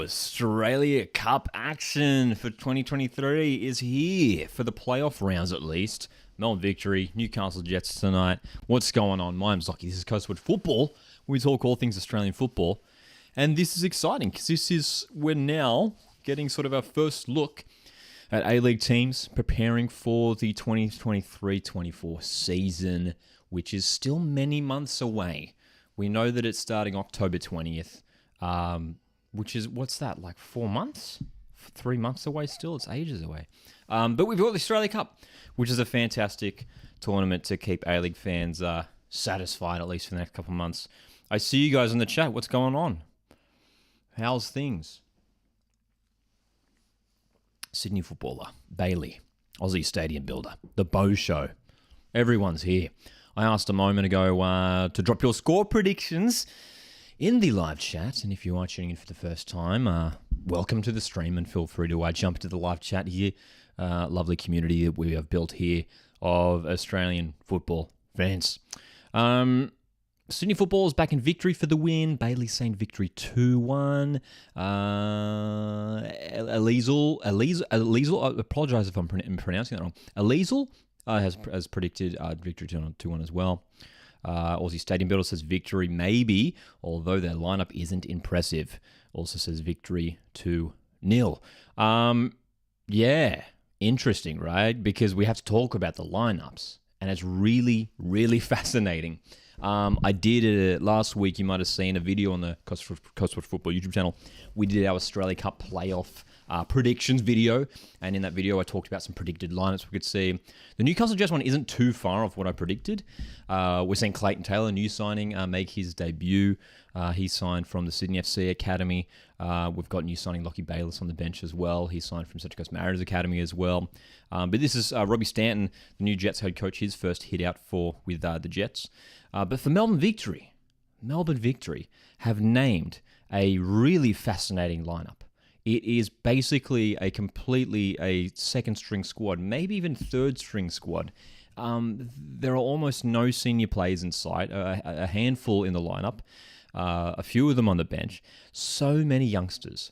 Australia Cup action for 2023 is here for the playoff rounds at least. Melbourne victory, Newcastle Jets tonight. What's going on? My name's Lockie. This is Coastwood Football. We talk all things Australian football. And this is exciting because we're now getting sort of our first look at A-League teams preparing for the 2023-24 season, which is still many months away. We know that it's starting October 20th. Which is, what's that, like 4 months? 3 months away still? It's ages away. But we've got the Australia Cup, which is a fantastic tournament to keep A-League fans satisfied, at least for the next couple of months. I see you guys in the chat. What's going on? How's things? Sydney footballer, Bailey, Aussie stadium builder, the Bow Show. Everyone's here. I asked a moment ago to drop your score predictions in the live chat, and if you are tuning in for the first time, welcome to the stream, and feel free to jump into the live chat here. Lovely community that we have built here of Australian football fans. Sydney football is back in victory for the win. Bailey saying victory 2-1. Eliezel, I apologise if I'm pronouncing that wrong. Eliezel has predicted victory 2-1 as well. Aussie Stadium Builder says victory maybe, although their lineup isn't impressive. Also says victory 2-0. Yeah, interesting, right? Because we have to talk about the lineups, and it's really, really fascinating. I did it last week. You might have seen a video on the Coastwood Football YouTube channel. We did our Australia Cup playoff predictions video, and in that video I talked about some predicted lineups we could see. The Newcastle Jets one isn't too far off what I predicted. We're seeing Clayton Taylor, new signing, make his debut. He signed from the Sydney FC Academy. We've got new signing Lockie Bayliss on the bench as well. He signed from Central Coast Mariners Academy as well. But this is Robbie Stanton, the new Jets head coach, his first hit out with the Jets. But for Melbourne Victory have named a really fascinating lineup. It is basically a second-string squad, maybe even third-string squad. There are almost no senior players in sight, a handful in the lineup, a few of them on the bench. So many youngsters,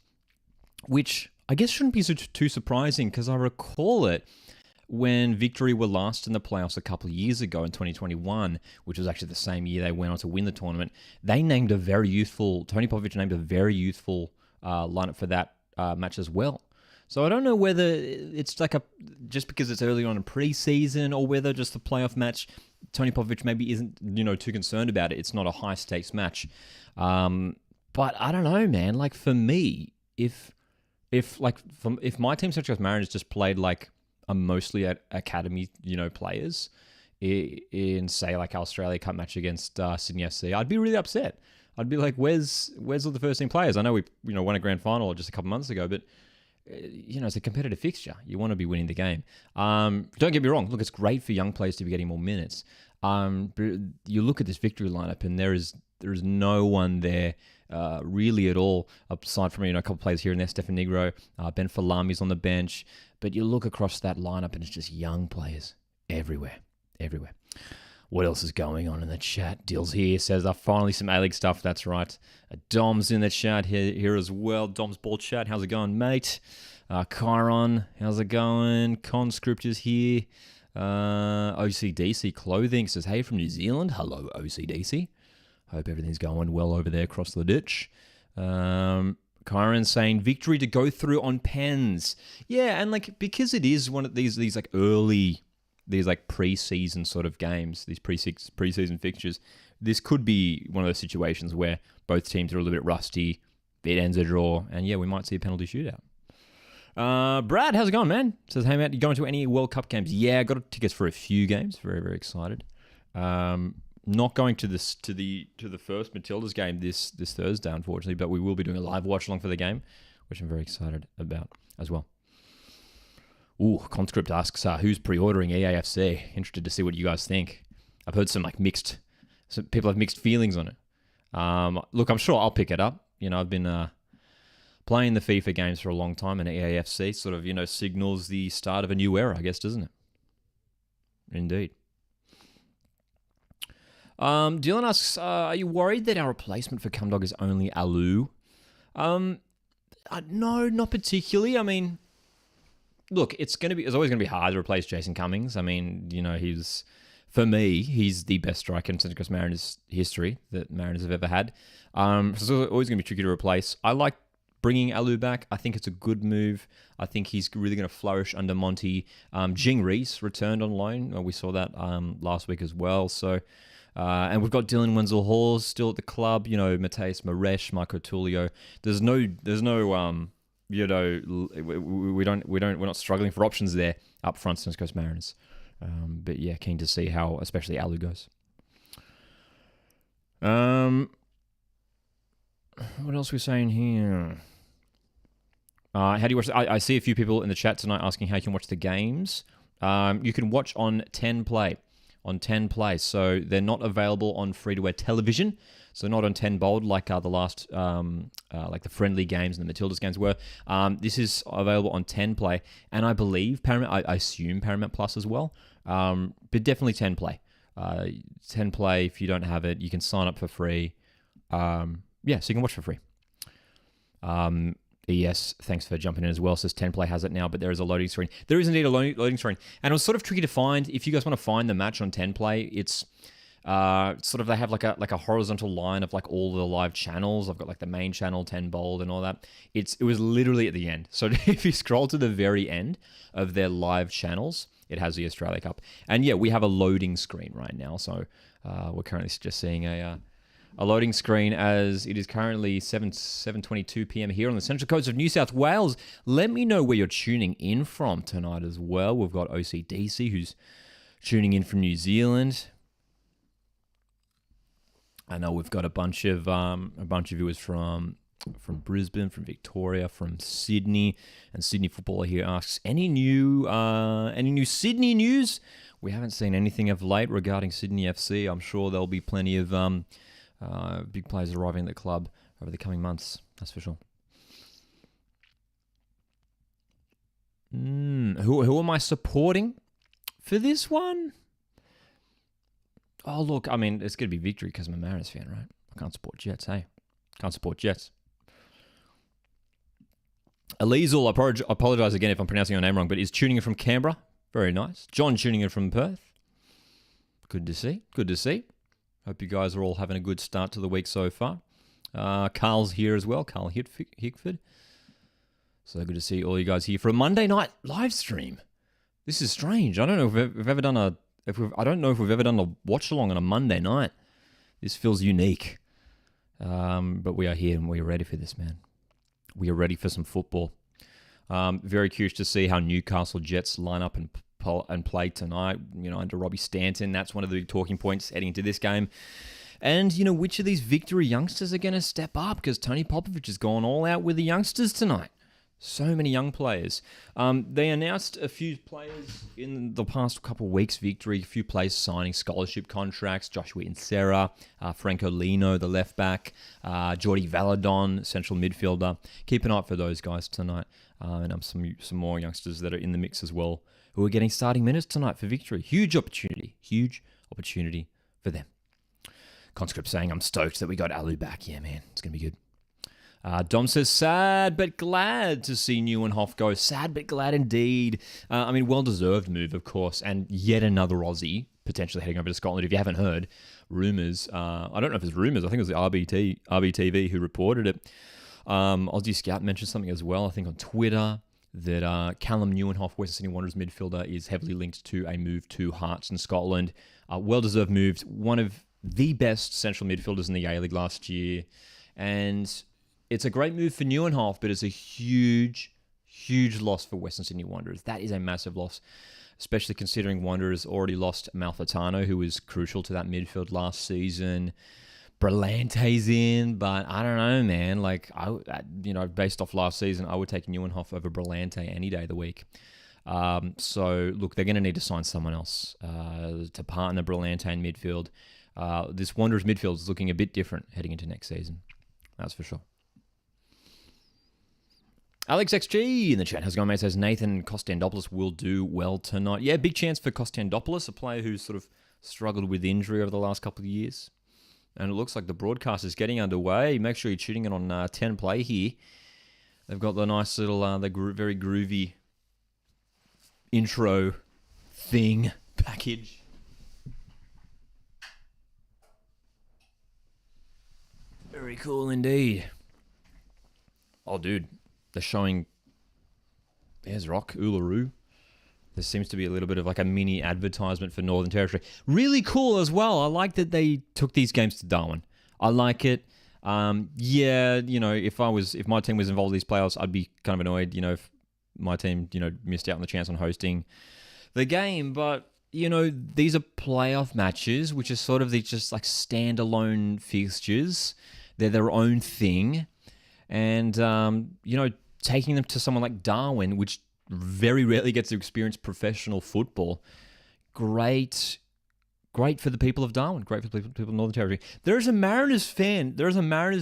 which I guess shouldn't be too surprising because I recall it when Victory were last in the playoffs a couple of years ago in 2021, which was actually the same year they went on to win the tournament. Tony Popovic named a very youthful lineup for that match as well. So I don't know whether it's just because it's early on in pre-season, or whether just the playoff match, Tony Popovic maybe isn't too concerned about it. It's not a high stakes match. But I don't know, man. Like for me, if my team, such as Mariners, just played like a mostly academy players in say like our Australia Cup match against Sydney FC, I'd be really upset. I'd be like, where's all the first team players? I know we won a grand final just a couple months ago, but it's a competitive fixture. You want to be winning the game. Don't get me wrong. Look, it's great for young players to be getting more minutes. But you look at this victory lineup, and there is no one there really at all, aside from a couple of players here and there. Stefan Negro, Ben Falami's on the bench, but you look across that lineup, and it's just young players everywhere. What else is going on in the chat? Dill's here, says, finally some A-League stuff. That's right. Dom's in the chat here as well. Dom's Ball Chat. How's it going, mate? Chiron, how's it going? Conscript is here. OCDC Clothing says, hey, from New Zealand. Hello, OCDC. Hope everything's going well over there across the ditch. Chiron saying, victory to go through on pens. Yeah, and because it is one of these early... These pre-season sort of games, these pre-season fixtures, this could be one of those situations where both teams are a little bit rusty, it ends a draw, and yeah, we might see a penalty shootout. Brad, how's it going, man? Says, hey, Matt, you going to any World Cup games? Yeah, I got tickets for a few games. Very, very excited. Not going to the first Matildas game this Thursday, unfortunately, but we will be doing a live watch-along for the game, which I'm very excited about as well. Ooh, Conscript asks, who's pre-ordering EAFC? Interested to see what you guys think. I've heard some people have mixed feelings on it. Look, I'm sure I'll pick it up. I've been playing the FIFA games for a long time, and EAFC sort of, signals the start of a new era, I guess, doesn't it? Indeed. Dylan asks, are you worried that our replacement for Cumdog is only Alu? No, not particularly. I mean, look, it's always going to be hard to replace Jason Cummings. I mean, for me, he's the best striker in Central Coast Mariners history that Mariners have ever had. So it's always going to be tricky to replace. I like bringing Alu back. I think it's a good move. I think he's really going to flourish under Monty. Jing Reese returned on loan. We saw that last week as well. So, and we've got Dylan Wenzel-Hall still at the club. Mateus Maresh, Marco Tullio. We're not struggling for options there up front, Central Coast Mariners. But yeah, keen to see how, especially Alu goes. What else are we saying here? How do you watch? I see a few people in the chat tonight asking how you can watch the games. You can watch on 10 Play. On 10 Play. So they're not available on free-to-air television. So not on 10 Bold like the last, like the friendly games and the Matildas games were. This is available on 10 Play. And I believe Paramount, I assume Paramount Plus as well. But definitely 10 Play. 10 Play, if you don't have it, you can sign up for free. So you can watch for free. Yes, thanks for jumping in as well. Says 10 Play has it now, but there is a loading screen. There is indeed a loading screen. And it was sort of tricky to find. If you guys want to find the match on 10 Play, it's sort of, they have like a horizontal line of like all the live channels. I've got like the main channel, 10 Bold and all that. It was literally at the end. So if you scroll to the very end of their live channels, it has the Australia Cup. And yeah, we have a loading screen right now. So we're currently just seeing a loading screen as it is currently 7:22 p.m. here on the Central Coast of New South Wales. Let me know where you're tuning in from tonight as well. We've got OCDC who's tuning in from New Zealand. I know we've got a bunch of viewers from Brisbane, from Victoria, from Sydney, and Sydney Footballer here asks, any new Sydney news? We haven't seen anything of late regarding Sydney FC. I'm sure there'll be plenty of big players arriving at the club over the coming months. That's for sure. Who am I supporting for this one? Oh, look, I mean, it's going to be victory because I'm a Mariners fan, right? I can't support Jets, hey? Can't support Jets. Elizal, I apologise again if I'm pronouncing your name wrong, but is tuning in from Canberra. Very nice. John tuning in from Perth. Good to see. Good to see. Hope you guys are all having a good start to the week so far. Carl's here as well. Carl Hickford. So good to see all you guys here for a Monday night live stream. This is strange. I don't know if we've ever done a watch-along on a Monday night. This feels unique. But we are here and we are ready for this, man. We are ready for some football. Very curious to see how Newcastle Jets line up and play tonight, under Robbie Stanton. That's one of the big talking points heading into this game. And, which of these victory youngsters are going to step up? Because Tony Popovich has gone all out with the youngsters tonight. So many young players. They announced a few players in the past couple of weeks, victory, a few players signing scholarship contracts. Joshua Insera, Franco Lino, the left back, Jordi Valadon, central midfielder. Keep an eye out for those guys tonight. And some more youngsters that are in the mix as well, who are getting starting minutes tonight for victory. Huge opportunity for them. Conscript saying, I'm stoked that we got Alu back. Yeah, man, it's going to be good. Dom says, sad but glad to see Neuenhoff go. Sad but glad indeed. Well-deserved move, of course, and yet another Aussie potentially heading over to Scotland. If you haven't heard, rumours. I don't know if it's rumours. I think it was the RBTV who reported it. Aussie Scout mentioned something as well, I think on Twitter, that Callum Neuenhoff, Western Sydney Wanderers midfielder, is heavily linked to a move to Hearts in Scotland. Well-deserved move. One of the best central midfielders in the A-League last year. And it's a great move for Neuenhoff, but it's a huge, huge loss for Western Sydney Wanderers. That is a massive loss, especially considering Wanderers already lost Malfitano, who was crucial to that midfield last season. Brelante's in, but I don't know, man. Based off last season, I would take Neuenhoff over Brelante any day of the week. So, look, they're going to need to sign someone else to partner Brelante in midfield. This Wanderers midfield is looking a bit different heading into next season. That's for sure. Alex XG in the chat, how's it going, mate? Says Nathan Kostandopoulos will do well tonight. Yeah, big chance for Kostandopoulos, a player who's sort of struggled with injury over the last couple of years. And it looks like the broadcast is getting underway. Make sure you're tuning in on 10 Play here. They've got the nice little, very groovy intro thing package. Very cool indeed. Oh, dude, they're showing. There's Rock Uluru. There seems to be a little bit of like a mini advertisement for Northern Territory. Really cool as well. I like that they took these games to Darwin. I like it. Yeah, if my team was involved in these playoffs, I'd be kind of annoyed, if my team, missed out on the chance on hosting the game. But, these are playoff matches, which are sort of these just like standalone fixtures. They're their own thing. And, taking them to someone like Darwin, which very rarely gets to experience professional football, great for the people of Darwin. Great for the people of Northern Territory. There's a Mariners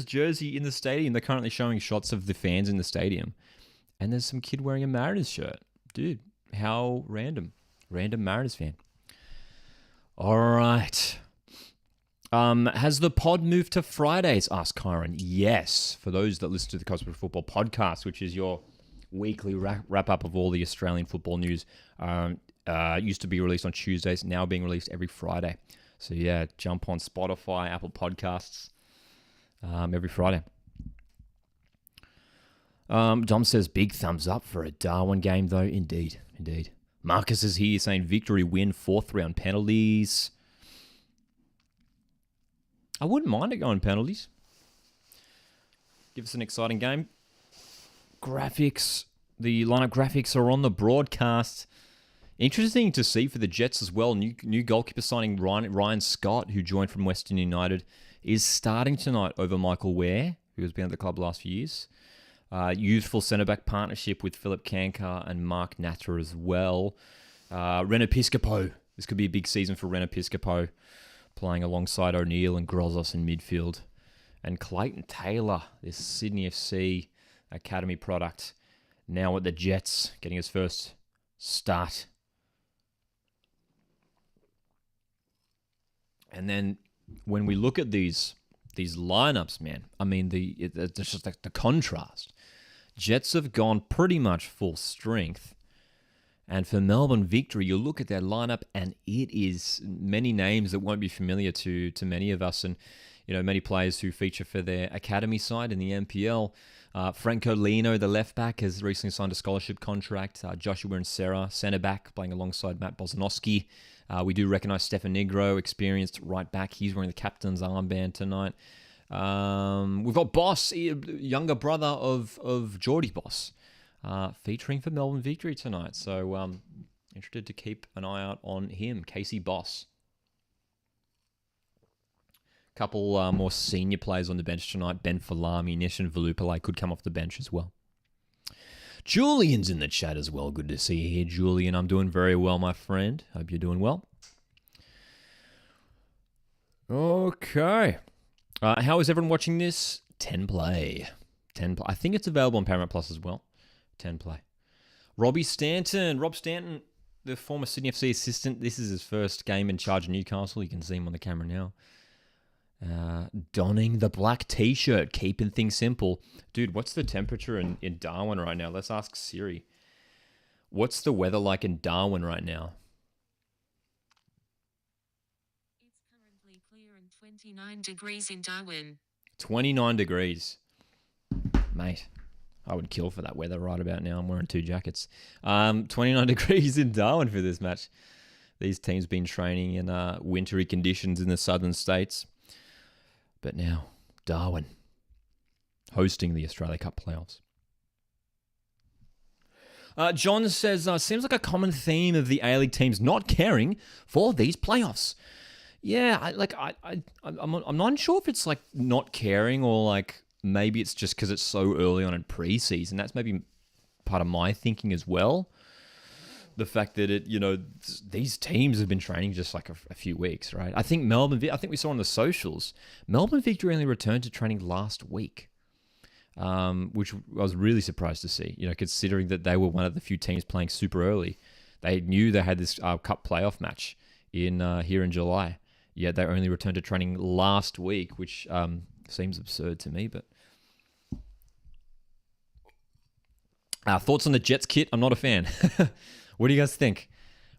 jersey in the stadium. They're currently showing shots of the fans in the stadium. And there's some kid wearing a Mariners shirt. Dude, how random. Random Mariners fan. All right. Has the pod moved to Fridays? Asked Kyron. Yes. For those that listen to the Cosmic Football Podcast, which is your weekly wrap-up of all the Australian football news, used to be released on Tuesdays, now being released every Friday. So yeah, jump on Spotify, Apple Podcasts, every Friday. Dom says, big thumbs up for a Darwin game though. Indeed. Marcus is here saying victory win, 4th round penalties. I wouldn't mind it going penalties. Give us an exciting game. Graphics, the lineup graphics are on the broadcast. Interesting to see for the Jets as well. New goalkeeper signing Ryan Scott, who joined from Western United, is starting tonight over Michael Ware, who has been at the club the last few years. Youthful centre-back partnership with Philip Kankar and Mark Natter as well. Ren Episcopo. This could be a big season for Ren Episcopo, playing alongside O'Neill and Grozos in midfield. And Clayton Taylor, this Sydney FC Academy product, now at the Jets, getting his first start. And then when we look at these lineups, man, I mean, it's just like the contrast. Jets have gone pretty much full strength. And for Melbourne Victory, you look at their lineup and it is many names that won't be familiar to many of us, and many players who feature for their academy side in the NPL. Franco Lino, the left back, has recently signed a scholarship contract. Joshua and Serra, centre back, playing alongside Matt Bozanowski. We do recognise Stefan Negro, experienced right back. He's wearing the captain's armband tonight. We've got Boss, younger brother of Geordie Boss, featuring for Melbourne Victory tonight. So interested to keep an eye out on him, Casey Boss. Couple more senior players on the bench tonight. Ben Falami, Nishan Valupalai could come off the bench as well. Julian's in the chat as well. Good to see you here, Julian. I'm doing very well, my friend. Hope you're doing well. Okay. How is everyone watching this? 10 play. I think it's available on Paramount Plus as well. 10 play. Rob Stanton, the former Sydney FC assistant. This is his first game in charge of Newcastle. You can see him on the camera now. Donning the black t-shirt, keeping things simple. Dude, what's the temperature in Darwin right now? Let's ask Siri. What's the weather like in Darwin right now? It's currently clear and 29 degrees in Darwin. 29 degrees. Mate, I would kill for that weather right about now. I'm wearing 2 jackets. 29 degrees in Darwin for this match. These teams been training in wintry conditions in the southern states. But now, Darwin, hosting the Australia Cup playoffs. John says, seems like a common theme of the A-League teams not caring for these playoffs. Yeah, I'm not sure if it's like not caring or like maybe it's just because it's so early on in pre-season. That's maybe part of my thinking as well. The fact that these teams have been training just like a few weeks, right? I think we saw on the socials, Melbourne Victory only returned to training last week, which I was really surprised to see, considering that they were one of the few teams playing super early. They knew they had this cup playoff match here in July, yet they only returned to training last week, which seems absurd to me, but Thoughts on the Jets kit? I'm not a fan. What do you guys think?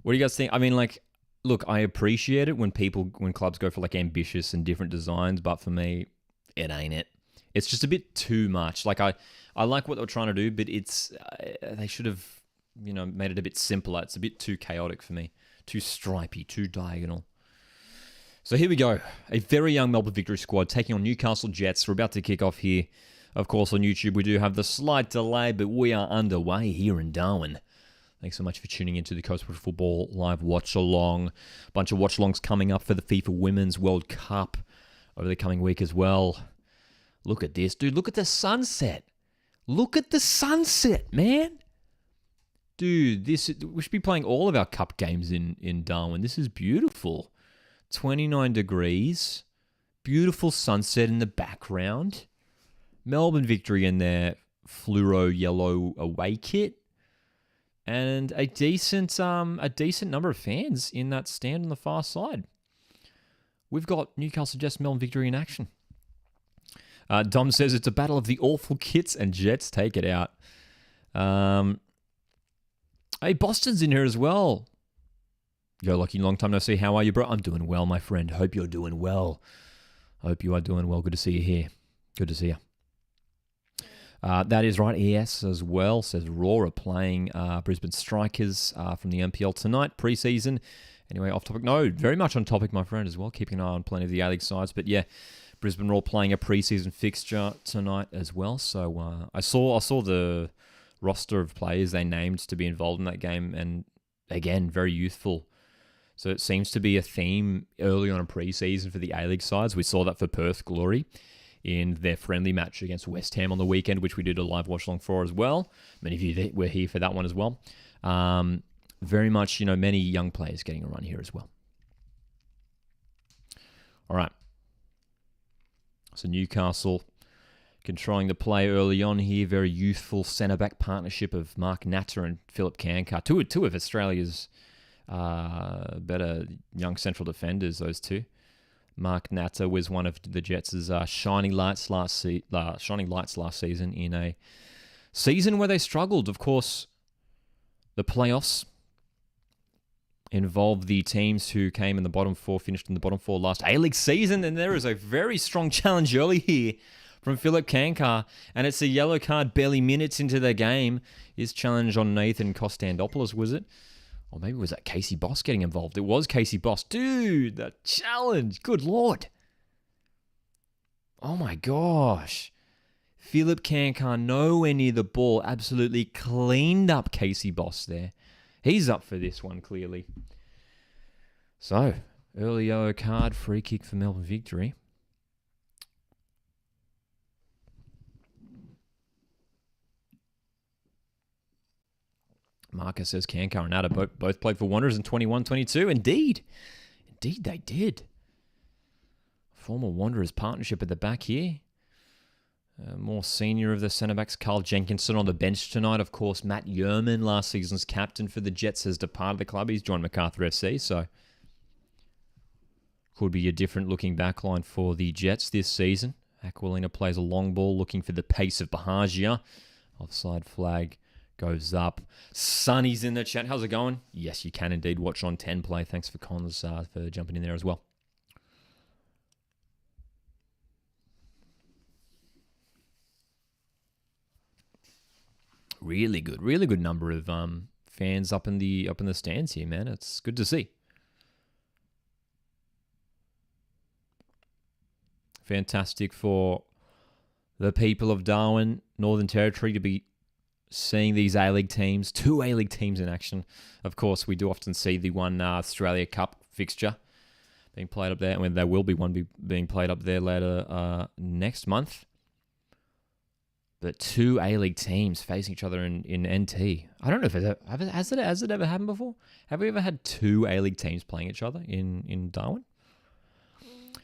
I mean, like, look, I appreciate it when clubs go for like ambitious and different designs, but for me, it ain't it. It's just a bit too much. Like, I like what they were trying to do, but they should have, made it a bit simpler. It's a bit too chaotic for me. Too stripy, too diagonal. So here we go. A very young Melbourne Victory squad taking on Newcastle Jets. We're about to kick off here. Of course, on YouTube, we do have the slight delay, but we are underway here in Darwin. Thanks so much for tuning into the Coast Football Live Watchalong. A bunch of Watchalongs coming up for the FIFA Women's World Cup over the coming week as well. Look at this, dude. Look at the sunset. Look at the sunset, man. Dude, we should be playing all of our cup games in Darwin. This is beautiful. 29 degrees. Beautiful sunset in the background. Melbourne Victory in their fluoro yellow away kit. And a decent number of fans in that stand on the far side. We've got Newcastle Jets Melbourne Victory in action. Dom says it's a battle of the awful kits and Jets take it out. Hey, Boston's in here as well. Yo, Lockie, long time no see. How are you, bro? I'm doing well, my friend. Hope you're doing well. Hope you are doing well. Good to see you here. Good to see you. That is right. ES as well. Says Raw are playing Brisbane Strikers from the MPL tonight, pre-season. Anyway, off topic. No, very much on topic, my friend, as well. Keeping an eye on plenty of the A-League sides. But yeah, Brisbane Raw playing a pre-season fixture tonight as well. So I saw the roster of players they named to be involved in that game, and again, very youthful. So it seems to be a theme early on in pre-season for the A-League sides. We saw that for Perth Glory in their friendly match against West Ham on the weekend, which we did a live watch-along for as well. Many of you were here for that one as well. Very much, many young players getting a run here as well. All right. So Newcastle controlling the play early on here. Very youthful centre-back partnership of Mark Natter and Philip Kankar. Two of Australia's better young central defenders, those two. Mark Natter was one of the Jets' shining lights last season in a season where they struggled. Of course, the playoffs involved the teams who came in the bottom four, finished in the bottom four last A-League season, and there is a very strong challenge early here from Philip Kankar, and it's a yellow card barely minutes into the game. His challenge on Nathan Kostandopoulos, was it? Or maybe was that Casey Boss getting involved? It was Casey Boss. Dude, that challenge. Good Lord. Oh my gosh. Philip Kankar nowhere near the ball. Absolutely cleaned up Casey Boss there. He's up for this one, clearly. So, early yellow card, free kick for Melbourne Victory. Marcus says Kankar and Atta both played for Wanderers in 21-22. Indeed they did. Former Wanderers partnership at the back here. More senior of the centre-backs, Carl Jenkinson on the bench tonight. Of course, Matt Yerman, last season's captain for the Jets, has departed the club. He's joined MacArthur FC, so could be a different looking backline for the Jets this season. Aquilina plays a long ball, looking for the pace of Bahagia. Offside flag goes up. Sonny's in the chat. How's it going? Yes, you can indeed watch on 10 play. Thanks for Connors for jumping in there as well. Really good number of fans up in the stands here, man. It's good to see. Fantastic for the people of Darwin, Northern Territory, to be seeing these A-League teams, two A-League teams in action. Of course, we do often see the one Australia Cup fixture being played up there, and there will be one being played up there later next month. But two A-League teams facing each other in NT. I don't know if has it ever happened before? Have we ever had two A-League teams playing each other in Darwin?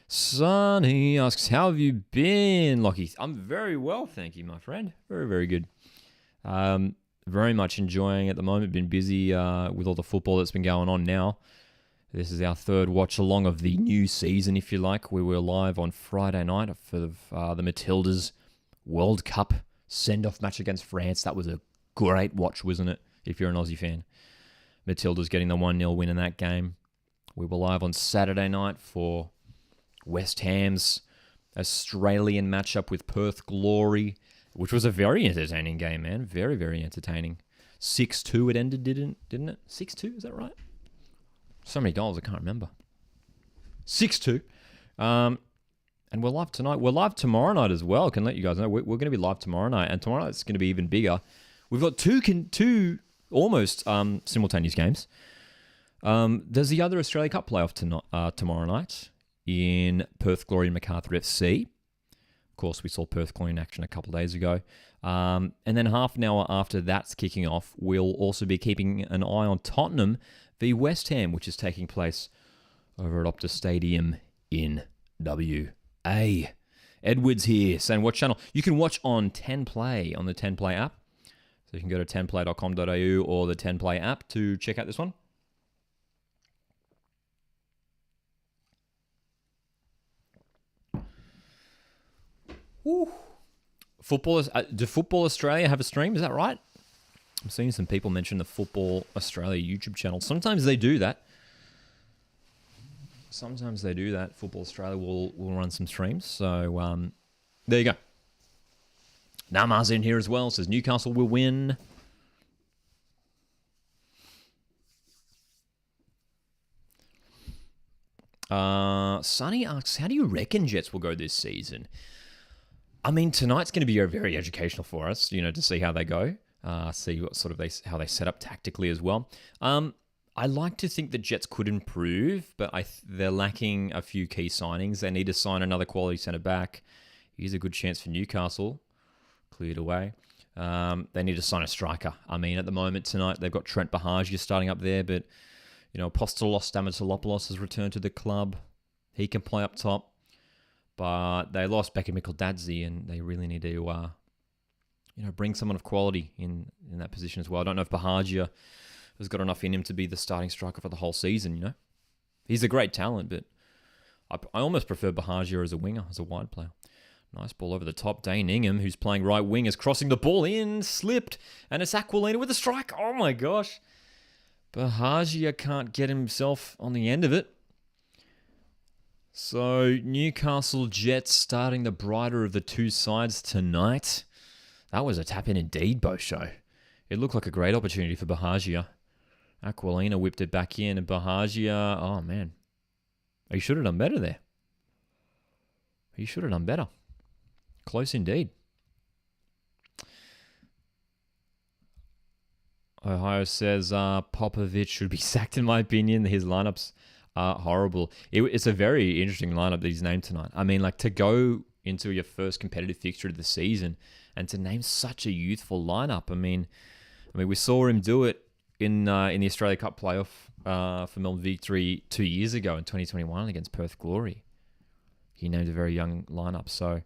Sonny asks, how have you been, Lockie? I'm very well, thank you, my friend. Very, very good. Very much enjoying at the moment. Been busy with all the football that's been going on now. This is our third watch-along of the new season, if you like. We were live on Friday night for the Matildas World Cup send-off match against France. That was a great watch, wasn't it, if you're an Aussie fan? Matilda's getting the 1-0 win in that game. We were live on Saturday night for West Ham's Australian matchup with Perth Glory, which was a very entertaining game, man. Very, very entertaining. 6-2 it ended, didn't it? 6-2, is that right? So many goals, I can't remember. 6-2. And we're live tonight. We're live tomorrow night as well. I can let you guys know. We're going to be live tomorrow night, and tomorrow night's going to be even bigger. We've got two almost simultaneous games. There's the other Australia Cup playoff tomorrow night in Perth Glory and Macarthur FC. Of course, we saw Perth Glory in action a couple of days ago. And then half an hour after that's kicking off, we'll also be keeping an eye on Tottenham v West Ham, which is taking place over at Optus Stadium in WA. Edwards here saying, what channel? You can watch on 10Play, on the 10Play app. So you can go to 10play.com.au or the 10Play app to check out this one. Woo. Do Football Australia have a stream? Is that right? I'm seeing some people mention the Football Australia YouTube channel. Sometimes they do that. Football Australia will run some streams. So there you go. Nama's in here as well. Says Newcastle will win. Sonny asks, how do you reckon Jets will go this season? I mean, tonight's going to be very educational for us, to see how they go, see what sort of how they set up tactically as well. I like to think the Jets could improve, but they're lacking a few key signings. They need to sign another quality centre back. Here's a good chance for Newcastle. Cleared away. They need to sign a striker. I mean, at the moment tonight, they've got Trent Bahagia starting up there, but, Apostolos Stamatolopoulos has returned to the club. He can play up top. But they lost Becky Mikkeldadze, and they really need to, bring someone of quality in that position as well. I don't know if Bahagia has got enough in him to be the starting striker for the whole season, He's a great talent, but I almost prefer Bahagia as a winger, as a wide player. Nice ball over the top. Dane Ingham, who's playing right wing, is crossing the ball in, slipped, and it's Aquilina with a strike. Oh my gosh. Bahagia can't get himself on the end of it. So, Newcastle Jets starting the brighter of the two sides tonight. That was a tap-in indeed, Bosho. It looked like a great opportunity for Bahagia. Aquilina whipped it back in, and Bahagia, oh man. He should have done better there. He should have done better. Close indeed. Ohio says Popovich should be sacked, in my opinion. His lineups horrible. It's a very interesting lineup that he's named tonight. I mean, to go into your first competitive fixture of the season and to name such a youthful lineup. I mean, we saw him do it in the Australia Cup playoff for Melbourne Victory 2 years ago in 2021 against Perth Glory. He named a very young lineup. So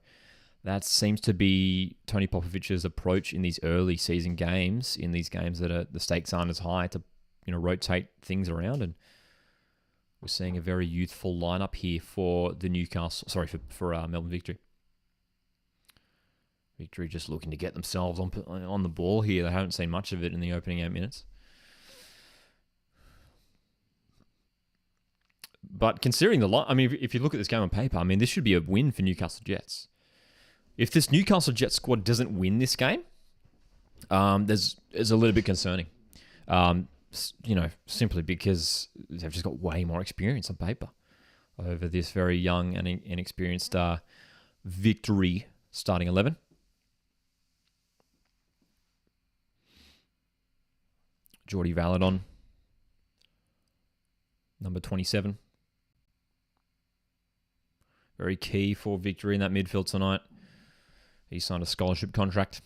that seems to be Tony Popovich's approach in these early season games, in these games that the stakes aren't as high, to rotate things around. And we're seeing a very youthful lineup here for the for Melbourne Victory. Victory just looking to get themselves on the ball here. They haven't seen much of it in the opening 8 minutes. But considering if you look at this game on paper, this should be a win for Newcastle Jets. If this Newcastle Jets squad doesn't win this game, there's a little bit concerning. Simply because they've just got way more experience on paper over this very young and inexperienced Victory starting 11. Jordi Valadon, number 27. Very key for Victory in that midfield tonight. He signed a scholarship contract.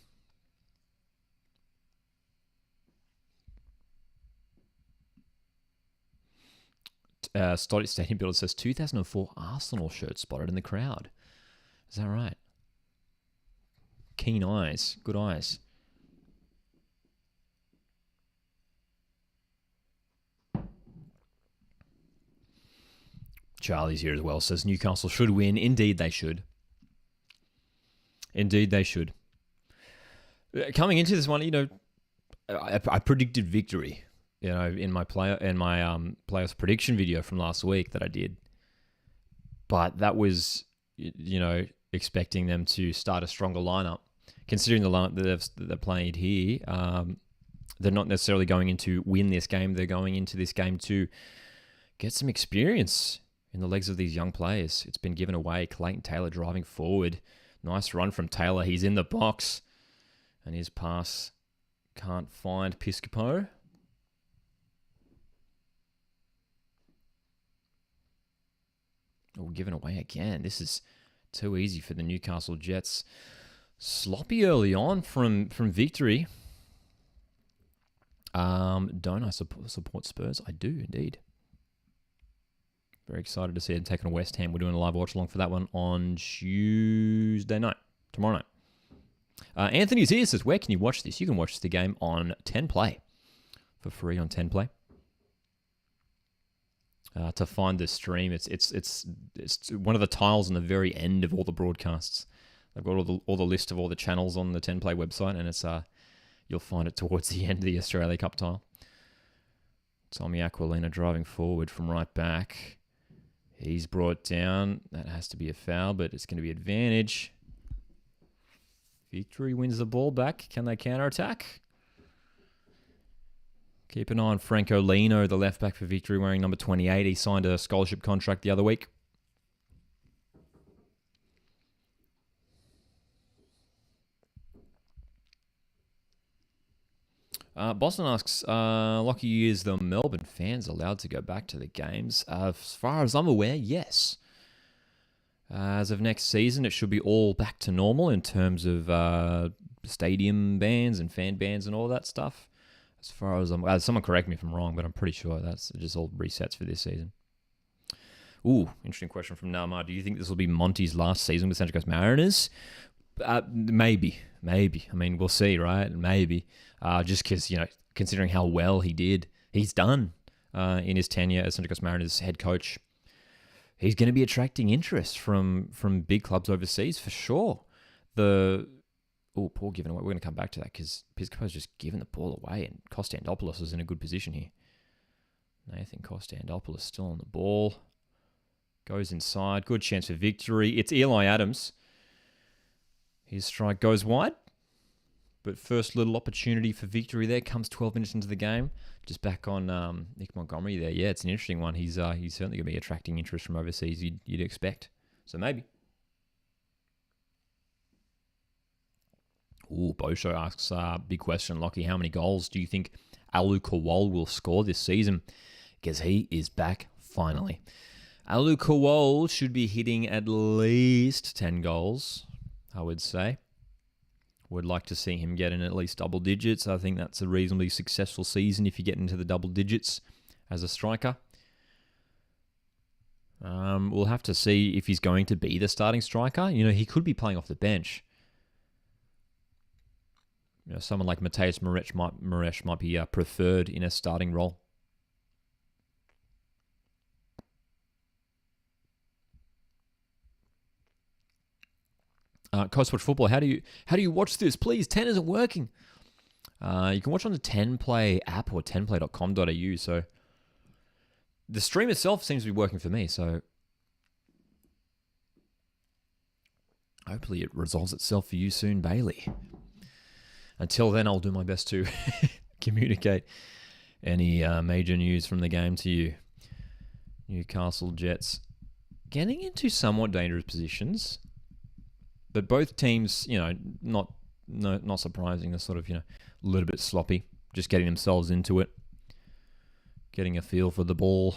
Stadium Builder says 2004 Arsenal shirt spotted in the crowd. Is that right? Keen eyes. Good eyes. Charlie's here as well. Says Newcastle should win. Indeed they should. Indeed they should. Coming into this one, I predicted victory, in my playoffs prediction video from last week that I did. But that was, expecting them to start a stronger lineup. Considering the lineup that they've played here, they're not necessarily going in to win this game. They're going into this game to get some experience in the legs of these young players. It's been given away. Clayton Taylor driving forward. Nice run from Taylor. He's in the box. And his pass can't find Piscopo. Oh, given away again. This is too easy for the Newcastle Jets. Sloppy early on from victory. Don't I support Spurs? I do indeed. Very excited to see them taking on West Ham. We're doing a live watch along for that one on Tuesday night, tomorrow night. Anthony's here, says, where can you watch this? You can watch the game on 10 Play for free on 10 Play. To find the stream, it's one of the tiles on the very end of all the broadcasts. They've got all the list of all the channels on the 10 Play website, and it's you'll find it towards the end of the Australia Cup tile. Tommy Aquilina driving forward from right back. He's brought down. That has to be a foul, but it's going to be advantage. Victory wins the ball back. Can they counter-attack? Keep an eye on Franco Lino, the left back for Victory, wearing number 28. He signed a scholarship contract the other week. Boston asks, Lockie, is the Melbourne fans allowed to go back to the games? As far as I'm aware, yes. As of next season, it should be all back to normal in terms of stadium bans and fan bans and all that stuff. As far as someone correct me if I'm wrong, but I'm pretty sure that's just all resets for this season. Ooh, interesting question from Namar. Do you think this will be Monty's last season with Central Coast Mariners? Maybe. I mean, we'll see, right? Maybe. Just because, considering how well he's done in his tenure as Central Coast Mariners head coach. He's going to be attracting interest from big clubs overseas for sure. Poor giving away. We're going to come back to that because Piscopo's just given the ball away, and Kostandopoulos is in a good position here. Nathan Kostandopoulos still on the ball. Goes inside. Good chance for victory. It's Eli Adams. His strike goes wide. But first little opportunity for victory there comes 12 minutes into the game. Just back on Nick Montgomery there. Yeah, it's an interesting one. He's certainly going to be attracting interest from overseas, you'd expect. So maybe. Ooh, Bosho asks, big question, Lockie, how many goals do you think Alu Kowal will score this season? Because he is back finally. Alu Kowal should be hitting at least 10 goals, I would say. Would like to see him get in at least double digits. I think that's a reasonably successful season if you get into the double digits as a striker. We'll have to see if he's going to be the starting striker. He could be playing off the bench. Someone like Mateus Maresh might be preferred in a starting role. Coast Watch Football, how do you watch this? Please, 10 isn't working. You can watch on the 10 Play app or 10play.com.au. So the stream itself seems to be working for me. So hopefully it resolves itself for you soon, Bailey. Until then, I'll do my best to communicate any major news from the game to you. Newcastle Jets getting into somewhat dangerous positions. But both teams, not surprising. They're sort of, a little bit sloppy, just getting themselves into it, getting a feel for the ball.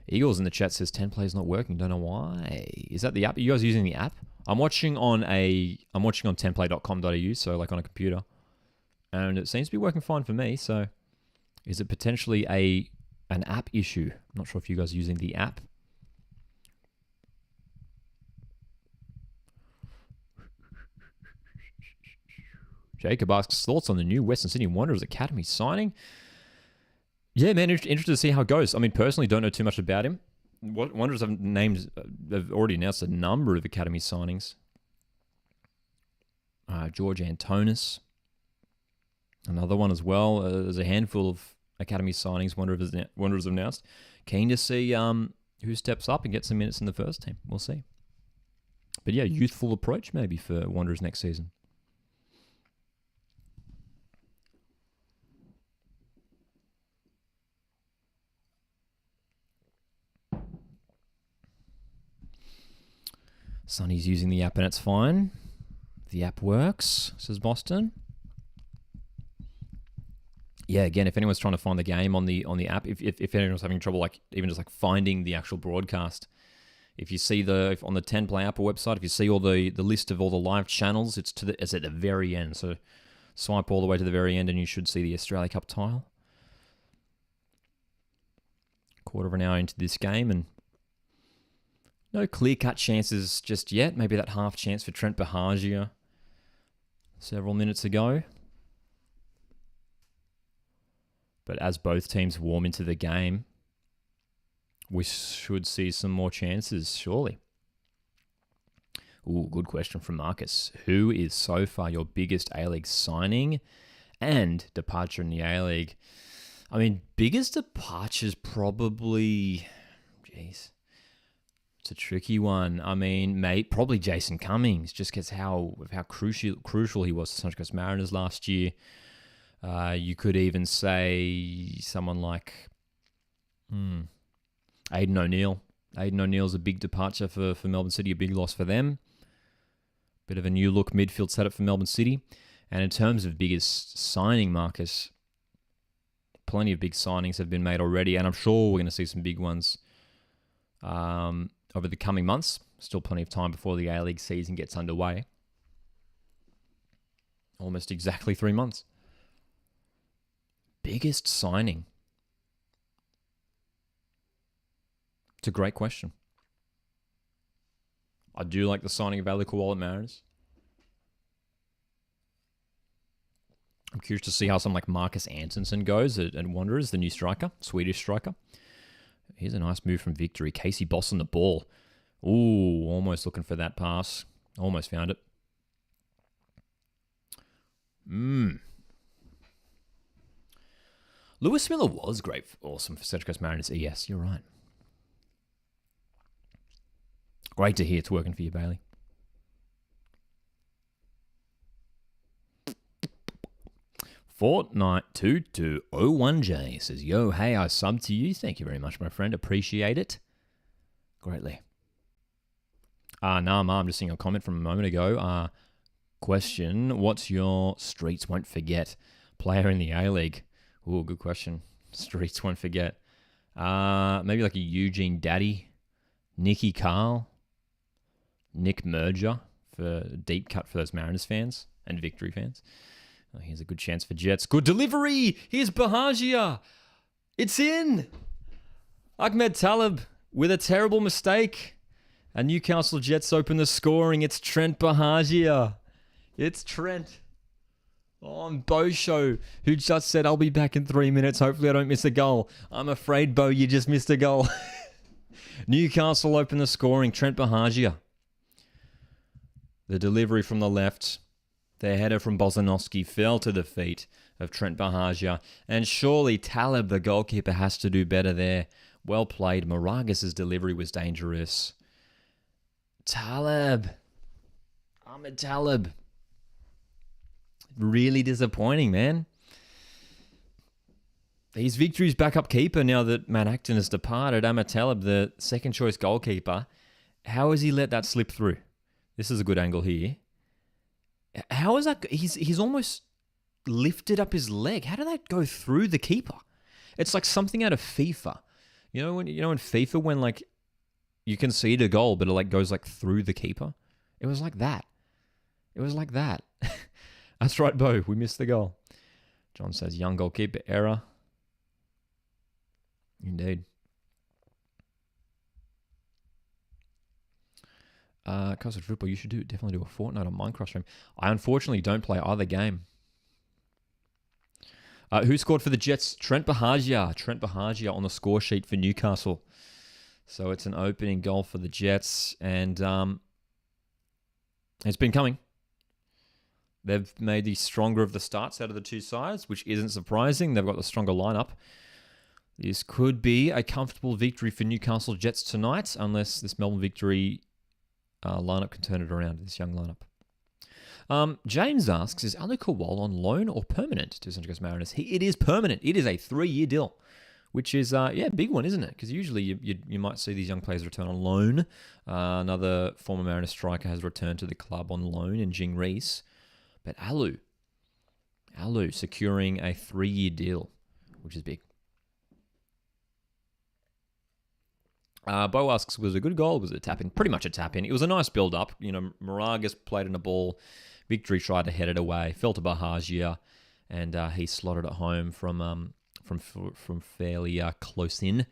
Eagles in the chat says 10 Play is not working. Don't know why. Is that the app? Are you guys using the app? I'm watching on 10play.com.au, so like on a computer, and it seems to be working fine for me. So, is it potentially an app issue? I'm not sure if you guys are using the app. Jacob asks thoughts on the new Western Sydney Wanderers Academy signing. Yeah, man, interested to see how it goes. I mean, personally, don't know too much about him. Wanderers have already announced a number of academy signings. George Antonis, another one as well. There's a handful of academy signings Wanderers have announced. Keen to see who steps up and gets some minutes in the first team. We'll see. But yeah, youthful approach maybe for Wanderers next season. Sonny's using the app and it's fine. The app works, says Boston. Yeah, again, if anyone's trying to find the game on the app, if anyone's having trouble, like even just like finding the actual broadcast, if you see on the 10 Play app or website, if you see all the list of all the live channels, it's at the very end. So swipe all the way to the very end, and you should see the Australia Cup tile. Quarter of an hour into this game, and no clear-cut chances just yet. Maybe that half chance for Trent Bahagia several minutes ago. But as both teams warm into the game, we should see some more chances, surely. Ooh, good question from Marcus. Who is so far your biggest A-League signing and departure in the A-League? I mean, biggest departures probably... Jeez. It's a tricky one. I mean, probably Jason Cummings, just because how crucial he was to Sunshine Coast Mariners last year. You could even say someone like Aidan O'Neill. Aidan O'Neill's a big departure for Melbourne City, a big loss for them. Bit of a new look midfield setup for Melbourne City. And in terms of biggest signing, Marcus, plenty of big signings have been made already, and I'm sure we're going to see some big ones over the coming months. Still plenty of time before the A-League season gets underway. Almost exactly 3 months. Biggest signing? It's a great question. I do like the signing of Ali Kowal at Mariners. I'm curious to see how someone like Marcus Antonsen goes at Wanderers, the new striker, Swedish striker. Here's a nice move from Victory. Casey Boss on the ball. Ooh, almost looking for that pass. Almost found it. Lewis Miller was great. Awesome for Central Coast Mariners. Yes, you're right. Great to hear it's working for you, Bailey. Fortnite2201J says, yo, hey, I subbed to you. Thank you very much, my friend. Appreciate it greatly. Nah, I'm just seeing a comment from a moment ago. Question, what's your Streets Won't Forget player in the A-League? Ooh, good question. Streets Won't Forget. Maybe like a Eugene Daddy, Nicky Carl, Nick Merger for deep cut for those Mariners fans and Victory fans. Oh, here's a good chance for Jets. Good delivery. Here's Bahagia. It's in. Ahmed Talib with a terrible mistake. And Newcastle Jets open the scoring. It's Trent Bahagia. It's Trent. On Bo Show, who just said, I'll be back in 3 minutes. Hopefully I don't miss a goal. I'm afraid, Bo, you just missed a goal. Newcastle open the scoring. Trent Bahagia. The delivery from the left. The header from Bozanowski fell to the feet of Trent Bahagia. And surely Talib, the goalkeeper, has to do better there. Well played. Moragas' delivery was dangerous. Talib. Ahmed Talib. Really disappointing, man. He's Victory's backup keeper now that Matt Acton has departed. Ahmed Talib, the second choice goalkeeper. How has he let that slip through? This is a good angle here. How is that? He's almost lifted up his leg. How did that go through the keeper? It's like something out of FIFA. You know in FIFA when like you concede a goal, but it like goes like through the keeper. It was like that. That's right, Bo. We missed the goal. John says young goalkeeper error. Indeed. Castle Triple, you should definitely do a Fortnite on Minecraft stream. I unfortunately don't play either game. Who scored for the Jets? Trent Bahagia. Trent Bahagia on the score sheet for Newcastle. So it's an opening goal for the Jets, and it's been coming. They've made the stronger of the starts out of the two sides, which isn't surprising. They've got the stronger lineup. This could be a comfortable victory for Newcastle Jets tonight, unless this Melbourne victory lineup can turn it around, this young lineup. James asks, is Alu Kowal on loan or permanent to Central Coast Mariners? It is permanent. It is a 3-year deal, which is, a big one, isn't it? Because usually you might see these young players return on loan. Another former Mariners striker has returned to the club on loan in Jing Reese. But Alu securing a 3-year deal, which is big. Bo asks, was it a good goal? Was it a tap-in? Pretty much a tap-in. It was a nice build-up. Moragas played in a ball. Victory tried to head it away. Fell to Bahagia, and he slotted it home from fairly close in.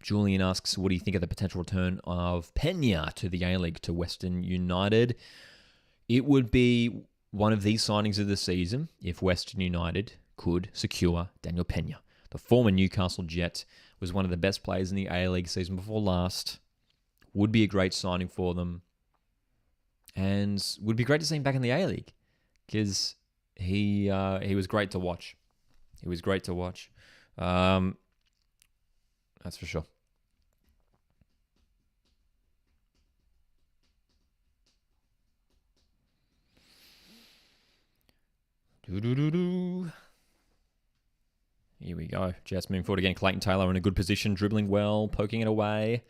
Julian asks, what do you think of the potential return of Pena to the A-League to Western United? It would be one of these signings of the season if Western United could secure Daniel Pena. The former Newcastle Jet was one of the best players in the A-League season before last. Would be a great signing for them. And would be great to see him back in the A-League because he was great to watch. He was great to watch. That's for sure. Here we go. Jets moving forward again. Clayton Taylor in a good position, dribbling well, poking it away,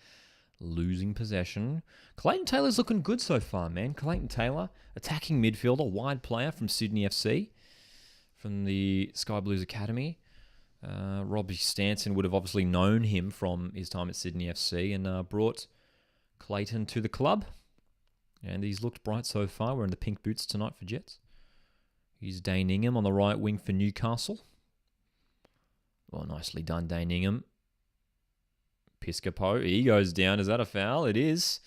losing possession. Clayton Taylor's looking good so far, man. Clayton Taylor, attacking midfielder, wide player from Sydney FC, from the Sky Blues Academy. Robbie Stanton would have obviously known him from his time at Sydney FC and brought Clayton to the club. And he's looked bright so far. We're in the pink boots tonight for Jets. He's Dane Ingham on the right wing for Newcastle. Well, nicely done, Dane Ingham. Piscopo, he goes down. Is that a foul? It is.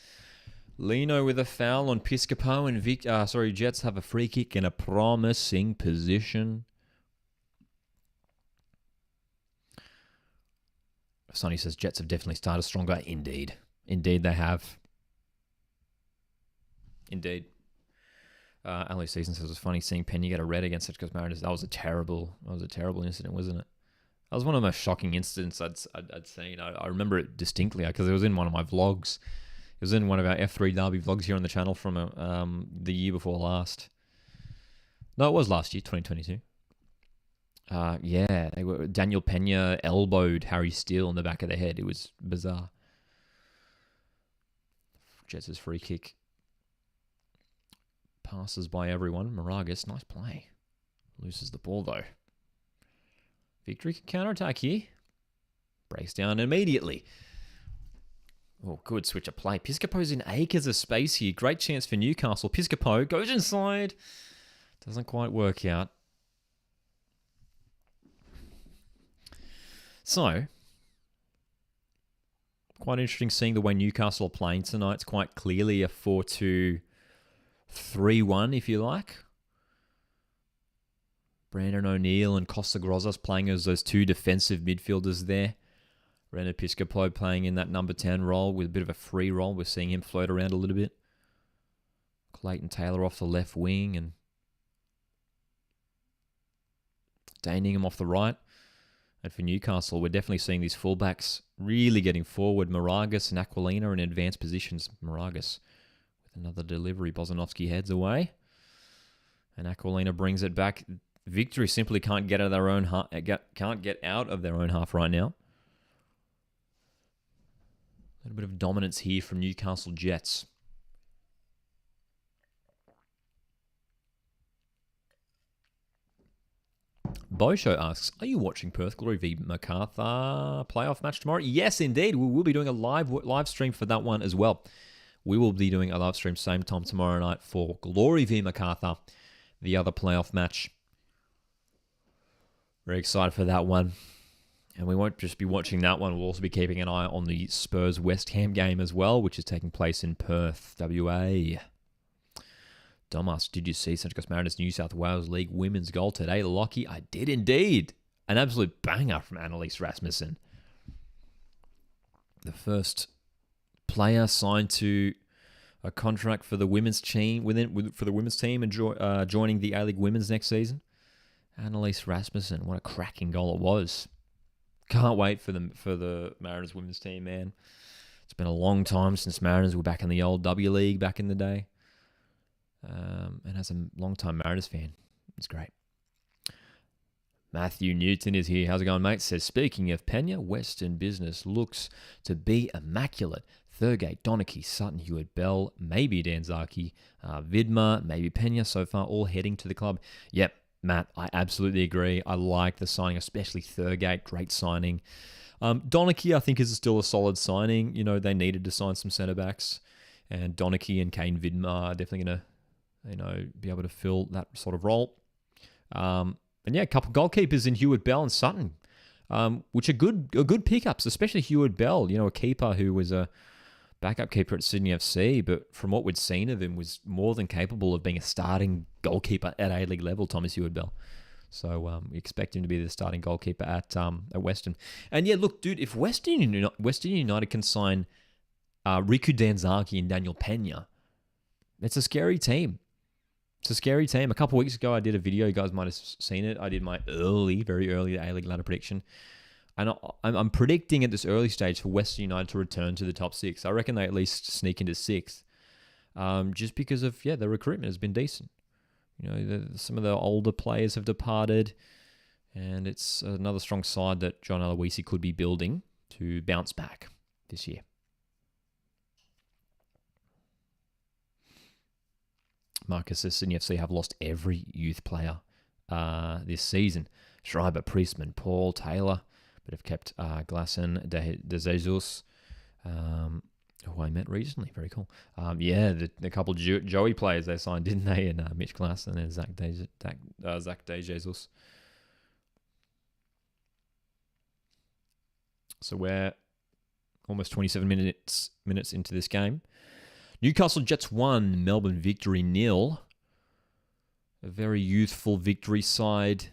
Lino with a foul on Piscopo, and Jets have a free kick in a promising position. Sonny says Jets have definitely started stronger. Indeed. Indeed, they have. Indeed. Ali Season says it was funny seeing Pena get a red against Central Coast Mariners. That was a terrible incident, wasn't it? That was one of the most shocking incidents I'd seen. I remember it distinctly because it was in one of my vlogs. It was in one of our F3 Derby vlogs here on the channel from the year before last. No, it was last year, 2022. Daniel Pena elbowed Harry Steele in the back of the head. It was bizarre. Jets' free kick. Passes by everyone. Moragas, nice play. Loses the ball though. Victory can counter-attack here. Breaks down immediately. Oh, good switch of play. Piscopo's in acres of space here. Great chance for Newcastle. Piscopo goes inside. Doesn't quite work out. So, quite interesting seeing the way Newcastle are playing tonight. It's quite clearly a 4-2-3-1, if you like. Brandon O'Neill and Costa Grozas playing as those two defensive midfielders there. Renan Piscopo playing in that number 10 role with a bit of a free role. We're seeing him float around a little bit. Clayton Taylor off the left wing and Dane Ingham off the right. And for Newcastle, we're definitely seeing these fullbacks really getting forward. Moragas and Aquilina in advanced positions. Moragas with another delivery. Bozanovsky heads away. And Aquilina brings it back. Victory simply can't get out of their own half right now. A little bit of dominance here from Newcastle Jets. Bosho asks, are you watching Perth Glory v Macarthur playoff match tomorrow? Yes, indeed. We will be doing a live stream for that one as well. We will be doing a live stream same time tomorrow night for Glory v Macarthur, the other playoff match. Very excited for that one. And we won't just be watching that one. We'll also be keeping an eye on the Spurs West Ham game as well, which is taking place in Perth, WA. Domas, did you see Central Coast Mariners New South Wales League women's goal today, Lockie? I did indeed. An absolute banger from Annalise Rasmussen. The first player signed to a contract for the women's team for the women's team and joining the A-League Women's next season. Annalise Rasmussen, what a cracking goal it was. Can't wait for the Mariners women's team, man. It's been a long time since Mariners were back in the old W League back in the day. And as a long-time Mariners fan, it's great. Matthew Newton is here. How's it going, mate? Says, speaking of Pena, Western business looks to be immaculate. Thurgate, Donachie, Sutton, Hewitt, Bell, maybe Danzaki, Vidma, maybe Pena so far, all heading to the club. Yep, Matt, I absolutely agree. I like the signing, especially Thurgate. Great signing. Donachie, I think, is still a solid signing. You know, they needed to sign some centre-backs. And Donachie and Kane Vidma are definitely going to, be able to fill that sort of role. And yeah, a couple of goalkeepers in Hewitt, Bell and Sutton, which are good pickups, especially Hewitt Bell, a keeper who was a backup keeper at Sydney FC, but from what we'd seen of him was more than capable of being a starting goalkeeper at A-League level, Thomas Hewitt Bell. So we expect him to be the starting goalkeeper at Western. And yeah, look, dude, if Western United can sign Riku Danzaki and Daniel Pena, it's a scary team. It's a scary team. A couple of weeks ago, I did a video. You guys might have seen it. I did my very early A-League ladder prediction. And I'm predicting at this early stage for Western United to return to the top six. I reckon they at least sneak into sixth. Just because of, the recruitment has been decent. Some of the older players have departed. And it's another strong side that John Aloisi could be building to bounce back this year. Marcus says Sydney FC have lost every youth player this season. Schreiber, Priestman, Paul, Taylor, but have kept Glasson, De Jesus, who I met recently. Very cool. The couple Joey players they signed, didn't they? And Mitch Glasson and Zach De Jesus. So we're almost 27 minutes into this game. Newcastle Jets 1, Melbourne victory 0. A very youthful victory side.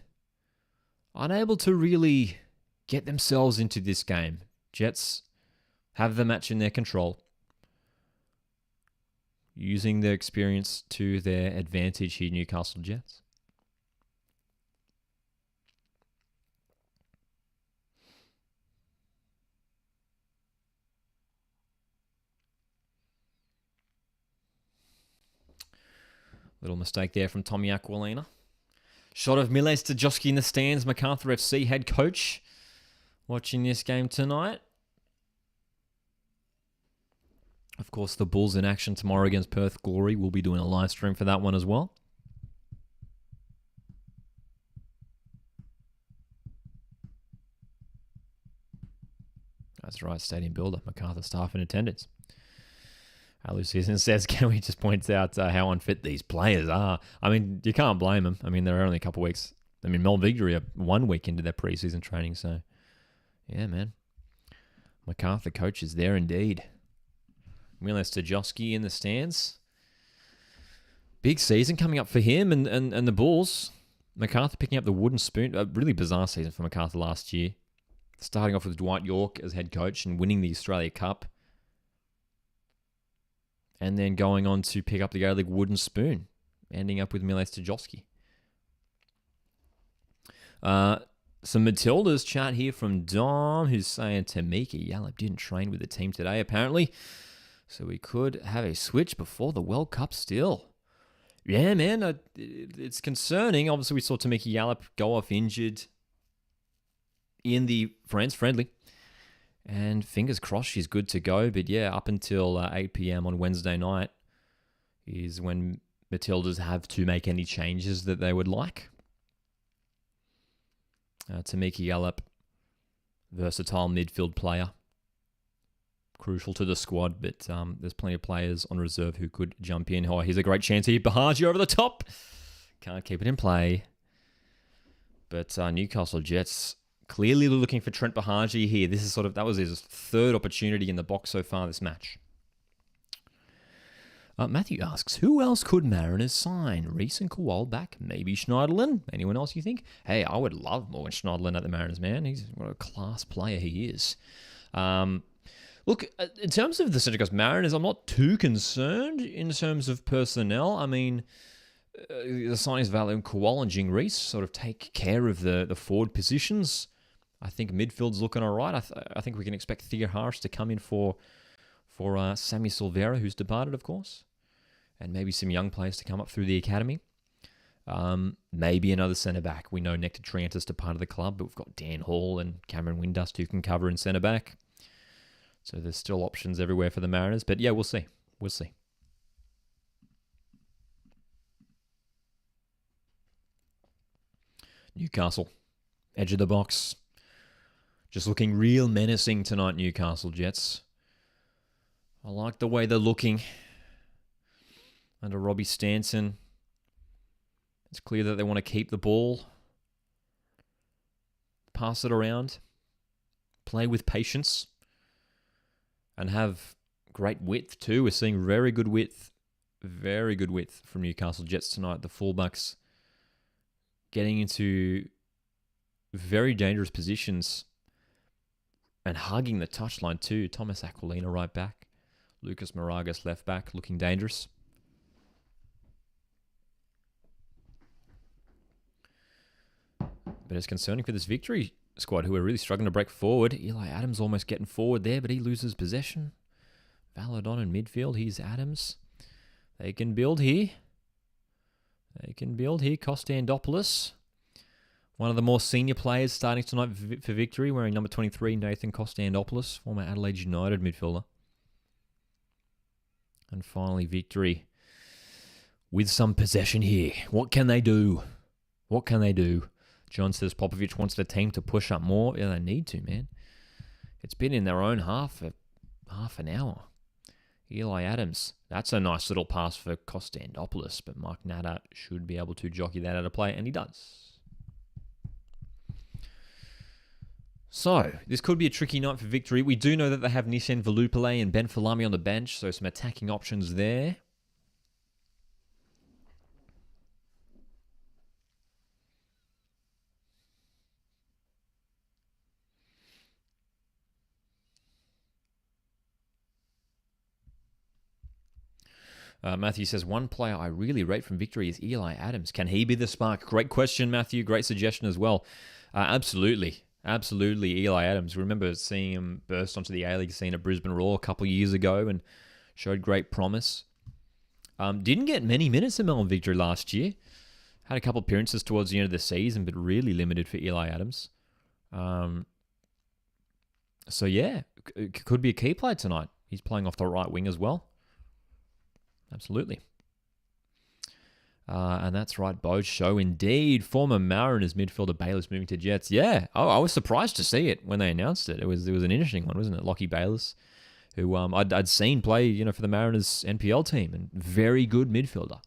Unable to really get themselves into this game. Jets have the match in their control. Using their experience to their advantage here, Newcastle Jets. Little mistake there from Tommy Aquilina. Shot of Miles Stajoski in the stands. MacArthur FC head coach watching this game tonight. Of course, the Bulls in action tomorrow against Perth Glory. We'll be doing a live stream for that one as well. That's right, stadium builder. MacArthur staff in attendance. Lucian says, can we just point out how unfit these players are? I mean, you can't blame them. I mean, they're only a couple of weeks. I mean, Melbourne Victory are 1 week into their preseason training. So, yeah, man. MacArthur coach is there indeed. Milos Stajoski in the stands. Big season coming up for him and the Bulls. MacArthur picking up the wooden spoon. A really bizarre season for MacArthur last year. Starting off with Dwight York as head coach and winning the Australia Cup. And then going on to pick up the A-League wooden spoon, ending up with Milos Stajoski. Some Matildas chat here from Dom, who's saying Tamika Yallop didn't train with the team today, apparently. So we could have a switch before the World Cup still. Yeah, man, it's concerning. Obviously, we saw Tamika Yallop go off injured in the France friendly. And fingers crossed she's good to go. But yeah, up until 8 p.m. on Wednesday night is when Matildas have to make any changes that they would like. Tamika Yallop, versatile midfield player. Crucial to the squad, but there's plenty of players on reserve who could jump in. Oh, here's a great chance here. Bahaji over the top. Can't keep it in play. But Newcastle Jets clearly looking for Trent Bahaji here. That was his third opportunity in the box so far this match. Matthew asks, who else could Mariners sign? Reese and Kowal back? Maybe Schneiderlin? Anyone else you think? Hey, I would love Morgan Schneiderlin at the Mariners, man. What a class player he is. Look, in terms of the Central Coast Mariners, I'm not too concerned in terms of personnel. I mean, the signings of Alan Kowal and Jing Reese sort of take care of the forward positions. I think midfield's looking all right. I think we can expect Thea Harris to come in for Sammy Silvera, who's departed, of course, and maybe some young players to come up through the academy. Maybe another centre-back. We know Nectar Triantis departed the club, but we've got Dan Hall and Cameron Windust who can cover in centre-back. So there's still options everywhere for the Mariners. But yeah, we'll see. We'll see. Newcastle. Edge of the box. Just looking real menacing tonight, Newcastle Jets. I like the way they're looking under Robbie Stanton. It's clear that they want to keep the ball, pass it around, play with patience, and have great width too. We're seeing very good width from Newcastle Jets tonight. The fullbacks getting into very dangerous positions and hugging the touchline too. Thomas Aquilina right back. Lucas Moragas left back, looking dangerous. But it's concerning for this victory squad, who are really struggling to break forward. Eli Adams almost getting forward there, but he loses possession. Valadon in midfield. Here's Adams. They can build here. Kostandopoulos, one of the more senior players starting tonight for victory, wearing number 23, Nathan Kostandopoulos, former Adelaide United midfielder. And finally, victory with some possession here. What can they do? John says Popovich wants the team to push up more. Yeah, they need to, man. It's been in their own half for half an hour. Eli Adams. That's a nice little pass for Kostandopoulos, but Mark Natter should be able to jockey that out of play, and he does. So, this could be a tricky night for victory. We do know that they have Nishan Velupale and Ben Falami on the bench, so some attacking options there. Matthew says, one player I really rate from victory is Eli Adams. Can he be the spark? Great question, Matthew. Great suggestion as well. Absolutely. Eli Adams. Remember seeing him burst onto the A-League scene at Brisbane Roar a couple of years ago and showed great promise. Didn't get many minutes in Melbourne victory last year. Had a couple of appearances towards the end of the season, but really limited for Eli Adams. So yeah, it could be a key player tonight. He's playing off the right wing as well. Absolutely. And that's right, Bo Show indeed. Former Mariners midfielder Bayless moving to Jets. Yeah, I was surprised to see it when they announced it. It was an interesting one, wasn't it? Lockie Bayless, who I'd seen play, for the Mariners NPL team, and very good midfielder.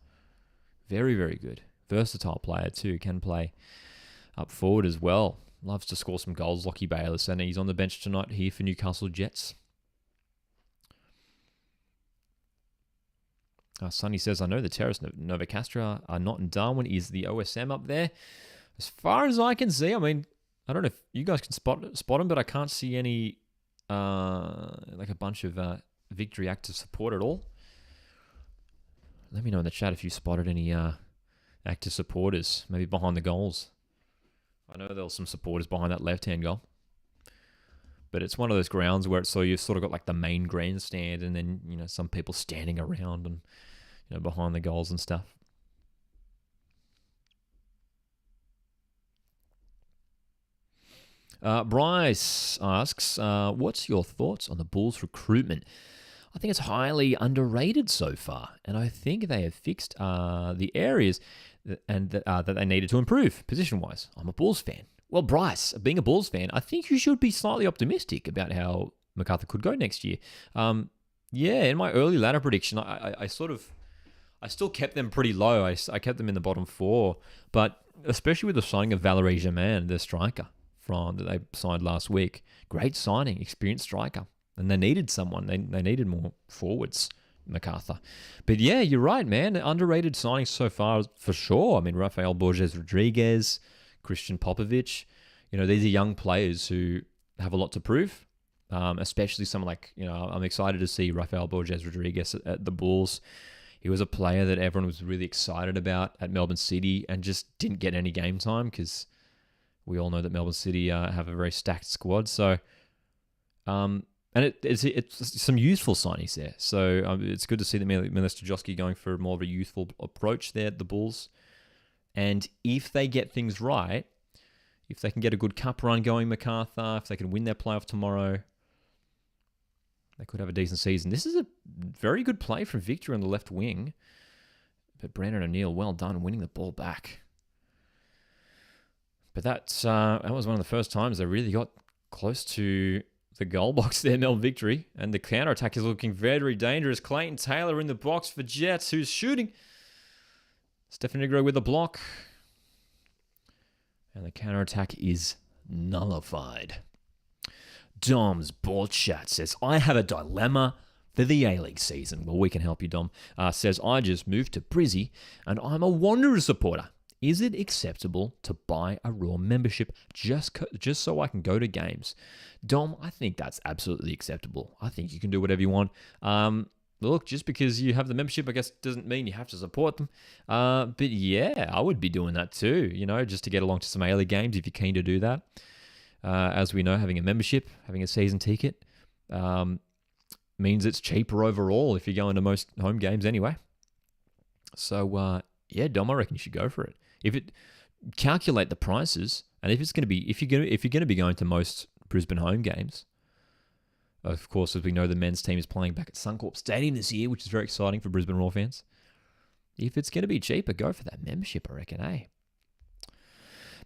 Very, very good. Versatile player too. Can play up forward as well. Loves to score some goals, Lockie Bayless, and he's on the bench tonight here for Newcastle Jets. Sonny says, I know the Terrace Nova Castra are not in Darwin. Is the OSM up there? As far as I can see, I mean, I don't know if you guys can spot them, but I can't see any, like a bunch of Victory active support at all. Let me know in the chat if you spotted any active supporters, maybe behind the goals. I know there were some supporters behind that left-hand goal. But it's one of those grounds where you've sort of got like the main grandstand and then, some people standing around and, behind the goals and stuff. Bryce asks, what's your thoughts on the Bulls' recruitment? I think it's highly underrated so far, and I think they have fixed the areas that they needed to improve position-wise. I'm a Bulls fan. Well, Bryce, being a Bulls fan, I think you should be slightly optimistic about how MacArthur could go next year. In my early ladder prediction, I still kept them pretty low. I kept them in the bottom four, but especially with the signing of Valerie Germain, the striker that they signed last week. Great signing, experienced striker. And they needed someone. They needed more forwards, MacArthur. But yeah, you're right, man. Underrated signings so far, for sure. I mean, Rafael Borges Rodriguez, Christian Popovich. These are young players who have a lot to prove. especially someone like, I'm excited to see Rafael Borges Rodriguez at the Bulls. He was a player that everyone was really excited about at Melbourne City and just didn't get any game time because we all know that Melbourne City have a very stacked squad. So, and it's some youthful signings there. So it's good to see that Milos Stojanski going for more of a youthful approach there at the Bulls. And if they get things right, if they can get a good cup run going, MacArthur, if they can win their playoff tomorrow, they could have a decent season. This is a very good play from Victor on the left wing. But Brandon O'Neill, well done, winning the ball back. But that was one of the first times they really got close to the goal box there, Melbourne Victory. And the counter-attack is looking very dangerous. Clayton Taylor in the box for Jets, who's shooting. Stefan Negro with a block. And the counter-attack is nullified. Dom's Ball Chat says, I have a dilemma for the A-League season. Well, we can help you, Dom. Says, I just moved to Brizzy and I'm a Wanderers supporter. Is it acceptable to buy a Raw membership just so I can go to games? Dom, I think that's absolutely acceptable. I think you can do whatever you want. Look, just because you have the membership, I guess, doesn't mean you have to support them. But yeah, I would be doing that too, just to get along to some A-League games if you're keen to do that. As we know, having a membership, having a season ticket, means it's cheaper overall if you're going to most home games anyway. So, yeah, Dom, I reckon you should go for it. Calculate the prices, and if you're going to be going to most Brisbane home games, of course, as we know, the men's team is playing back at Suncorp Stadium this year, which is very exciting for Brisbane Roar fans. If it's going to be cheaper, go for that membership, I reckon, eh?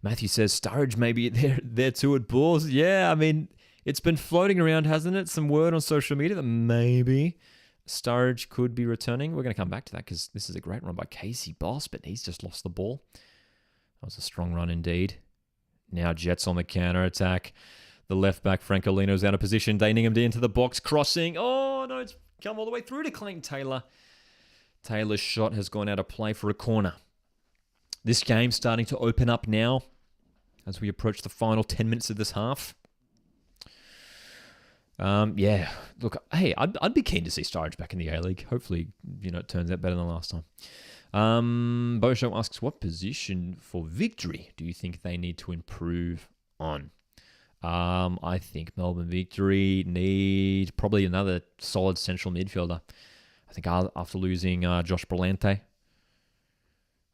Matthew says, Sturridge maybe there too at Bulls. Yeah, I mean, it's been floating around, hasn't it? Some word on social media that maybe Sturridge could be returning. We're going to come back to that because this is a great run by Casey Boss, but he's just lost the ball. That was a strong run indeed. Now Jets on the counter-attack. The left back, Francolino's out of position. Daningham into the box, crossing. Oh, no, it's come all the way through to Clayton Taylor. Taylor's shot has gone out of play for a corner. This game's starting to open up now as we approach the final 10 minutes of this half. Yeah, look, hey, I'd be keen to see Sturridge back in the A-League. Hopefully, it turns out better than last time. Bojo asks, what position for Victory do you think they need to improve on? I think Melbourne Victory need probably another solid central midfielder. I think after losing Josh Brillante,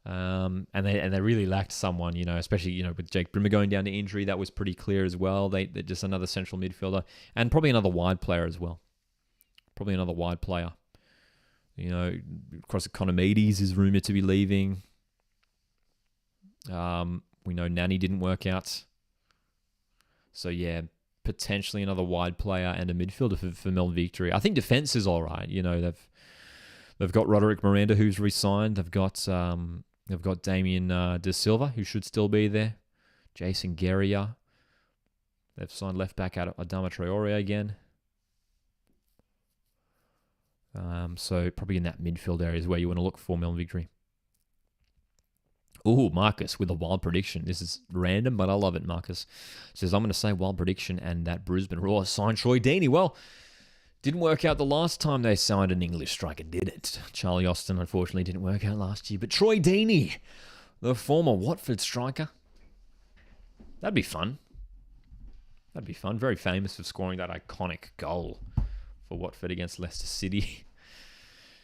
and they really lacked someone, especially with Jake Brimmer going down to injury, that was pretty clear as well. They're just another central midfielder and probably another wide player as well. Probably another wide player. Across Economides is rumored to be leaving. We know Nanny didn't work out. So yeah, potentially another wide player and a midfielder for Melbourne Victory. I think defense is all right. They've got Roderick Miranda who's re-signed. They've got Damien De Silva who should still be there. Jason Guerrier. They've signed left back out of Adama Traore again. So probably in that midfield area is where you want to look for Melbourne Victory. Ooh, Marcus with a wild prediction. This is random, but I love it, Marcus. Says, I'm going to say wild prediction and that Brisbane Roar signed Troy Deeney. Well, didn't work out the last time they signed an English striker, did it? Charlie Austin, unfortunately, didn't work out last year. But Troy Deeney, the former Watford striker. That'd be fun. That'd be fun. Very famous for scoring that iconic goal for Watford against Leicester City.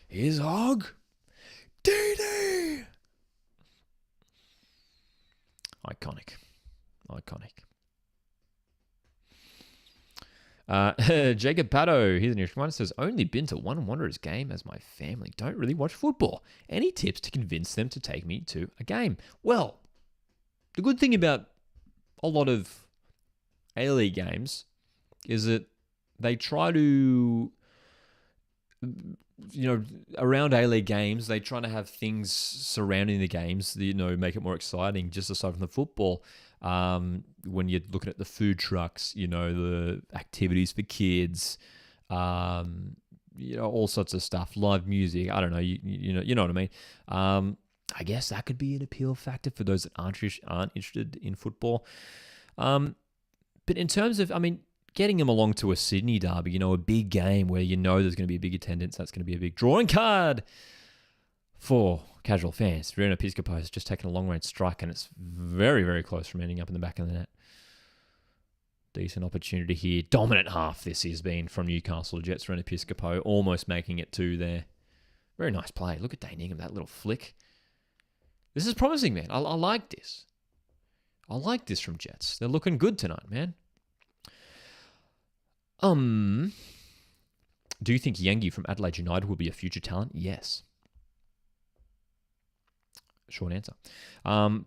Here's Hog. Deeney! Iconic. Jacob Pato, here's an interesting one. Says, only been to one Wanderers game as my family don't really watch football. Any tips to convince them to take me to a game? Well, the good thing about a lot of A-League games is that they try to, around A-League games, they try to have things surrounding the games that, make it more exciting, just aside from the football. When you're looking at the food trucks, the activities for kids, all sorts of stuff, live music. I don't know, you know what I mean. I guess that could be an appeal factor for those that aren't interested in football. But in terms of, getting them along to a Sydney derby, a big game where there's going to be a big attendance. That's going to be a big drawing card for casual fans. Ren Episcopo has just taken a long-range strike, and it's very, very close from ending up in the back of the net. Decent opportunity here. Dominant half this has been from Newcastle. Jets Ren Episcopo almost making it to there. Very nice play. Look at Dane Ingham, that little flick. This is promising, man. I like this. I like this from Jets. They're looking good tonight, man. Do you think Yengi from Adelaide United will be a future talent? Yes. Short answer.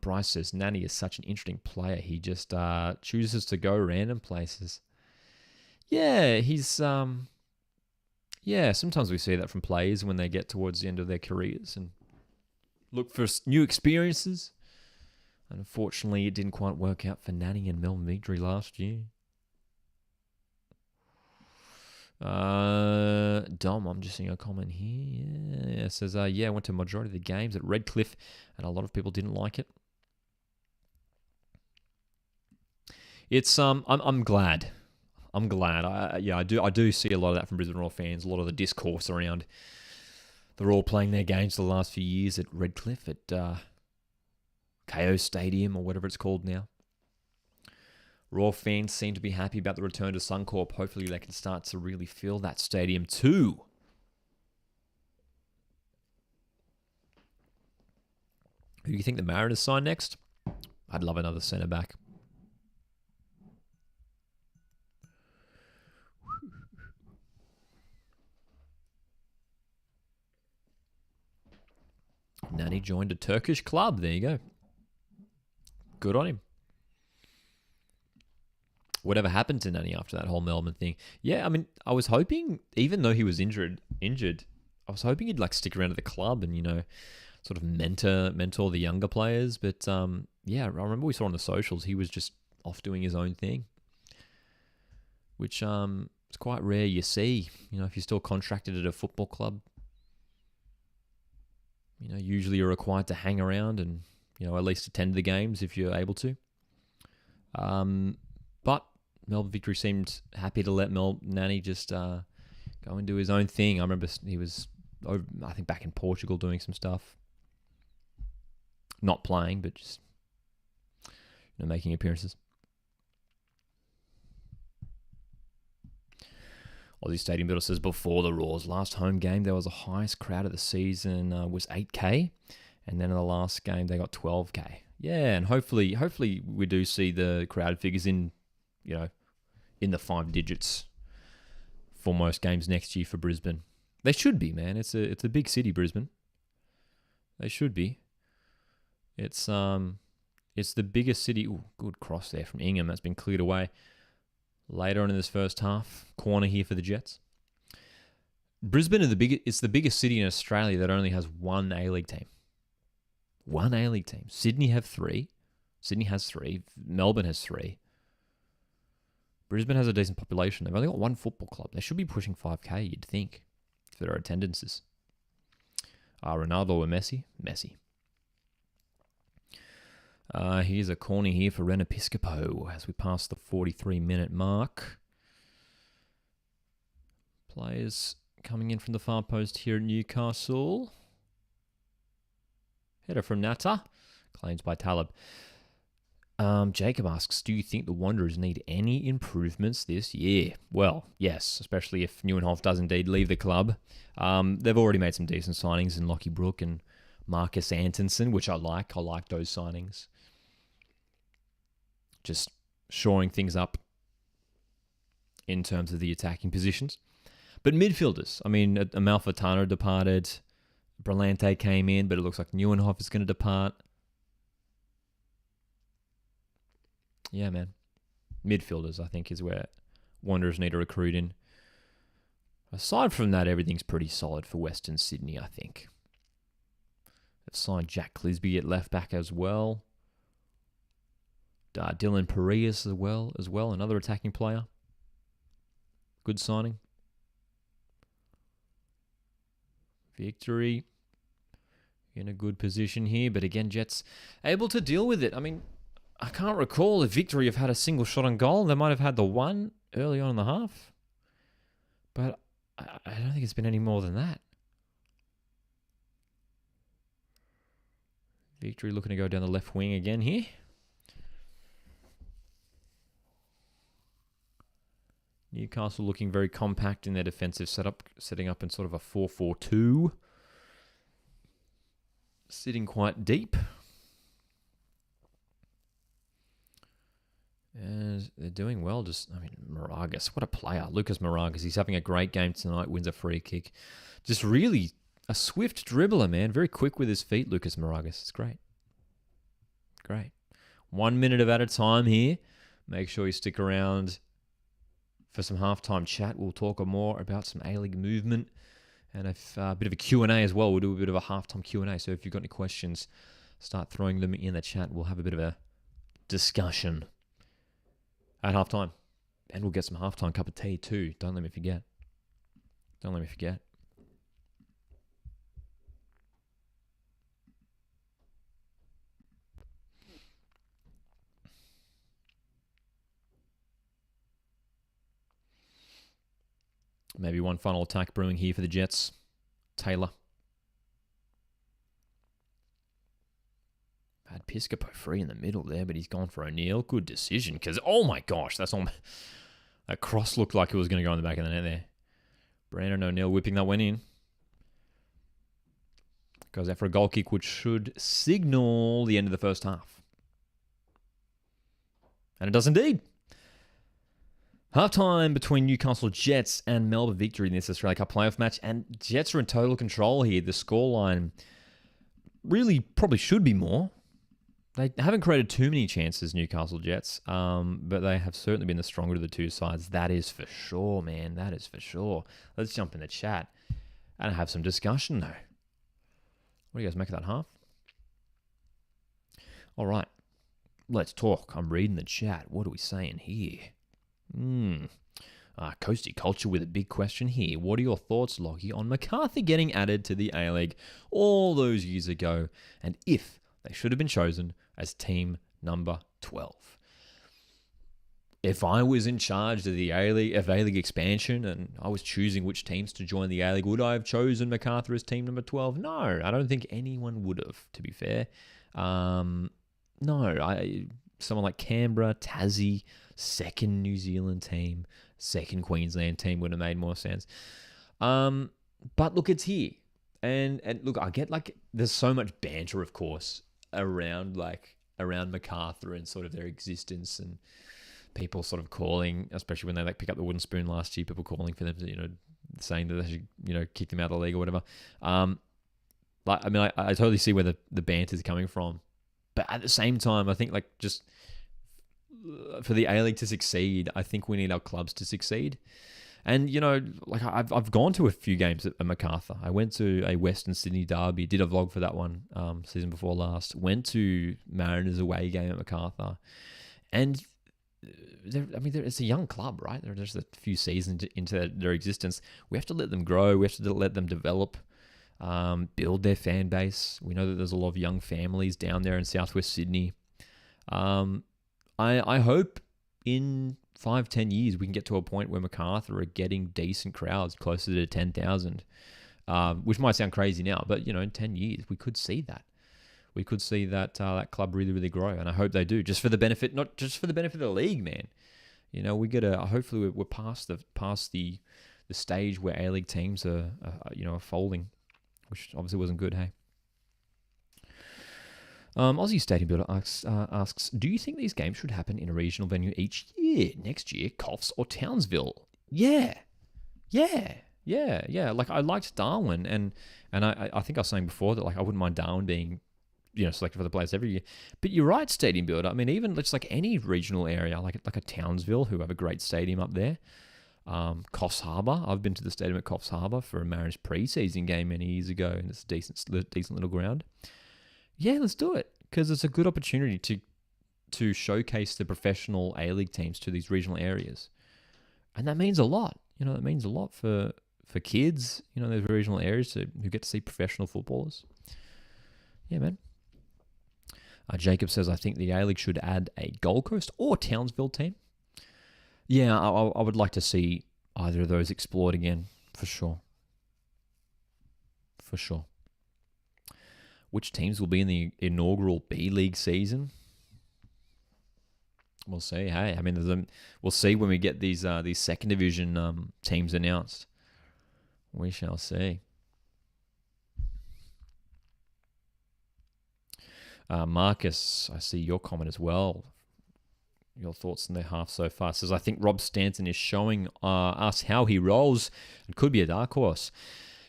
Bryce says, Nani is such an interesting player. He just chooses to go random places. Yeah, he's... sometimes we see that from players when they get towards the end of their careers and look for new experiences. And unfortunately, it didn't quite work out for Nani and Melbourne Victory last year. Dom, I'm just seeing a comment here. Yeah, it says, I went to majority of the games at Redcliffe, and a lot of people didn't like it. It's I'm glad. I'm glad. I do see a lot of that from Brisbane Roar fans. A lot of the discourse around the Roar playing their games the last few years at Redcliffe at KO Stadium or whatever it's called now. Roar fans seem to be happy about the return to Suncorp. Hopefully they can start to really fill that stadium too. Who do you think the Mariners sign next? I'd love another centre back. Nani joined a Turkish club. There you go. Good on him. Whatever happened to Nani after that whole Melbourne thing? Yeah, I mean, I was hoping, even though he was injured, I was hoping he'd like stick around at the club and, sort of mentor the younger players. But I remember we saw on the socials, he was just off doing his own thing, which it's quite rare you see. If you're still contracted at a football club, usually you're required to hang around and, at least attend the games if you're able to. But Melbourne Victory seemed happy to let Nani just go and do his own thing. I remember he was, I think, back in Portugal doing some stuff. Not playing, but just making appearances. Aussie Stadium Builder says, before the Roar's last home game, there was the highest crowd of the season was 8K. And then in the last game, they got 12K. Yeah, and hopefully we do see the crowd figures in the 5 digits for most games next year for Brisbane. They should be, man. It's a big city, Brisbane. They should be. It's the biggest city. Ooh, good cross there from Ingham. That's been cleared away. Later on in this first half, corner here for the Jets. Brisbane it's the biggest city in Australia that only has one A-League team. One A-League team. Sydney has 3. Melbourne has 3. Brisbane has a decent population. They've only got one football club. They should be pushing 5K, you'd think, for their attendances. Ronaldo or Messi? Messi. Here's a corner here for Ren Episcopo as we pass the 43-minute mark. Players coming in from the far post here at Newcastle. Header from Natta. Claims by Talib. Jacob asks, do you think the Wanderers need any improvements this year? Well, yes, especially if Neuenhoff does indeed leave the club. They've already made some decent signings in Lockie Brook and Marcus Antonsen, which I like. I like those signings. Just shoring things up in terms of the attacking positions. But midfielders, I mean, Amalfitano departed. Brillante came in, but it looks like Neuenhoff is going to depart. Yeah, man. Midfielders, I think, is where Wanderers need to recruit in. Aside from that, everything's pretty solid for Western Sydney, I think. They've signed Jack Clisby at left back as well. Dylan Parias as well, another attacking player. Good signing. Victory in a good position here, but again, Jets able to deal with it. I mean, I can't recall if Victory have had a single shot on goal. They might have had the one early on in the half. But I don't think it's been any more than that. Victory looking to go down the left wing again here. Newcastle looking very compact in their defensive setup, setting up in sort of a 4-4-2. Sitting quite deep. And they're doing well. Moragas, what a player. Lucas Moragas, he's having a great game tonight, wins a free kick. Just really a swift dribbler, man. Very quick with his feet, Lucas Moragas. It's great. Great. 1 minute of added time here. Make sure you stick around for some halftime chat. We'll talk more about some A-League movement and a bit of a Q&A as well. We'll do a bit of a halftime Q&A. So if you've got any questions, start throwing them in the chat. We'll have a bit of a discussion at halftime. And we'll get some halftime cup of tea too. Don't let me forget. Don't let me forget. Maybe one final attack brewing here for the Jets. Taylor. Had Piscopo free in the middle there, but he's gone for O'Neill. Good decision, because, oh my gosh, that cross looked like it was going to go in the back of the net there. Brandon O'Neill whipping that one in. Goes out for a goal kick, which should signal the end of the first half. And it does indeed. Halftime between Newcastle Jets and Melbourne Victory in this Australia Cup playoff match. And Jets are in total control here. The scoreline really probably should be more. They haven't created too many chances, Newcastle Jets, but they have certainly been the stronger of the two sides. That is for sure, man. That is for sure. Let's jump in the chat and have some discussion, though. What do you guys make of that half? All right. Let's talk. I'm reading the chat. What are we saying here? Coastie Culture with a big question here. What are your thoughts, Lockie, on MacArthur getting added to the A-League all those years ago, and if they should have been chosen as team number 12? If I was in charge of the A-League expansion and I was choosing which teams to join the A-League, would I have chosen MacArthur as team number 12? No, I don't think anyone would have, to be fair. Someone like Canberra, Tassie, second New Zealand team, second Queensland team would have made more sense. But look, it's here. And look, I get there's so much banter, of course, around MacArthur and sort of their existence, and people sort of calling, especially when they pick up the wooden spoon last year, people calling for them to, saying that they should, kick them out of the league or whatever. I totally see where the banter is coming from. But at the same time, I think just for the A-League to succeed, I think we need our clubs to succeed. And, I've gone to a few games at MacArthur. I went to a Western Sydney derby, did a vlog for that one season before last. Went to Mariners away game at MacArthur. And, it's a young club, right? They're just a few seasons into their existence. We have to let them grow. We have to let them develop. Build their fan base. We know that there's a lot of young families down there in southwest Sydney. I hope in 5-10 years we can get to a point where MacArthur are getting decent crowds, closer to 10,000, which might sound crazy now, but in 10 years we could see that. We could see that club really, really grow, and I hope they do, just for the benefit, not just for the benefit of the league, man. Hopefully we're past the stage where A-League teams are folding, which obviously wasn't good, hey? Aussie Stadium Builder asks, do you think these games should happen in a regional venue each year? Next year, Coffs or Townsville? Yeah. I liked Darwin, and I think I was saying before that I wouldn't mind Darwin being selected for the players every year. But you're right, Stadium Builder. Even just any regional area, like a Townsville, who have a great stadium up there. Coffs Harbour. I've been to the stadium at Coffs Harbour for a Mariners preseason game many years ago, and it's a decent little ground. Yeah, let's do it, because it's a good opportunity to showcase the professional A-League teams to these regional areas, and that means a lot. It means a lot for kids. Those regional areas who get to see professional footballers. Yeah, man. Jacob says, I think the A-League should add a Gold Coast or Townsville team. Yeah, I would like to see either of those explored again, for sure. For sure. Which teams will be in the inaugural B League season? We'll see. Hey, I mean, we'll see when we get these second division teams announced. We shall see. Marcus, I see your comment as well. Your thoughts on the half so far. Says, I think Rob Stanton is showing us how he rolls. It could be a dark horse.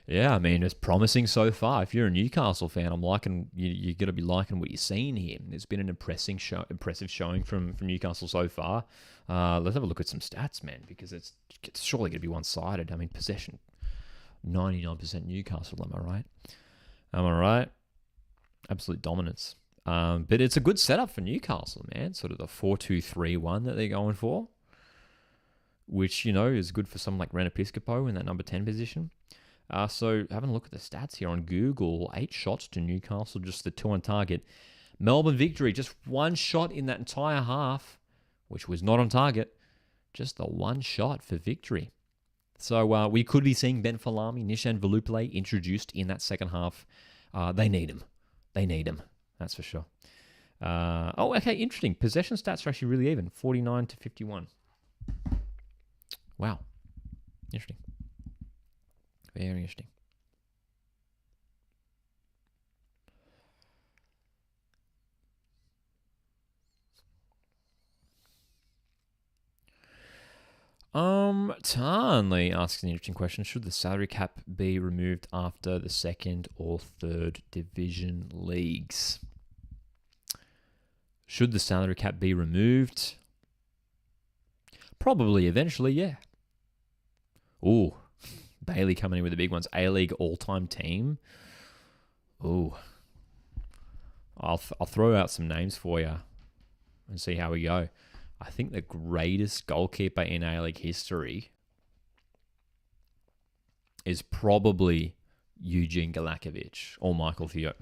Yeah, I mean, it's promising so far. If you're a Newcastle fan, I'm liking you're going to be liking what you're seeing here. It's been an impressive showing from Newcastle so far. Let's have a look at some stats, man, because it's surely going to be one-sided. I mean, possession, 99% Newcastle. Am I right? Am I right? Absolute dominance. But it's a good setup for Newcastle, man. Sort of the 4-2-3-1 that they're going for, which, is good for someone like Ren Episcopo in that number 10 position. So having a look at the stats here on Google, 8 shots to Newcastle, just the 2 on target. Melbourne victory, just 1 shot in that entire half, which was not on target. Just the 1 shot for victory. So we could be seeing Ben Falami, Nishan Velupile introduced in that second half. They need him. They need him. That's for sure. Okay, interesting. Possession stats are actually really even, 49-51. Wow. Interesting. Very interesting. Tarnley asks an interesting question. Should the salary cap be removed after the second or third division leagues? Should the salary cap be removed? Probably eventually, yeah. Ooh. Bailey coming in with the big ones. A-League all-time team. Ooh. I'll throw out some names for you and see how we go. I think the greatest goalkeeper in A-League history is probably Eugene Galakovic or Michael Theo.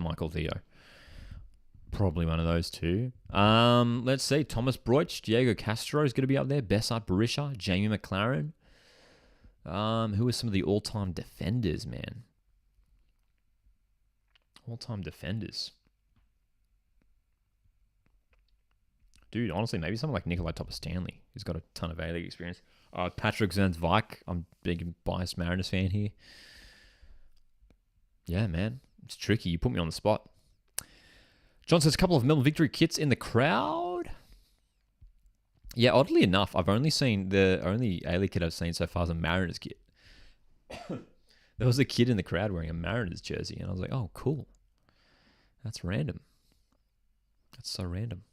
Probably one of those two. Let's see. Thomas Broich, Diego Castro is going to be up there. Bessart Berisha, Jamie McLaren. Who are some of the all-time defenders, man? All-time defenders. Dude, honestly, maybe someone like Nikolai Topper-Stanley, who's got a ton of A-League experience. Patrick Zanzvik, I'm a big biased Mariners fan here. Yeah, man. It's tricky. You put me on the spot. John says, a couple of Melbourne Victory kits in the crowd. Yeah, oddly enough, I've only seen the only A-League kit I've seen so far is a Mariners kit. There was a kid in the crowd wearing a Mariners jersey, and I was like, oh, cool. That's random. That's so random.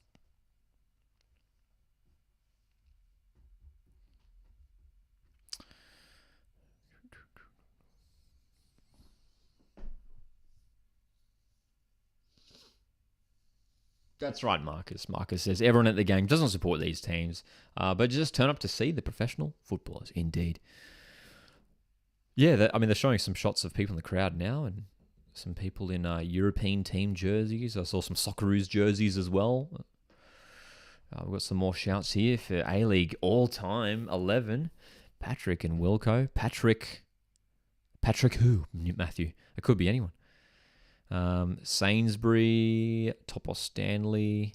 That's right, Marcus. Marcus says, everyone at the game doesn't support these teams, but just turn up to see the professional footballers. Indeed. Yeah, they're showing some shots of people in the crowd now and some people in European team jerseys. I saw some Socceroos jerseys as well. We've got some more shouts here for A-League all-time 11. Patrick and Wilco. Patrick who? Matthew. It could be anyone. Sainsbury, Topos Stanley,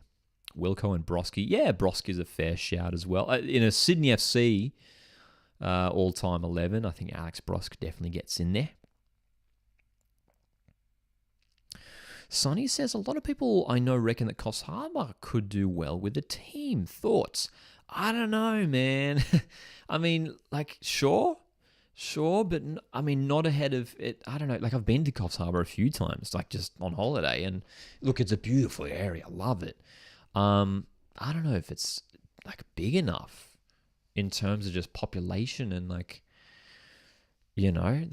Wilco and Broski. Yeah, Broski's a fair shout as well. In a Sydney FC all-time 11, I think Alex Brosk definitely gets in there. Sonny says, a lot of people I know reckon that Coffs Harbour could do well with the team. Thoughts? I don't know, man. I mean, sure, but I mean, not ahead of it. I don't know. I've been to Coffs Harbour a few times, just on holiday, and look, it's a beautiful area. I love it. I don't know if it's big enough in terms of just population and I don't know.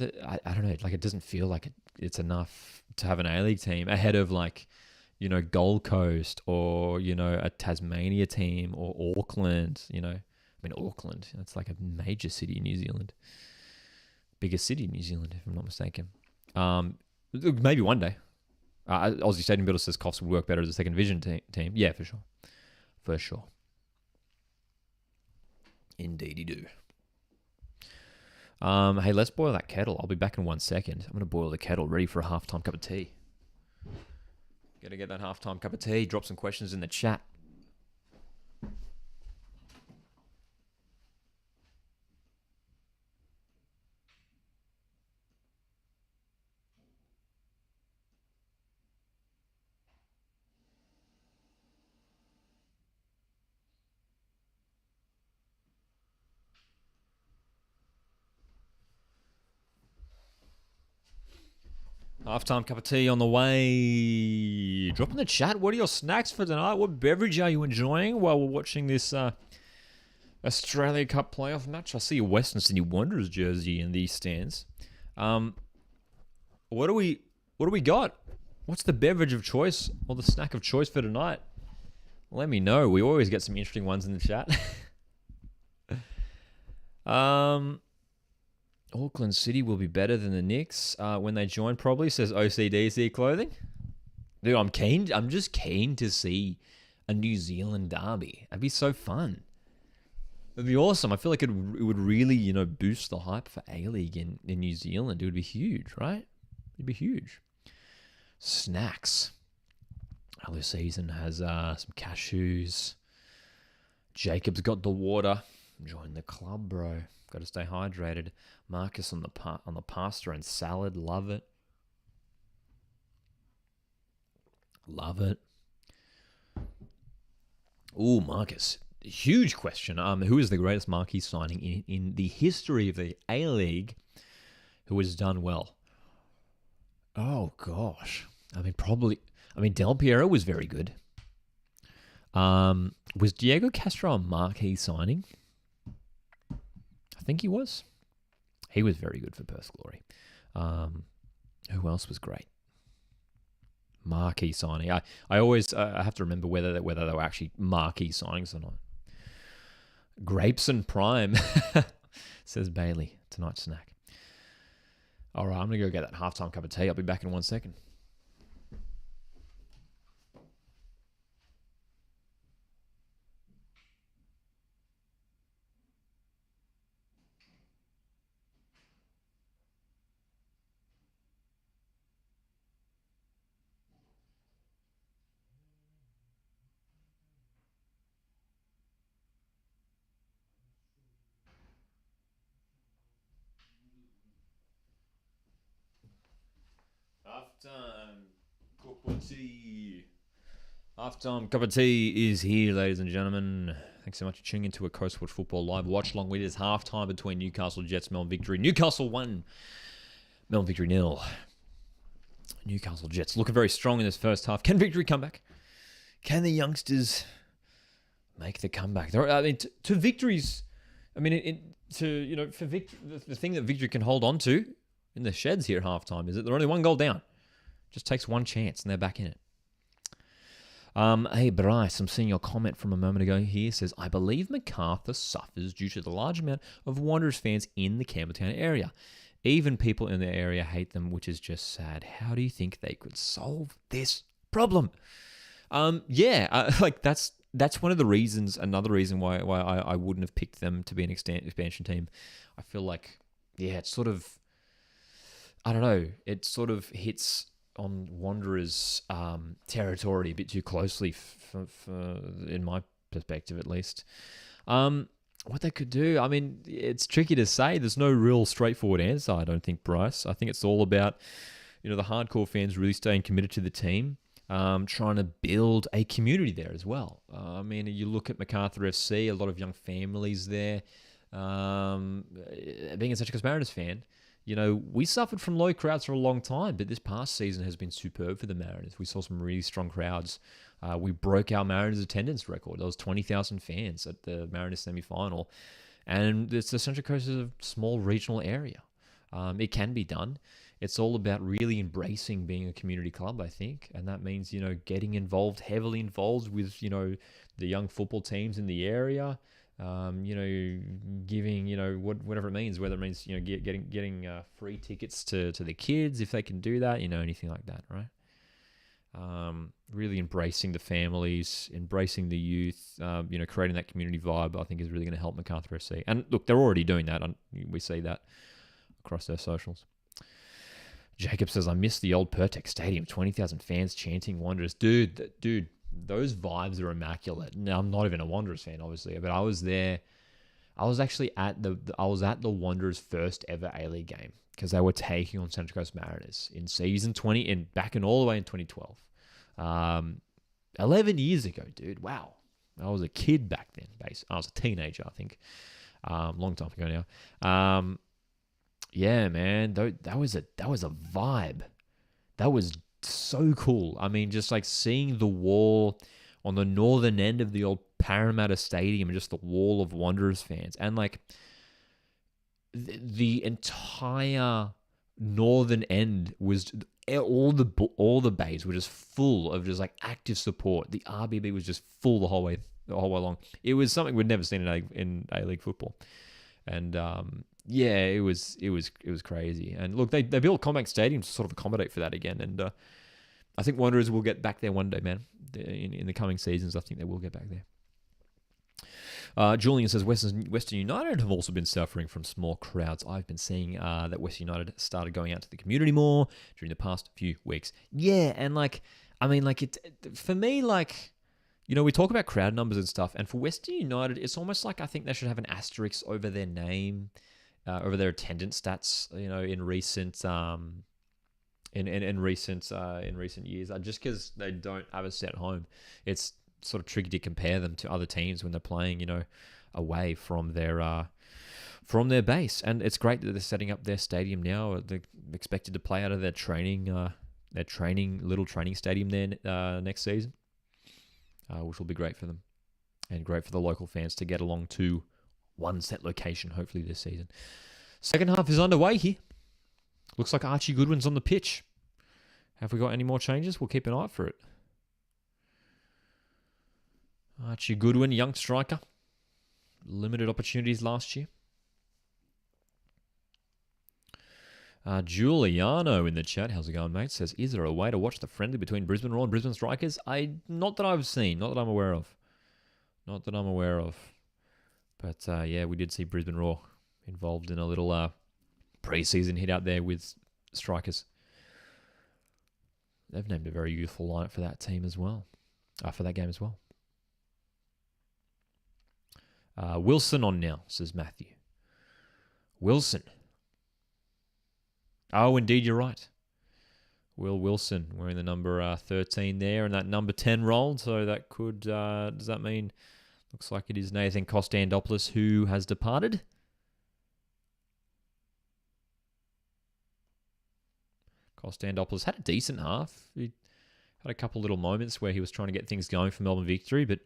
It doesn't feel like it's enough to have an A-League team ahead of Gold Coast or a Tasmania team or Auckland. Auckland. That's a major city in New Zealand. Biggest city in New Zealand, if I'm not mistaken. Maybe one day. Aussie Stadium Builder says Coffs would work better as a second division team. Yeah, for sure. Indeedy do. Hey, let's boil that kettle. I'll be back in 1 second. I'm going to boil the kettle, ready for a halftime cup of tea. Gotta get that halftime cup of tea. Drop some questions in the chat. Halftime cup of tea on the way. Drop in the chat. What are your snacks for tonight? What beverage are you enjoying while we're watching this Australia Cup playoff match? I see a Western Sydney Wanderers jersey in these stands. What do we got? What's the beverage of choice or the snack of choice for tonight? Let me know. We always get some interesting ones in the chat. Auckland City will be better than the Knicks when they join, probably, says OCDC Clothing. Dude, I'm keen. I'm just keen to see a New Zealand derby. That'd be so fun. It'd be awesome. I feel like it would really, boost the hype for A-League in New Zealand. It would be huge, right? It'd be huge. Snacks. Early season has some cashews. Jacob's got the water. Join the club, bro. Got to stay hydrated. Marcus on the pasta and salad. Love it. Love it. Ooh, Marcus. Huge question. Who is the greatest marquee signing in the history of the A-League who has done well? Oh, gosh. Del Piero was very good. Was Diego Castro a marquee signing? I think he was. He was very good for Perth Glory. Who else was great? Marquee signing. I always have to remember whether they were actually marquee signings or not. Grapes and Prime, says Bailey. Tonight's snack. All right, I'm going to go get that halftime cup of tea. I'll be back in 1 second. Halftime cup of tea is here, ladies and gentlemen. Thanks so much for tuning into a Coastwatch Football Live watch-along. It is halftime between Newcastle Jets, Melbourne Victory. Newcastle 1, Melbourne Victory 0. Newcastle Jets looking very strong in this first half. Can Victory come back? Can the youngsters make the comeback? To Victory's... for the thing that Victory can hold on to in the sheds here at halftime is that they're only 1 goal down. Just takes one chance and they're back in it. Hey, Bryce, I'm seeing your comment from a moment ago here. Says, I believe MacArthur suffers due to the large amount of Wanderers fans in the Campbelltown area. Even people in the area hate them, which is just sad. How do you think they could solve this problem? That's one of the reasons, another reason why I wouldn't have picked them to be an expansion team. I feel like, it's sort of, I don't know, it sort of hits on Wanderers' territory a bit too closely, for in my perspective at least. What they could do, it's tricky to say. There's no real straightforward answer, I don't think, Bryce. I think it's all about, the hardcore fans really staying committed to the team, trying to build a community there as well. You look at MacArthur FC, a lot of young families there. Being a Central Coast Mariners fan, we suffered from low crowds for a long time, but this past season has been superb for the Mariners. We saw some really strong crowds. We broke our Mariners attendance record. There was 20,000 fans at the Mariners semi-final. And the Central Coast is a small regional area. It can be done. It's all about really embracing being a community club, I think. And that means, getting involved, heavily involved with, the young football teams in the area. Giving, whatever it means, whether it means, getting free tickets to the kids if they can do that, anything like that, right? Really embracing the families, embracing the youth, creating that community vibe, I think is really going to help Macarthur FC. And look, they're already doing that. We see that across their socials. Jacob says, I miss the old Pertex Stadium, 20,000 fans chanting Wanderers. Dude, those vibes are immaculate. Now, I'm not even a Wanderers fan, obviously, but I was there. I was actually at the Wanderers' first ever A-League game because they were taking on Central Coast Mariners in season 20 and back in all the way in 2012. 11 years ago, dude. Wow. I was a kid back then. I was a teenager, I think. Long time ago now. Yeah, man. That was a vibe. That was so cool. I mean, just like seeing the wall on the northern end of the old Parramatta Stadium and just the wall of Wanderers fans. And like the entire northern end was all the bays were just full of just like active support. The RBB was just full the whole way along. It was something we'd never seen in A-League football. And it was crazy. And look, they built CommBank Stadium to sort of accommodate for that again. And I think Wanderers will get back there one day, man. In the coming seasons, I think they will get back there. Julian says, Western United have also been suffering from small crowds. I've been seeing that Western United started going out to the community more during the past few weeks. Yeah, and for me, we talk about crowd numbers and stuff, and for Western United, it's almost like I think they should have an asterisk over their name, over their attendance stats, in recent in recent years, just because they don't have a set home. It's sort of tricky to compare them to other teams when they're playing, away from their base. And it's great that they're setting up their stadium now. They're expected to play out of their little training stadium there next season, which will be great for them and great for the local fans to get along to one set location, hopefully this season. Second half is underway here. Looks like Archie Goodwin's on the pitch. Have we got any more changes? We'll keep an eye out for it. Archie Goodwin, young striker. Limited opportunities last year. Giuliano in the chat. How's it going, mate? Says, is there a way to watch the friendly between Brisbane Roar and Brisbane Strikers? Not that I've seen. Not that I'm aware of. But, we did see Brisbane Roar involved in a little pre-season hit out there with Strikers. They've named a very youthful lineup for that team as well. For that game as well. Wilson on now, says Matthew. Wilson. Oh, indeed, you're right. Will Wilson wearing the number 13 there and that number 10 role. So that could, does that mean, looks like it is Nathan Kostandopoulos who has departed. Kostandopoulos had a decent half. He had a couple little moments where he was trying to get things going for Melbourne Victory, but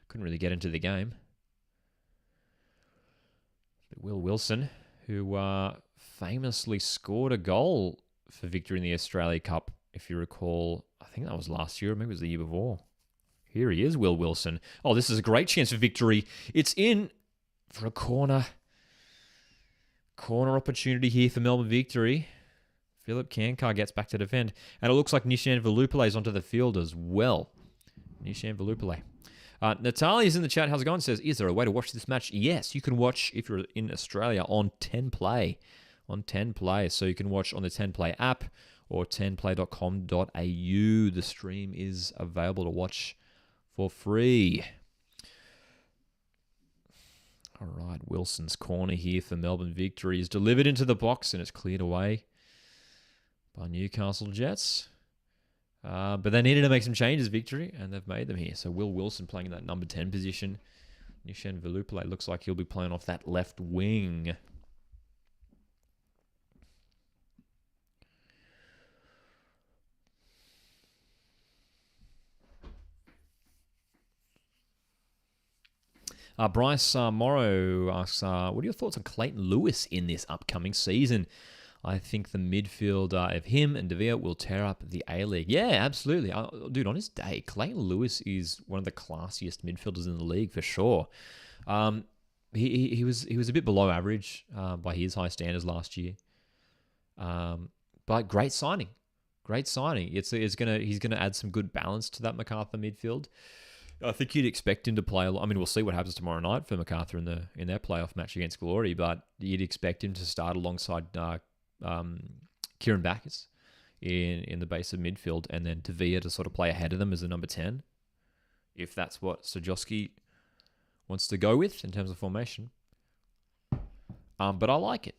couldn't really get into the game. But Will Wilson, who famously scored a goal for Victory in the Australia Cup, if you recall, I think that was last year, or maybe it was the year before. Here he is, Will Wilson. Oh, this is a great chance for Victory. It's in for a corner. Corner opportunity here for Melbourne Victory. Philip Kankar gets back to defend. And it looks like Nishan Velupale is onto the field as well. Nishan Velupale. Natalia's in the chat. How's it going? Says, is there a way to watch this match? Yes, you can watch, if you're in Australia, on 10Play. On 10Play. So you can watch on the 10Play app or 10play.com.au. The stream is available to watch for free. All right, Wilson's corner here for Melbourne Victory is delivered into the box and it's cleared away by Newcastle Jets. But they needed to make some changes, Victory, and they've made them here. So Will Wilson playing in that number 10 position. Nishan Velupale looks like he'll be playing off that left wing. Bryce Morrow asks, what are your thoughts on Clayton Lewis in this upcoming season? I think the midfield of him and De Vere will tear up the A-League. Yeah, absolutely. Dude, on his day, Clayton Lewis is one of the classiest midfielders in the league for sure. He was a bit below average by his high standards last year. But great signing. Great signing. He's gonna add some good balance to that MacArthur midfield. I think you'd expect him to play a lot. I mean, we'll see what happens tomorrow night for MacArthur in their playoff match against Glory, but you'd expect him to start alongside Kieran Backus in the base of midfield, and then Tavia to sort of play ahead of them as the number 10, if that's what Sajowski wants to go with in terms of formation. But I like it.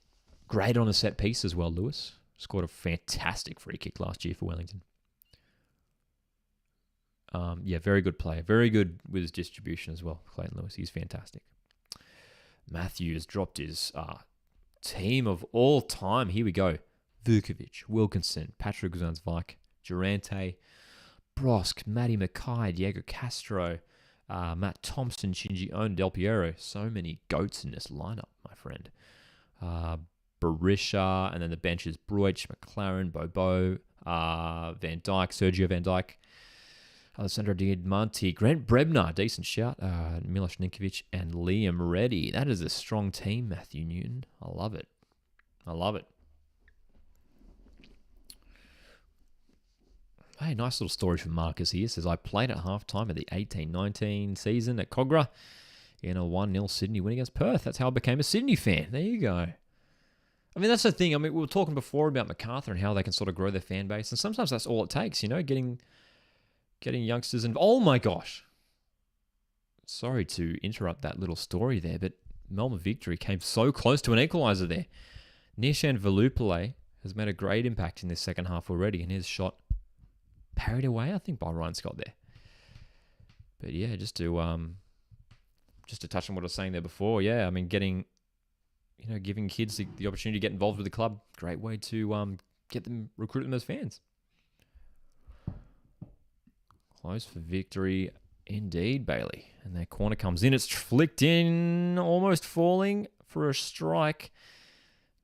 Great on a set piece as well, Lewis. Scored a fantastic free kick last year for Wellington. Very good player. Very good with his distribution as well, Clayton Lewis. He's fantastic. Matthew has dropped his team of all time. Here we go. Vukovic, Wilkinson, Patrick Guzanzvik, Durante, Brosk, Matty Mackay, Diego Castro, Matt Thompson, Shinji Ono, Del Piero. So many goats in this lineup, my friend. Berisha, and then the bench is Bruich, McLaren, Bobo, Van Dijk, Sergio Van Dijk, Alessandro Diamanti, Grant Brebner, decent shout, Milos Ninkovic, and Liam Reddy. That is a strong team, Matthew Newton. I love it. Hey, nice little story from Marcus here. Says, I played at halftime of the 18-19 season at Cogra in a 1-0 Sydney win against Perth. That's how I became a Sydney fan. There you go. I mean, that's the thing. I mean, we were talking before about MacArthur and how they can sort of grow their fan base. And sometimes that's all it takes, getting youngsters. And oh my gosh. Sorry to interrupt that little story there, but Melbourne Victory came so close to an equaliser there. Nishan Velupale has made a great impact in this second half already, and his shot parried away, I think, by Ryan Scott there. But yeah, just to touch on what I was saying there before, yeah, I mean, giving kids the opportunity to get involved with the club, great way to recruit them as fans. Close for victory indeed, Bailey. And their corner comes in. It's flicked in, almost falling for a strike.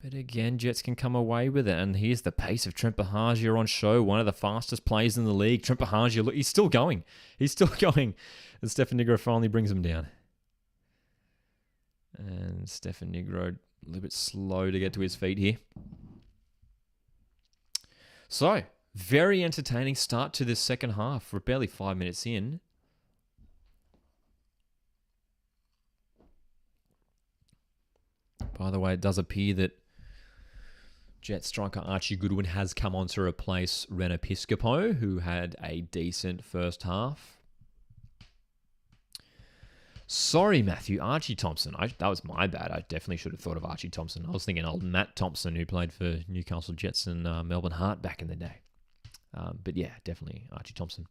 But again, Jets can come away with it. And here's the pace of Trent Bahagia on show. One of the fastest players in the league. Trent Bahagia, look, he's still going. And Stefan Negro finally brings him down. And Stefan Negro, a little bit slow to get to his feet here. So, very entertaining start to this second half. We're barely 5 minutes in. By the way, it does appear that Jet striker Archie Goodwin has come on to replace Ren Episcopo, who had a decent first half. Sorry, Matthew. Archie Thompson. That was my bad. I definitely should have thought of Archie Thompson. I was thinking old Matt Thompson, who played for Newcastle Jets and Melbourne Heart back in the day. But yeah, definitely Archie Thompson.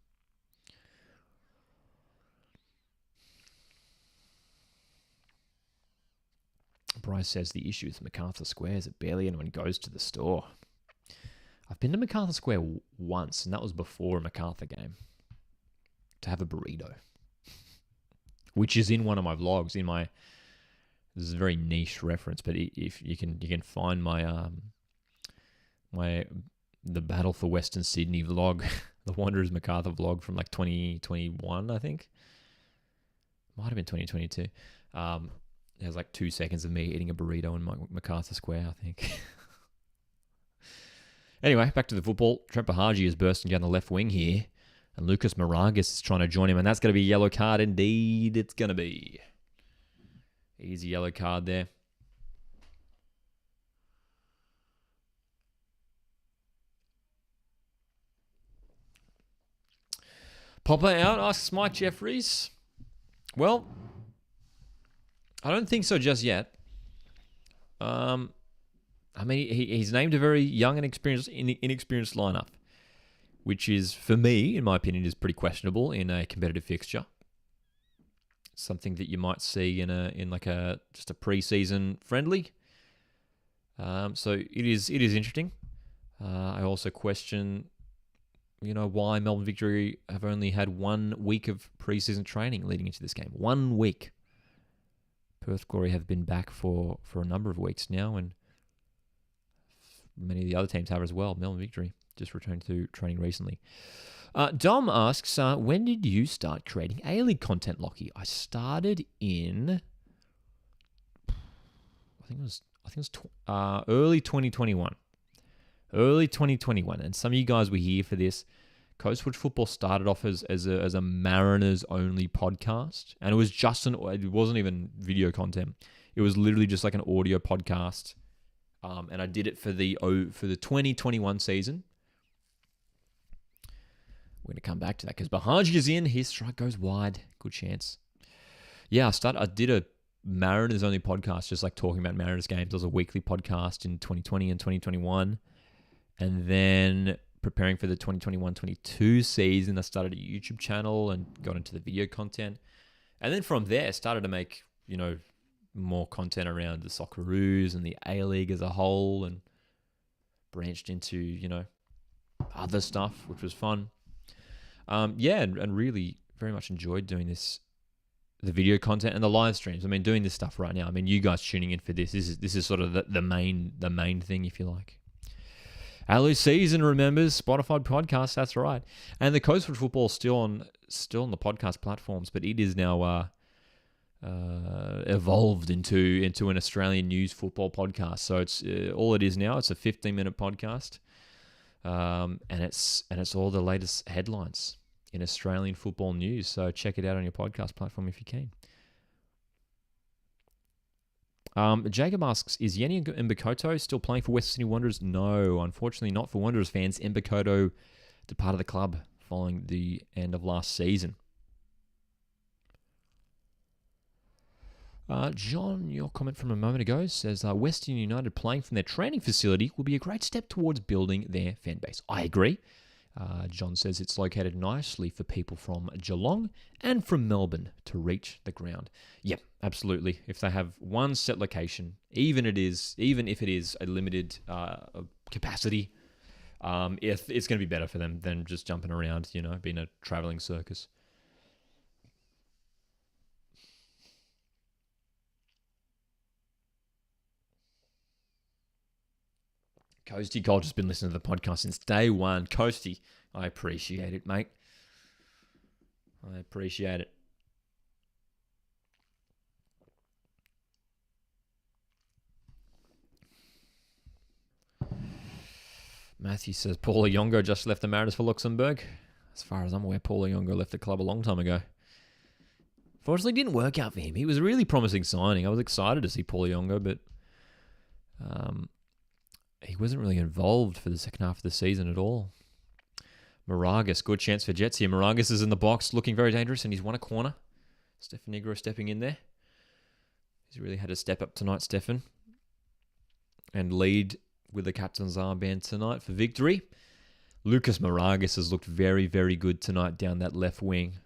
Bryce says the issue with MacArthur Square is that barely anyone goes to the store. I've been to MacArthur Square once, and that was before a MacArthur game, to have a burrito, which is in one of my vlogs. This is a very niche reference, but if you can find my the Battle for Western Sydney vlog, the Wanderers MacArthur vlog from like 2021, I think. Might have been 2022. There's like 2 seconds of me eating a burrito in MacArthur Square, I think. Anyway, back to the football. Trent Bahagia is bursting down the left wing here. And Lucas Moragas is trying to join him. And that's going to be a yellow card indeed. It's going to be. Easy yellow card there. Popper out, asks Mike Jeffries. Well, I don't think so just yet. I mean, he's named a very young and inexperienced lineup, which is, for me, in my opinion, is pretty questionable in a competitive fixture. Something that you might see in just a pre-season friendly. So it is interesting. I also question, why Melbourne Victory have only had 1 week of pre-season training leading into this game. 1 week. Perth Glory have been back for a number of weeks now, and many of the other teams have as well. Melbourne Victory just returned to training recently. Dom asks, when did you start creating A-League content, Lockie? I started in, I think it was early 2021. Early 2021, and some of you guys were here for this. Coastwatch Football started off as a Mariners only podcast, and it was just it wasn't even video content. It was literally just like an audio podcast, and I did it for the 2021 season. We're going to come back to that because Bahaji is in. His strike goes wide. Good chance. Yeah, I did a Mariners only podcast, just like talking about Mariners games. It was a weekly podcast in 2020 and 2021. And then preparing for the 2021-22 season, I started a YouTube channel and got into the video content. And then from there, started to make, more content around the Socceroos and the A-League as a whole, and branched into, other stuff, which was fun. And really very much enjoyed doing this, the video content and the live streams. I mean, doing this stuff right now. I mean, you guys tuning in for this is sort of the main thing, if you like. Our season remembers Spotify podcast. That's right. And the Coastwatch Football is still on the podcast platforms, but it is now evolved into an Australian news football podcast. So it's all it is now. It's a 15-minute podcast, and it's all the latest headlines in Australian football news. So check it out on your podcast platform if you can. Jacob asks, is Yenny Mbakoto still playing for West Sydney Wanderers? No, unfortunately not for Wanderers fans. Mbakoto departed the club following the end of last season. John, your comment from a moment ago says, Western United playing from their training facility will be a great step towards building their fan base. I agree. John says it's located nicely for people from Geelong and from Melbourne to reach the ground. Yep, absolutely. If they have one set location, even if it is a limited capacity, it's going to be better for them than just jumping around, being a traveling circus. Coasty Gold has been listening to the podcast since day one. Coasty, I appreciate it, mate. I appreciate it. Matthew says, Paulo Yongo just left the Mariners for Luxembourg. As far as I'm aware, Paulo Yongo left the club a long time ago. Fortunately, it didn't work out for him. He was a really promising signing. I was excited to see Paulo Yongo, but he wasn't really involved for the second half of the season at all. Moragas, good chance for Jets here. Moragas is in the box, looking very dangerous, and he's won a corner. Stefan Negro stepping in there. He's really had to step up tonight, Stefan, and lead with the captain's armband tonight for victory. Lucas Moragas has looked very, very good tonight down that left wing.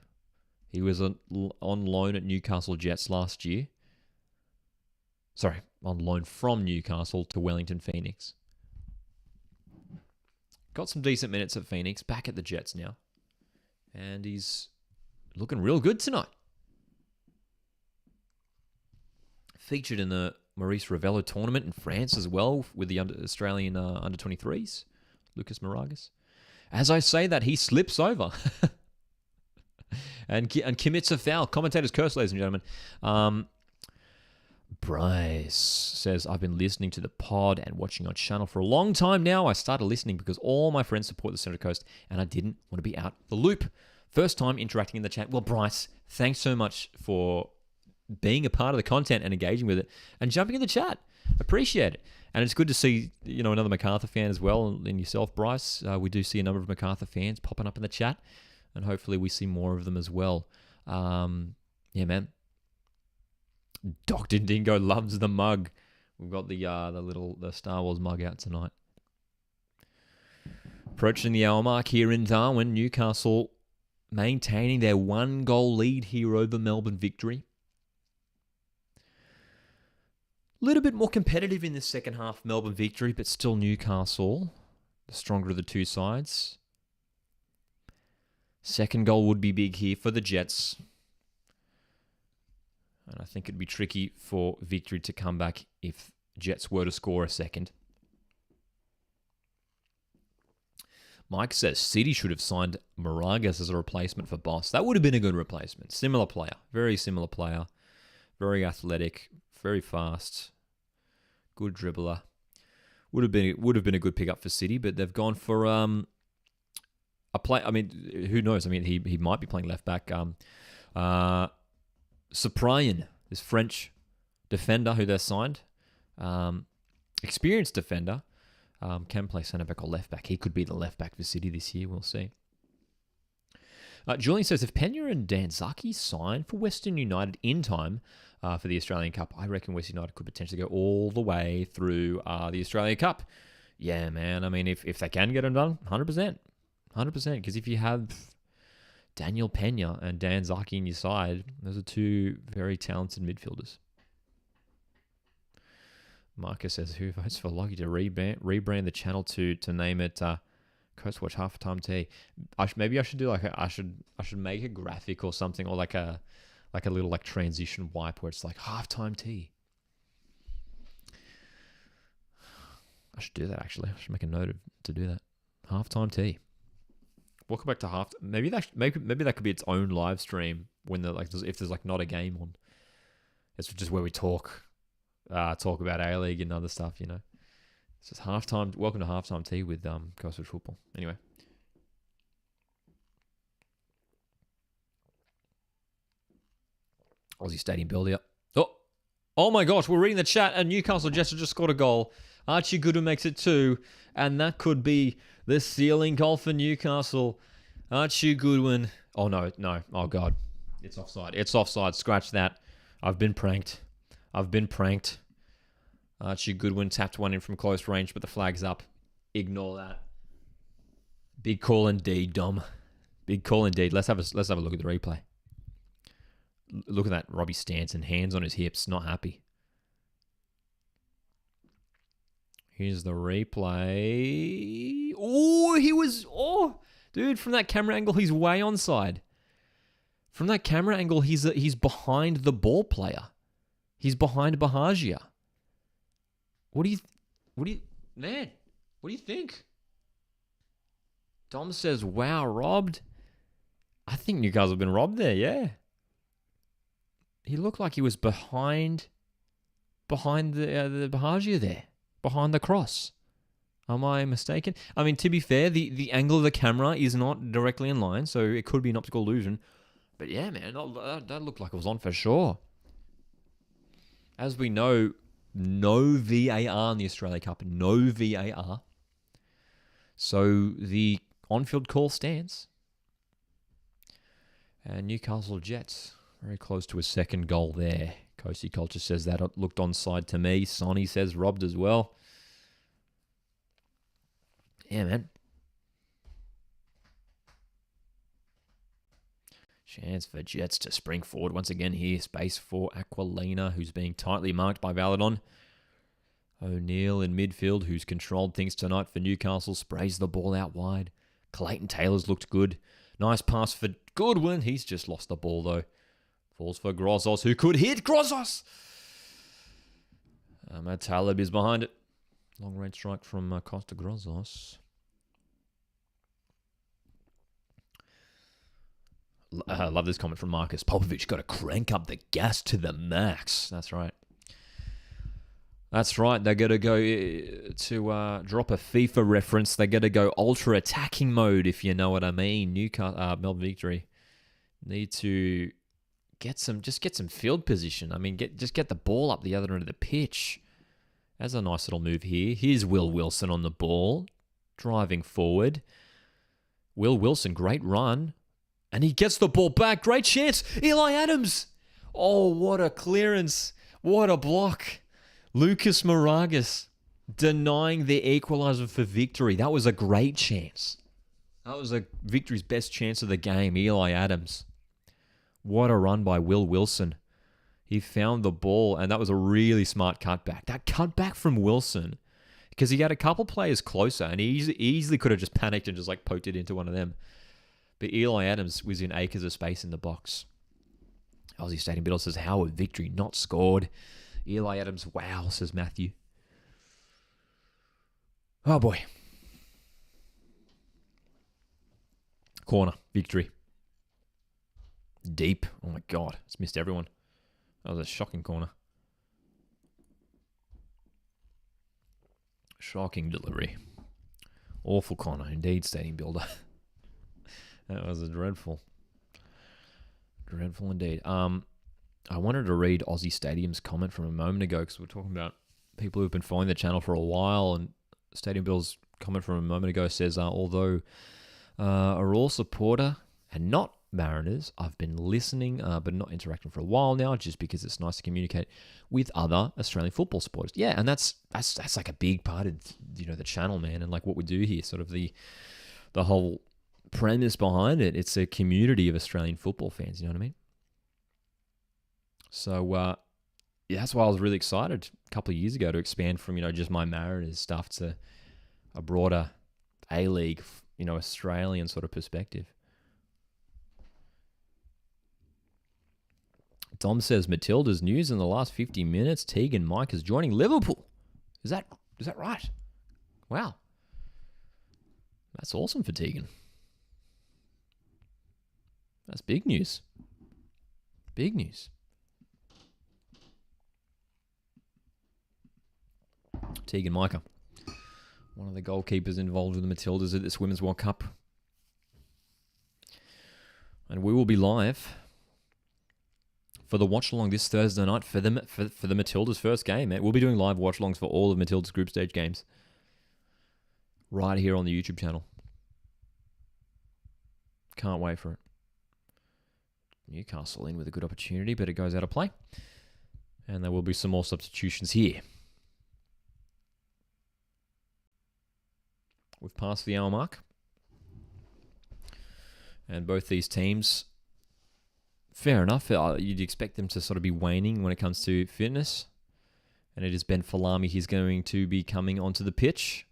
He was on loan at Newcastle Jets last year. Sorry, on loan from Newcastle to Wellington Phoenix. Got some decent minutes at Phoenix, back at the Jets now. And he's looking real good tonight. Featured in the Maurice Ravello tournament in France as well with the Australian under-23s, Lucas Moragas. As I say that, he slips over and commits a foul. Commentator's curse, ladies and gentlemen. Bryce says, I've been listening to the pod and watching on channel for a long time now. I started listening because all my friends support the Central Coast and I didn't want to be out the loop. First time interacting in the chat. Well, Bryce, thanks so much for being a part of the content and engaging with it and jumping in the chat. Appreciate it. And it's good to see, another MacArthur fan as well, and yourself, Bryce. We do see a number of MacArthur fans popping up in the chat, and hopefully we see more of them as well. Yeah, man. Dr. Dingo loves the mug. We've got the Star Wars mug out tonight. Approaching the hour mark here in Darwin, Newcastle maintaining their 1-goal lead here over Melbourne Victory. A little bit more competitive in the second half, Melbourne Victory, but still Newcastle, the stronger of the two sides. Second goal would be big here for the Jets. And I think it'd be tricky for Victory to come back if Jets were to score a second. Mike says City should have signed Moragas as a replacement for Boss. That would have been a good replacement. Similar player. Very similar player. Very athletic. Very fast. Good dribbler. would have been a good pickup for City, but they've gone for a play. I mean, who knows? I mean, he might be playing left back. Cyprien, this French defender who they're signed, experienced defender, can play centre back or left back. He could be the left back for City this year. We'll see. Julian says, if Pena and Danzaki sign for Western United in time for the Australian Cup, I reckon Western United could potentially go all the way through the Australian Cup. Yeah, man. I mean, if they can get them done, 100%. 100%. Because if you have Daniel Pena and Danzaki in your side, those are two very talented midfielders. Marcus says, who votes for Lockie to rebrand the channel to name it Coast Watch Halftime Tea? Maybe I should do I should make a graphic or something, or like a little transition wipe where it's like halftime tea. I should do that actually. I should make a note to do that. Halftime tea. Welcome back to half. Maybe that could be its own live stream when if there's not a game on. It's just where we talk about A-League and other stuff, It's just halftime. Welcome to halftime tea with Coastal Football. Anyway. Aussie Stadium build-up. Oh my gosh, we're reading the chat and Newcastle Jets have just scored a goal. Archie Goodwin makes it 2, and that could be the ceiling goal for Newcastle. Archie Goodwin. Oh no. Oh God. It's offside. Scratch that. I've been pranked. Archie Goodwin tapped one in from close range, but the flag's up. Ignore that. Big call indeed, Dom. Big call indeed. Let's have a look at the replay. Look at that, Robbie Stanton, hands on his hips, not happy. Here's the replay. Dude, from that camera angle, he's way onside. From that camera angle, he's behind the ball player. He's behind Bahagia. What do you think? Dom says, wow, robbed. I think Newcastle have been robbed there, yeah. He looked like he was behind the Bahagia there, behind the cross. Am I mistaken? I mean, to be fair, the angle of the camera is not directly in line, so it could be an optical illusion. But yeah, man, that looked like it was on for sure. As we know, no VAR in the Australia Cup, no VAR. So the on-field call stands. And Newcastle Jets, very close to a second goal there. Coasty Culture says that looked onside to me. Sonny says robbed as well. Yeah, man. Chance for Jets to spring forward once again here. Space for Aquilina, who's being tightly marked by Valadon. O'Neill in midfield, who's controlled things tonight for Newcastle, sprays the ball out wide. Clayton Taylor's looked good. Nice pass for Goodwin. He's just lost the ball, though. Falls for Grozos, who could hit Grozos. Ahmad Talib is behind it. Long-range strike from Costa Grozos. I love this comment from Marcus. Popovic got to crank up the gas to the max. That's right. They're going to go to drop a FIFA reference. They're going to go ultra attacking mode, if you know what I mean. Melbourne Victory need to get some field position. I mean, get the ball up the other end of the pitch. That's a nice little move here. Here's Will Wilson on the ball, driving forward. Will Wilson, great run. And he gets the ball back. Great chance. Eli Adams. Oh, what a clearance. What a block. Lucas Moragas denying the equaliser for victory. That was a great chance. That was Victory's best chance of the game. Eli Adams. What a run by Will Wilson. He found the ball, and that was a really smart cutback. That cutback from Wilson, because he had a couple players closer, and he easily could have just panicked and just poked it into one of them. But Eli Adams was in acres of space in the box. Aussie Stadium Biddle says, how would Victory not scored? Eli Adams, wow, says Matthew. Oh, boy. Corner, Victory. Deep. Oh, my God. It's missed everyone. That was a shocking corner. Shocking delivery. Awful Connor, indeed, stadium builder. That was a dreadful indeed. I wanted to read Aussie Stadium's comment from a moment ago because we're talking about people who've been following the channel for a while, and Stadium Bill's comment from a moment ago says, although a Royal supporter and not Mariners, I've been listening but not interacting for a while now, just because it's nice to communicate with other Australian football supporters. Yeah, and that's like a big part of the channel, man, and like what we do here, sort of the whole premise behind it. It's a community of Australian football fans. You know what I mean? So that's why I was really excited a couple of years ago to expand from just my Mariners stuff to a broader A-League, Australian sort of perspective. Tom says Matilda's news in the last 50 minutes. Teagan Mike is joining Liverpool. Is that right? Wow, that's awesome for Teagan. That's big news. Big news. Teagan Micah, one of the goalkeepers involved with the Matildas at this Women's World Cup. And we will be live for the watch-along this Thursday night for the Matildas' first game. We'll be doing live watch-alongs for all of Matilda's group stage games right here on the YouTube channel. Can't wait for it. Newcastle in with a good opportunity, but it goes out of play. And there will be some more substitutions here. We've passed the hour mark. And both these teams, fair enough, you'd expect them to sort of be waning when it comes to fitness. And it is Ben Falami. He's going to be coming onto the pitch.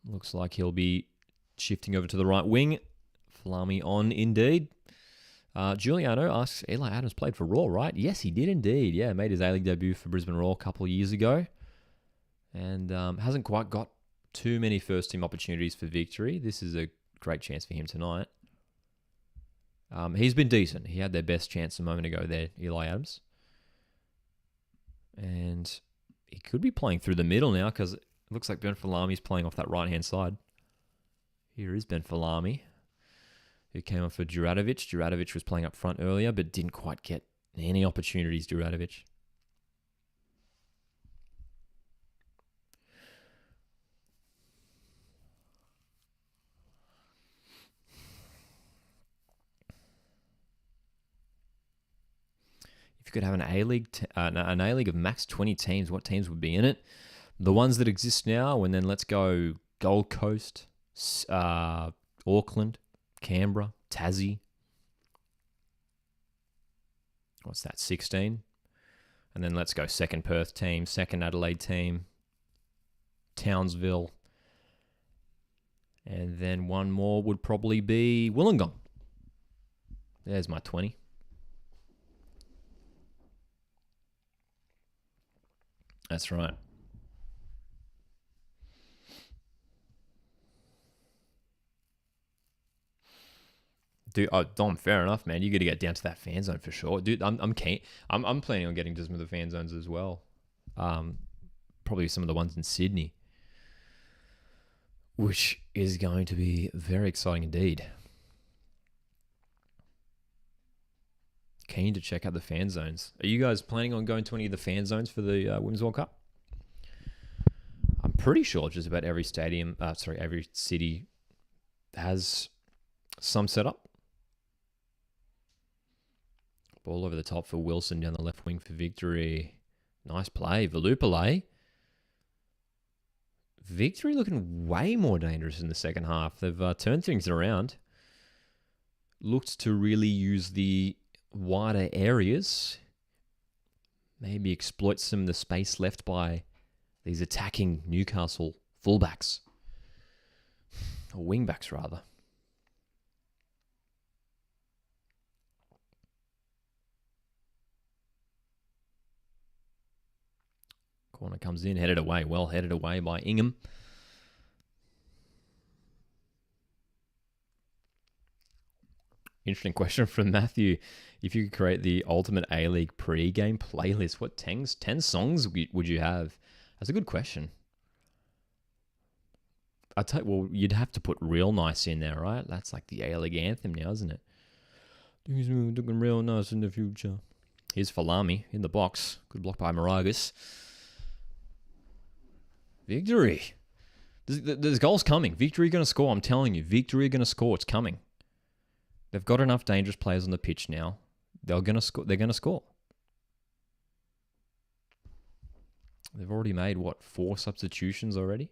Looks like he'll be shifting over to the right wing. Falami on indeed. Giuliano asks, Eli Adams played for Raw, right? Yes, he did indeed. Yeah, made his A-League debut for Brisbane Roar a couple of years ago. And hasn't quite got too many first-team opportunities for victory. This is a great chance for him tonight. He's been decent. He had their best chance a moment ago there, Eli Adams. And he could be playing through the middle now because it looks like Ben Falami's playing off that right-hand side. Here is Ben Falami, who came on for Juratovic. Juratovic was playing up front earlier, but didn't quite get any opportunities, Juratovic. If you could have an A-League of max 20 teams, what teams would be in it? The ones that exist now, and then let's go Gold Coast, Auckland, Canberra, Tassie. What's that, 16? And then let's go second Perth team, second Adelaide team, Townsville. And then one more would probably be Wollongong. There's my 20. That's right. Dude, Dom, fair enough, man. You got to get down to that fan zone for sure, dude. I'm keen. I'm planning on getting to some of the fan zones as well. Probably some of the ones in Sydney, which is going to be very exciting indeed. Keen to check out the fan zones. Are you guys planning on going to any of the fan zones for the Women's World Cup? I'm pretty sure just about every every city has some setup. Ball over the top for Wilson down the left wing for victory. Nice play. Valupale. Victory looking way more dangerous in the second half. They've turned things around. Looked to really use the wider areas. Maybe exploit some of the space left by these attacking Newcastle fullbacks. Or wingbacks, rather. Corner comes in, headed away. Well headed away by Ingham. Interesting question from Matthew. If you could create the ultimate A-League pre-game playlist, what 10 songs would you have? That's a good question. I tell you, well, you'd have to put Real Nice in there, right? That's like the A-League anthem now, isn't it? Things looking real nice in the future. Here's Falami in the box. Good block by Miraculous. Victory. There's goals coming. Victory going to score. I'm telling you. Victory going to score. It's coming. They've got enough dangerous players on the pitch now. They're going to score. They're going to score. They've already made, 4 substitutions already?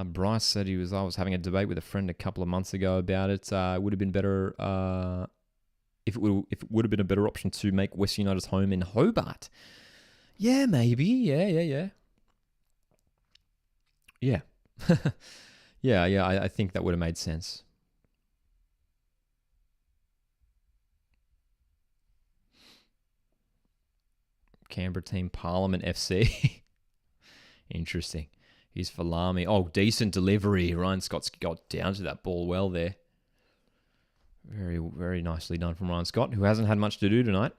Bryce said I was having a debate with a friend a couple of months ago about it. It would have been better if it would have been a better option to make West United's home in Hobart. Yeah, maybe. Yeah. Yeah. yeah. I think that would have made sense. Canberra team, Parliament FC. Interesting. Here's Falami. Oh, decent delivery. Ryan Scott's got down to that ball well there. Very, very nicely done from Ryan Scott, who hasn't had much to do tonight.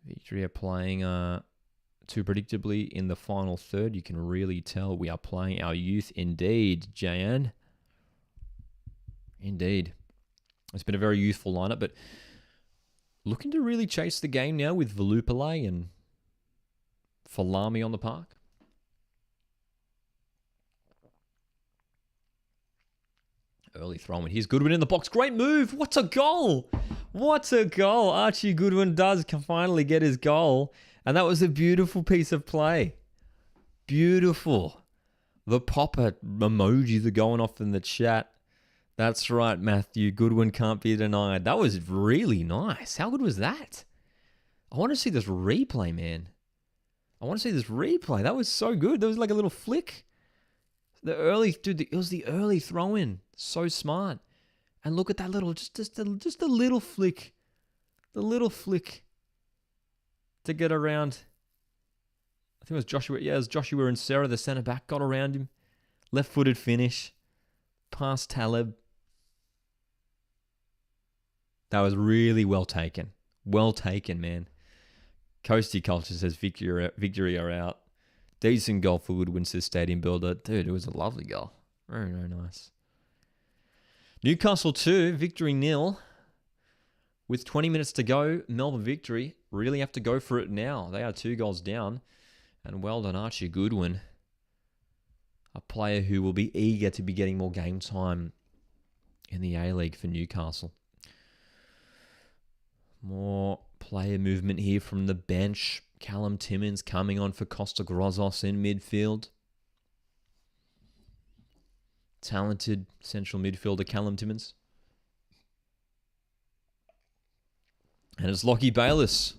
Victory are playing too predictably in the final third. You can really tell we are playing our youth indeed, Jan. Indeed. It's been a very youthful lineup, but looking to really chase the game now with Valupale and Falami on the park. Early throw in. Here's Goodwin in the box. Great move. What a goal. What a goal. Archie Goodwin does finally get his goal. And that was a beautiful piece of play. Beautiful. The popper emojis are going off in the chat. That's right, Matthew. Goodwin can't be denied. That was really nice. How good was that? I want to see this replay, man. I want to see this replay. That was so good. That was like a little flick. It was the early throw-in. So smart. And look at that little, just a little flick. The little flick to get around. I think it was Joshua. Yeah, it was Joshua and Sarah, the centre back, got around him. Left-footed finish. Past Taleb. That was really well taken. Well taken, man. Coasty Culture says victory are out. Decent goal for Goodwin, says Stadium Builder. Dude, it was a lovely goal. Very, very nice. Newcastle 2, Victory 0. With 20 minutes to go, Melbourne Victory really have to go for it now. They are 2 goals down. And well done, Archie Goodwin. A player who will be eager to be getting more game time in the A-League for Newcastle. More player movement here from the bench. Callum Timmins coming on for Costa Grozos in midfield. Talented central midfielder Callum Timmins. And it's Lockie Bayliss,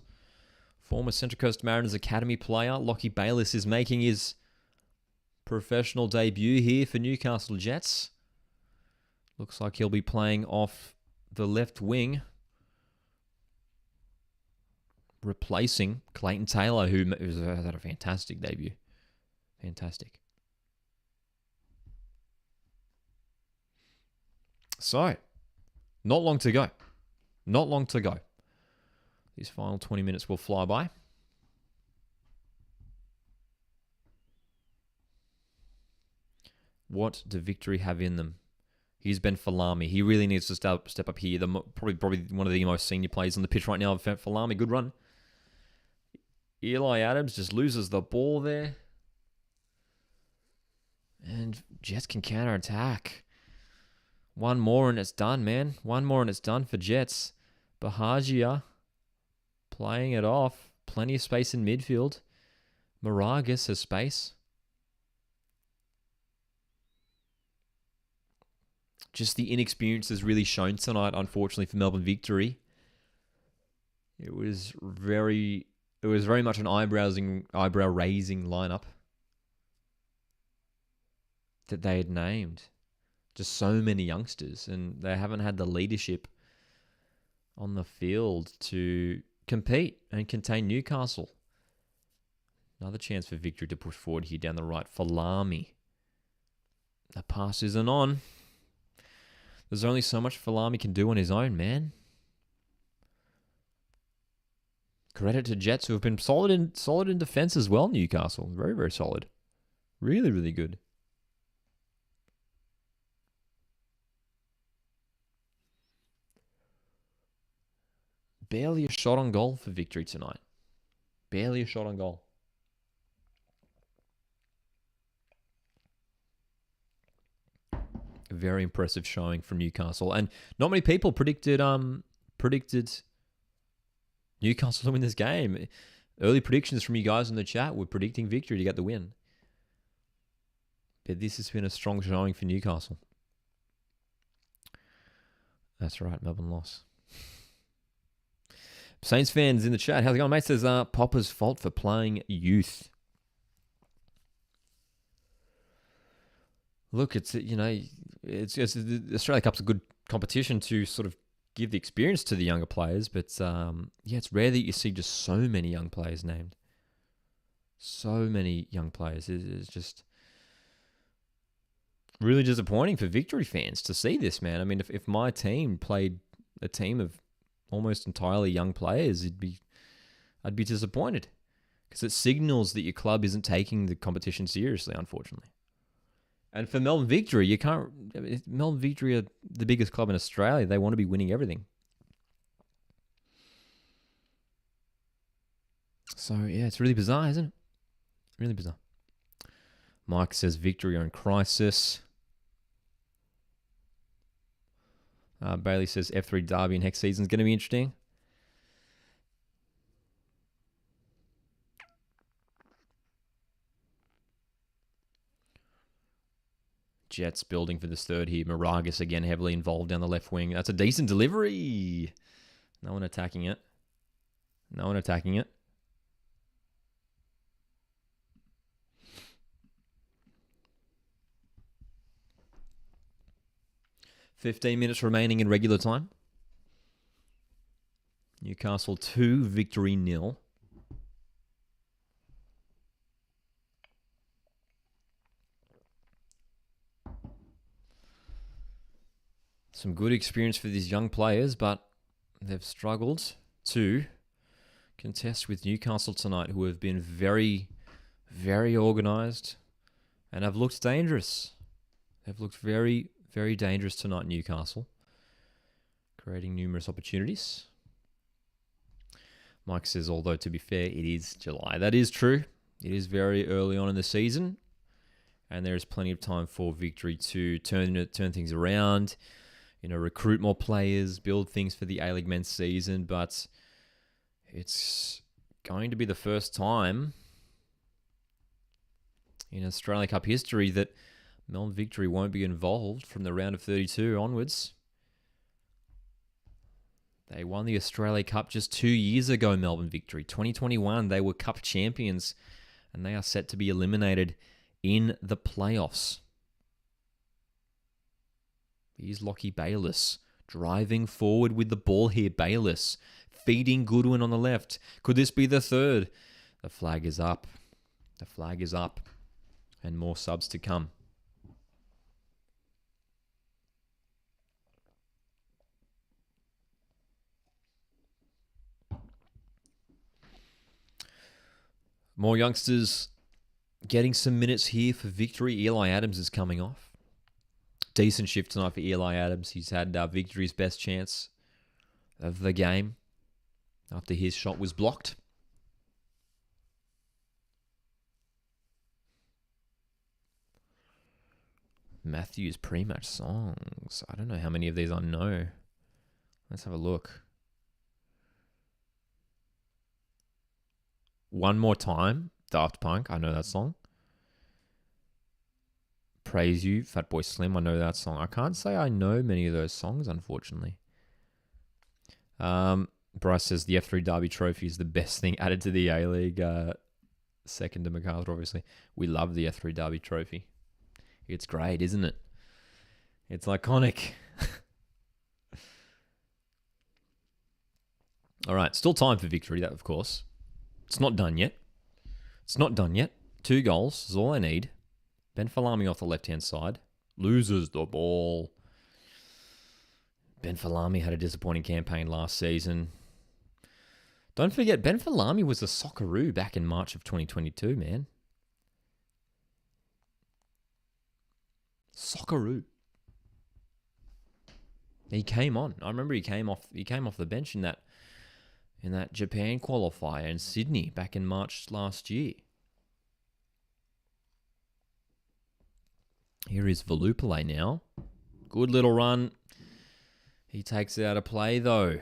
former Central Coast Mariners Academy player. Lockie Bayliss is making his professional debut here for Newcastle Jets. Looks like he'll be playing off the left wing, replacing Clayton Taylor, who had a fantastic debut. Fantastic. So, not long to go. Not long to go. These final 20 minutes will fly by. What do Victory have in them? Here's Ben Falami. He really needs to step up here. Probably one of the most senior players on the pitch right now. Falami, good run. Eli Adams just loses the ball there. And Jets can counter-attack. One more and it's done, man. One more and it's done for Jets. Bahajia playing it off. Plenty of space in midfield. Miragus has space. Just the inexperience has really shown tonight, unfortunately, for Melbourne Victory. It was very much an eyebrow-raising lineup that they had named. Just so many youngsters, and they haven't had the leadership on the field to compete and contain Newcastle. Another chance for Victory to push forward here down the right. Falami. The pass isn't on. There's only so much Falami can do on his own, man. Credit to Jets, who have been solid in defense as well. Newcastle, very, very solid. Really, really good. Barely a shot on goal for victory tonight. Barely a shot on goal. A very impressive showing from Newcastle, and not many people predicted Newcastle to win this game. Early predictions from you guys in the chat were predicting victory to get the win. But this has been a strong showing for Newcastle. That's right, Melbourne loss. Saints fans in the chat, how's it going, mate? Says Popper's fault for playing youth. Look, it's the Australia Cup's a good competition to sort of give the experience to the younger players, but it's rare that you see just so many young players named. So many young players. It's just really disappointing for Victory fans to see this, man. I mean, if my team played a team of almost entirely young players, I'd be disappointed, because it signals that your club isn't taking the competition seriously, unfortunately. And for Melbourne Victory, Melbourne Victory are the biggest club in Australia. They want to be winning everything. So, yeah, it's really bizarre, isn't it? Really bizarre. Mike says Victory are in crisis. Bailey says F3 Derby and Hex season is going to be interesting. Jets building for this third here. Moragas again heavily involved down the left wing. That's a decent delivery. No one attacking it. No one attacking it. $15 minutes remaining in regular time. Newcastle 2, Victory 0. Some good experience for these young players, but they've struggled to contest with Newcastle tonight, who have been very, very organised and have looked dangerous. They've looked very, very dangerous tonight, Newcastle, creating numerous opportunities. Mike says, although to be fair, it is July. That is true. It is very early on in the season, and there is plenty of time for Victory to turn things around, recruit more players, build things for the A-League men's season. But it's going to be the first time in Australia Cup history that Melbourne Victory won't be involved from the round of 32 onwards. They won the Australia Cup just 2 years ago, Melbourne Victory. 2021, they were Cup champions, and they are set to be eliminated in the playoffs. Here's Lockie Bayliss driving forward with the ball here. Bayliss feeding Goodwin on the left. Could this be the third? The flag is up. The flag is up. And more subs to come. More youngsters getting some minutes here for Victory. Eli Adams is coming off. Decent shift tonight for Eli Adams. He's had Victory's best chance of the game after his shot was blocked. Matthews pre-match songs. I don't know how many of these I know. Let's have a look. One More Time, Daft Punk. I know that song. Praise You, Fatboy Slim. I know that song. I can't say I know many of those songs, unfortunately. Bryce says the F3 Derby trophy is the best thing added to the A-League. Second to MacArthur, obviously. We love the F3 Derby trophy. It's great, isn't it? It's iconic. All right, still time for Victory, that of course. It's not done yet. It's not done yet. 2 goals is all I need. Ben Falami off the left-hand side. Loses the ball. Ben Falami had a disappointing campaign last season. Don't forget, Ben Falami was a Socceroo back in March of 2022, man. Socceroo. He came on. I remember he came off the bench in that Japan qualifier in Sydney back in March last year. Here is Volupele now. Good little run. He takes it out of play though.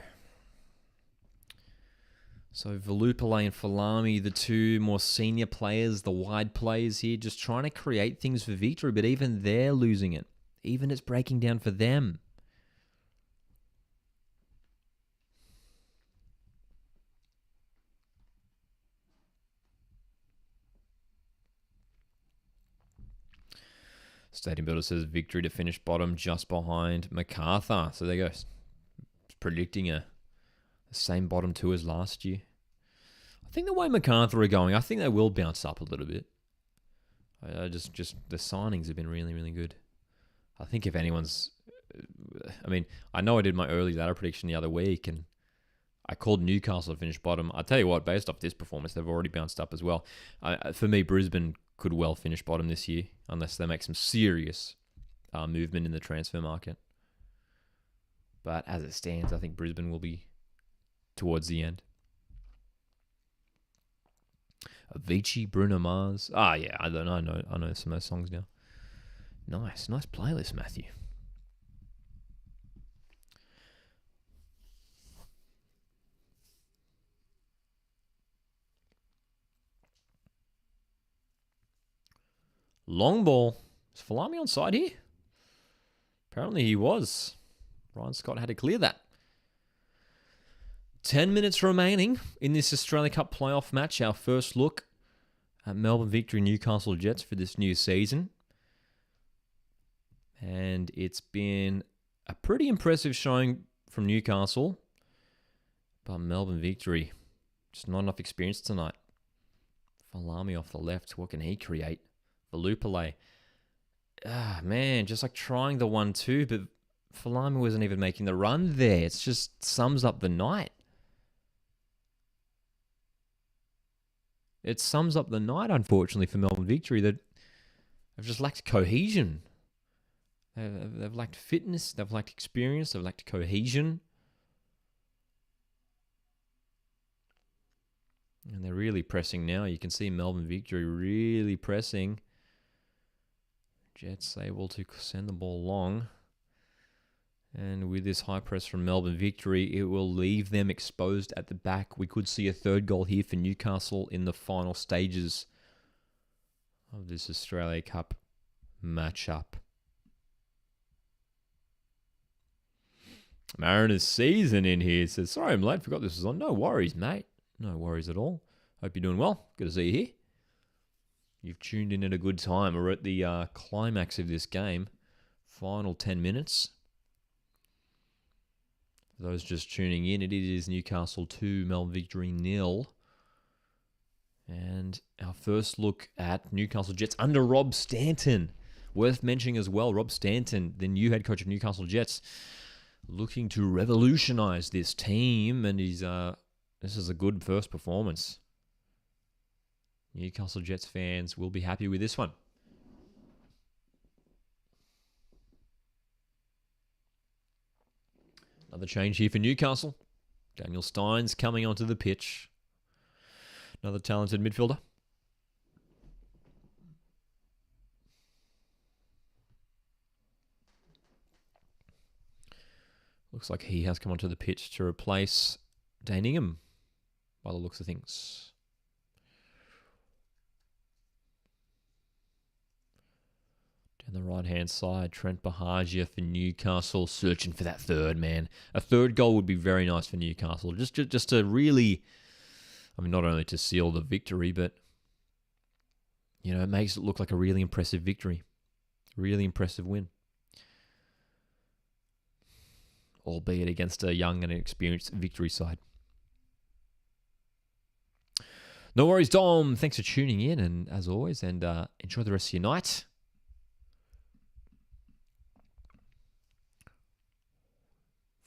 So Volupele and Falami, the two more senior players, the wide players here, just trying to create things for victory, but even they're losing it. Even it's breaking down for them. Stadium Builder says victory to finish bottom just behind MacArthur. So there you go. It's predicting the same bottom two as last year. I think the way MacArthur are going, I think they will bounce up a little bit. Just the signings have been really, really good. I think if anyone's... I mean, I know I did my early ladder prediction the other week and I called Newcastle to finish bottom. I'll tell you what, based off this performance, they've already bounced up as well. For me, Brisbane could well finish bottom this year unless they make some serious movement in the transfer market. But as it stands, I think Brisbane will be towards the end. Avicii, Bruno Mars. Yeah, I know some of those songs now. Nice playlist, Matthew. Long ball. Is Falami on side here? Apparently he was. Ryan Scott had to clear that. 10 minutes remaining in this Australia Cup playoff match. Our first look at Melbourne Victory Newcastle Jets for this new season. And it's been a pretty impressive showing from Newcastle. But Melbourne Victory, just not enough experience tonight. Falami off the left. What can he create? Volupele. Man, just like trying the 1-2, but Falami wasn't even making the run there. It just sums up the night. It sums up the night, unfortunately, for Melbourne Victory, that they've just lacked cohesion. They've lacked fitness, they've lacked experience, they've lacked cohesion. And they're really pressing now. You can see Melbourne Victory really pressing. Jets able to send the ball long. And with this high press from Melbourne Victory, it will leave them exposed at the back. We could see a third goal here for Newcastle in the final stages of this Australia Cup matchup. Mariners season in here says, sorry I'm late, forgot this was on. No worries, mate. No worries at all. Hope you're doing well. Good to see you here. You've tuned in at a good time. We're at the climax of this game. Final 10 minutes. For those just tuning in, it is Newcastle 2, Melbourne Victory 0. And our first look at Newcastle Jets under Rob Stanton. Worth mentioning as well, Rob Stanton, the new head coach of Newcastle Jets, looking to revolutionise this team. And this is a good first performance. Newcastle Jets fans will be happy with this one. Another change here for Newcastle. Daniel Steins coming onto the pitch. Another talented midfielder. Looks like he has come onto the pitch to replace Dane Ingham, by the looks of things. Down the right-hand side, Trent Bahagia for Newcastle, searching for that third, man. A third goal would be very nice for Newcastle. Just to really, I mean, not only to seal the victory, but, you know, it makes it look like a really impressive victory. Really impressive win. Albeit against a young and experienced Victory side. No worries, Dom. Thanks for tuning in, and as always, and enjoy the rest of your night.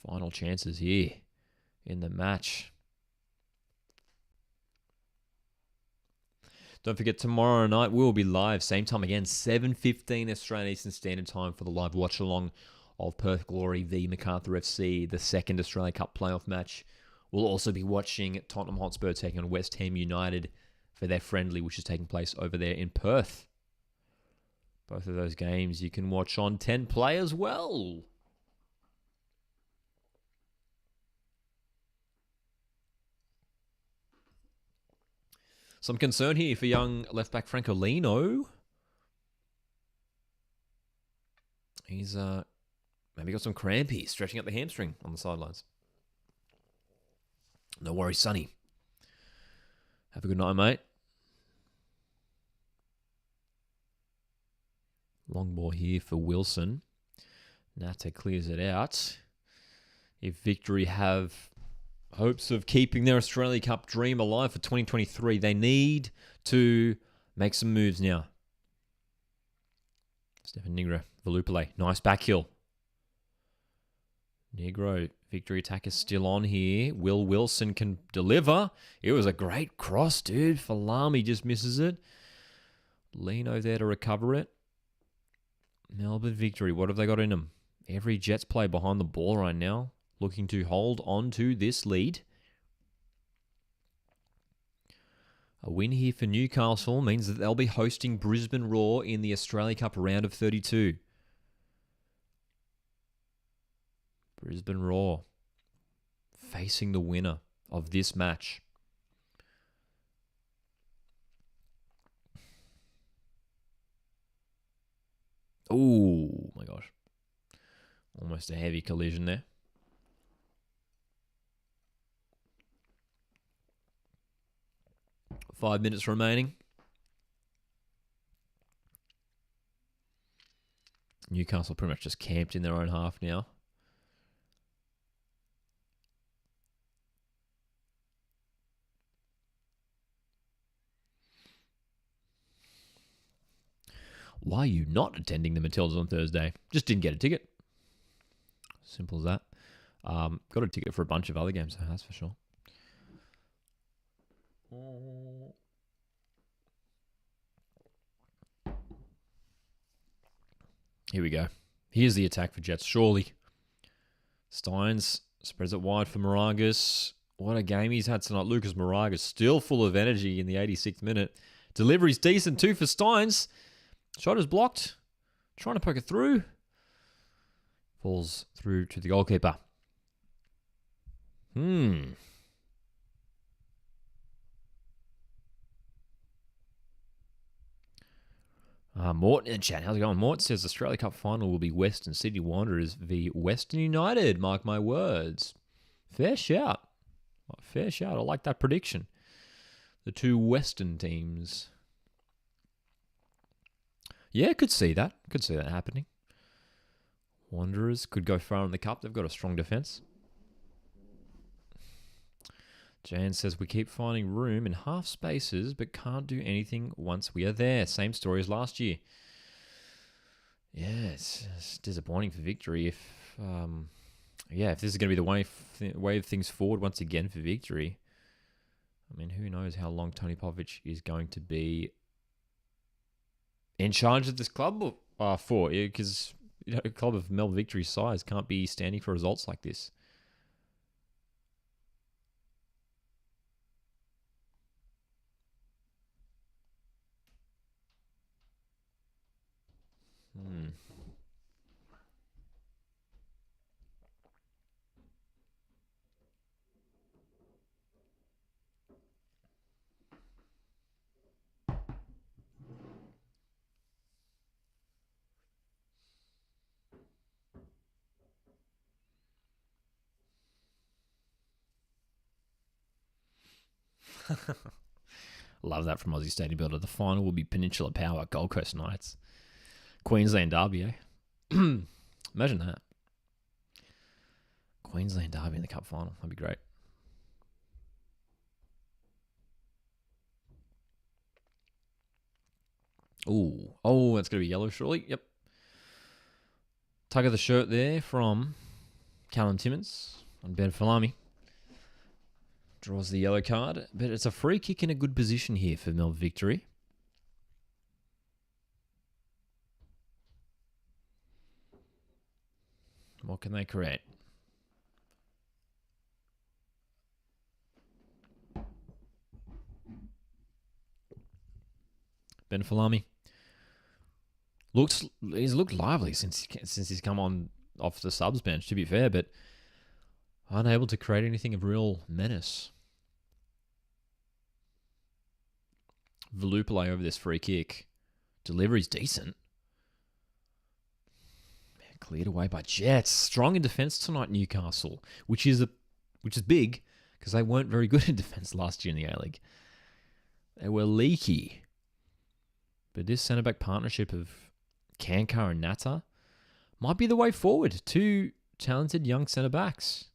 Final chances here in the match. Don't forget, tomorrow night we'll be live, same time again, 7:15 Australian Eastern Standard Time for the live watch-along of Perth Glory v Macarthur FC, the second Australia Cup playoff match. We'll also be watching Tottenham Hotspur taking on West Ham United for their friendly, which is taking place over there in Perth. Both of those games you can watch on 10 Play as well. Some concern here for young left-back Francolino. He's maybe got some cramp here, stretching out the hamstring on the sidelines. No worries, Sonny. Have a good night, mate. Long ball here for Wilson. Nata clears it out. If Victory have hopes of keeping their Australia Cup dream alive for 2023, they need to make some moves now. Stefan Negro, Valupale, nice back heel. Negro, Victory attack is still on here. Will Wilson can deliver. It was a great cross, dude. Falami just misses it. Lino there to recover it. Melbourne Victory, what have they got in them? Every Jets play behind the ball right now, looking to hold on to this lead. A win here for Newcastle means that they'll be hosting Brisbane Roar in the Australia Cup round of 32. Brisbane Roar facing the winner of this match. Oh my gosh. Almost a heavy collision there. Five minutes remaining. Newcastle pretty much just camped in their own half now. Why are you not attending the Matildas on Thursday? Just didn't get a ticket. Simple as that. Got a ticket for a bunch of other games, that's for sure. Here we go. Here's the attack for Jets, surely. Steins spreads it wide for Moragas. What a game he's had tonight. Lucas Moragas still full of energy in the 86th minute. Delivery's decent too for Steins. Shot is blocked. Trying to poke it through. Falls through to the goalkeeper. Morton in the chat. How's it going? Morton says Australia Cup final will be Western Sydney Wanderers v Western United. Mark my words. Fair shout. Fair shout. I like that prediction. The two Western teams. Yeah, could see that. Could see that happening. Wanderers could go far in the cup. They've got a strong defence. Jan says, we keep finding room in half spaces, but can't do anything once we are there. Same story as last year. Yeah, it's disappointing for Victory. If this is going to be the way of things forward once again for Victory. I mean, who knows how long Tony Popovic is going to be in charge of this club for? Because a club of Melbourne Victory's size can't be standing for results like this. Love that from Aussie Stadium Builder. The final will be Peninsula Power, Gold Coast Knights. Queensland Derby, eh? Imagine that. Queensland Derby in the Cup final. That'd be great. Ooh. Oh, that's going to be yellow, surely. Yep. Tug of the shirt there from Callum Timmins on Ben Falami. Draws the yellow card, but it's a free kick in a good position here for Melbourne Victory. What can they create? Ben Falami he's looked lively since he's come on off the subs bench, to be fair, but unable to create anything of real menace. Volupile over this free kick. Delivery's decent. Man, cleared away by Jets. Strong in defence tonight, Newcastle, which is big because they weren't very good in defence last year in the A-League. They were leaky. But this centre-back partnership of Kankar and Natta might be the way forward. Two talented young centre-backs.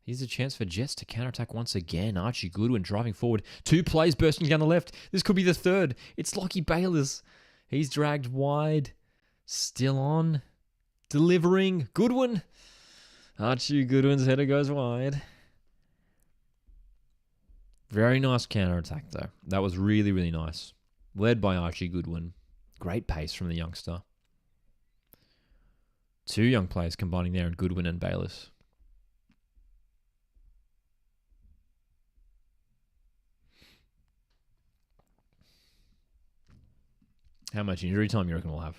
Here's a chance for Jets to counter-attack once again. Archie Goodwin driving forward. Two plays bursting down the left. This could be the third. It's Lockie Bayless. He's dragged wide. Still on. Delivering. Goodwin. Archie Goodwin's header goes wide. Very nice counter-attack, though. That was really, really nice. Led by Archie Goodwin. Great pace from the youngster. Two young players combining there in Goodwin and Bayless. How much injury time you reckon we'll have?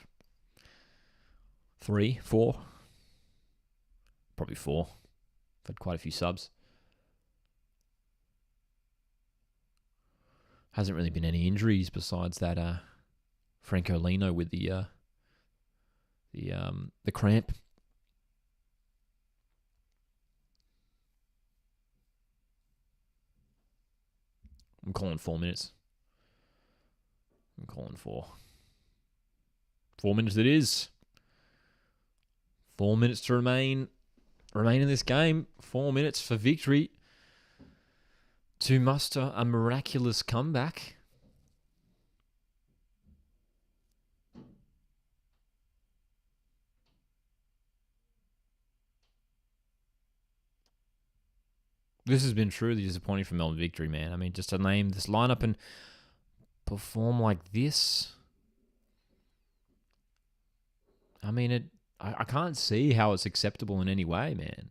3, 4? Probably 4. I've had quite a few subs. Hasn't really been any injuries besides that Franco Lino with the cramp. I'm calling 4 minutes. I'm calling 4. 4 minutes it is. 4 minutes to remain in this game. 4 minutes for victory to muster a miraculous comeback. This has been truly disappointing for Melbourne Victory, man. I mean, just to name this lineup and perform like this. I mean, I can't see how it's acceptable in any way, man.